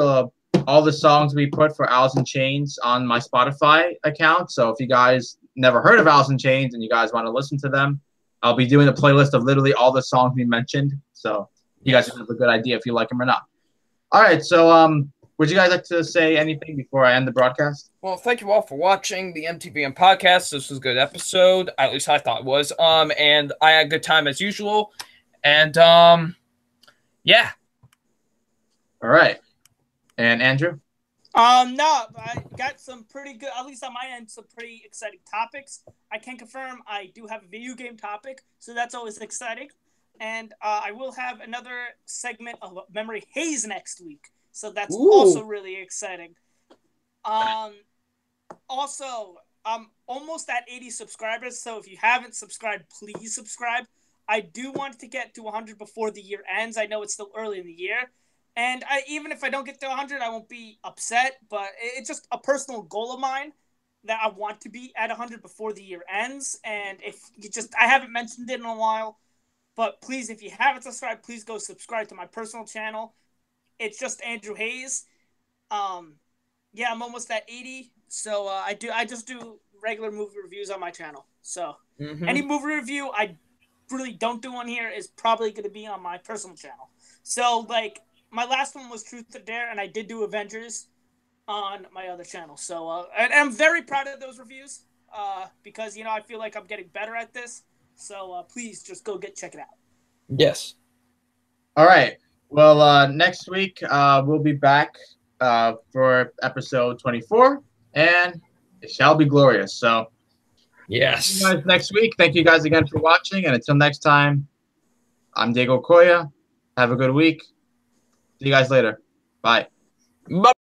all the songs we put for Alice in Chains on my Spotify account. So if you guys never heard of Alice in Chains and you guys want to listen to them, I'll be doing a playlist of literally all the songs we mentioned. So you guys have a good idea if you like them or not. All right. So would you guys like to say anything before I end the broadcast? Well, thank you all for watching the MTVM podcast. This was a good episode. At least I thought it was. And I had a good time as usual. And yeah. All right. And Andrew? No, I got some pretty good, at least on my end, some pretty exciting topics. I can confirm I do have a video game topic, so that's always exciting. And I will have another segment of Memory Haze next week, so that's also really exciting. Also, I'm almost at 80 subscribers, so if you haven't subscribed, please subscribe. I do want to get to 100 before the year ends. I know it's still early in the year. And even if I don't get to 100, I won't be upset. But it's just a personal goal of mine that I want to be at 100 before the year ends. And I haven't mentioned it in a while. But please, if you haven't subscribed, please go subscribe to my personal channel. It's just Andrew Hayes. Yeah, I'm almost at 80. So I just do regular movie reviews on my channel. So any movie review I really don't do on here is probably going to be on my personal channel. So like, my last one was Truth or Dare, and I did do Avengers. on my other channel. So, and I'm very proud of those reviews because, I feel like I'm getting better at this. So please just go check it out. Yes. All right. Well, next week we'll be back for episode 24, and it shall be glorious. So, yes. see you guys next week. Thank you guys again for watching, and until next time, I'm Diego Koya. Have a good week. See you guys later. Bye. Bye.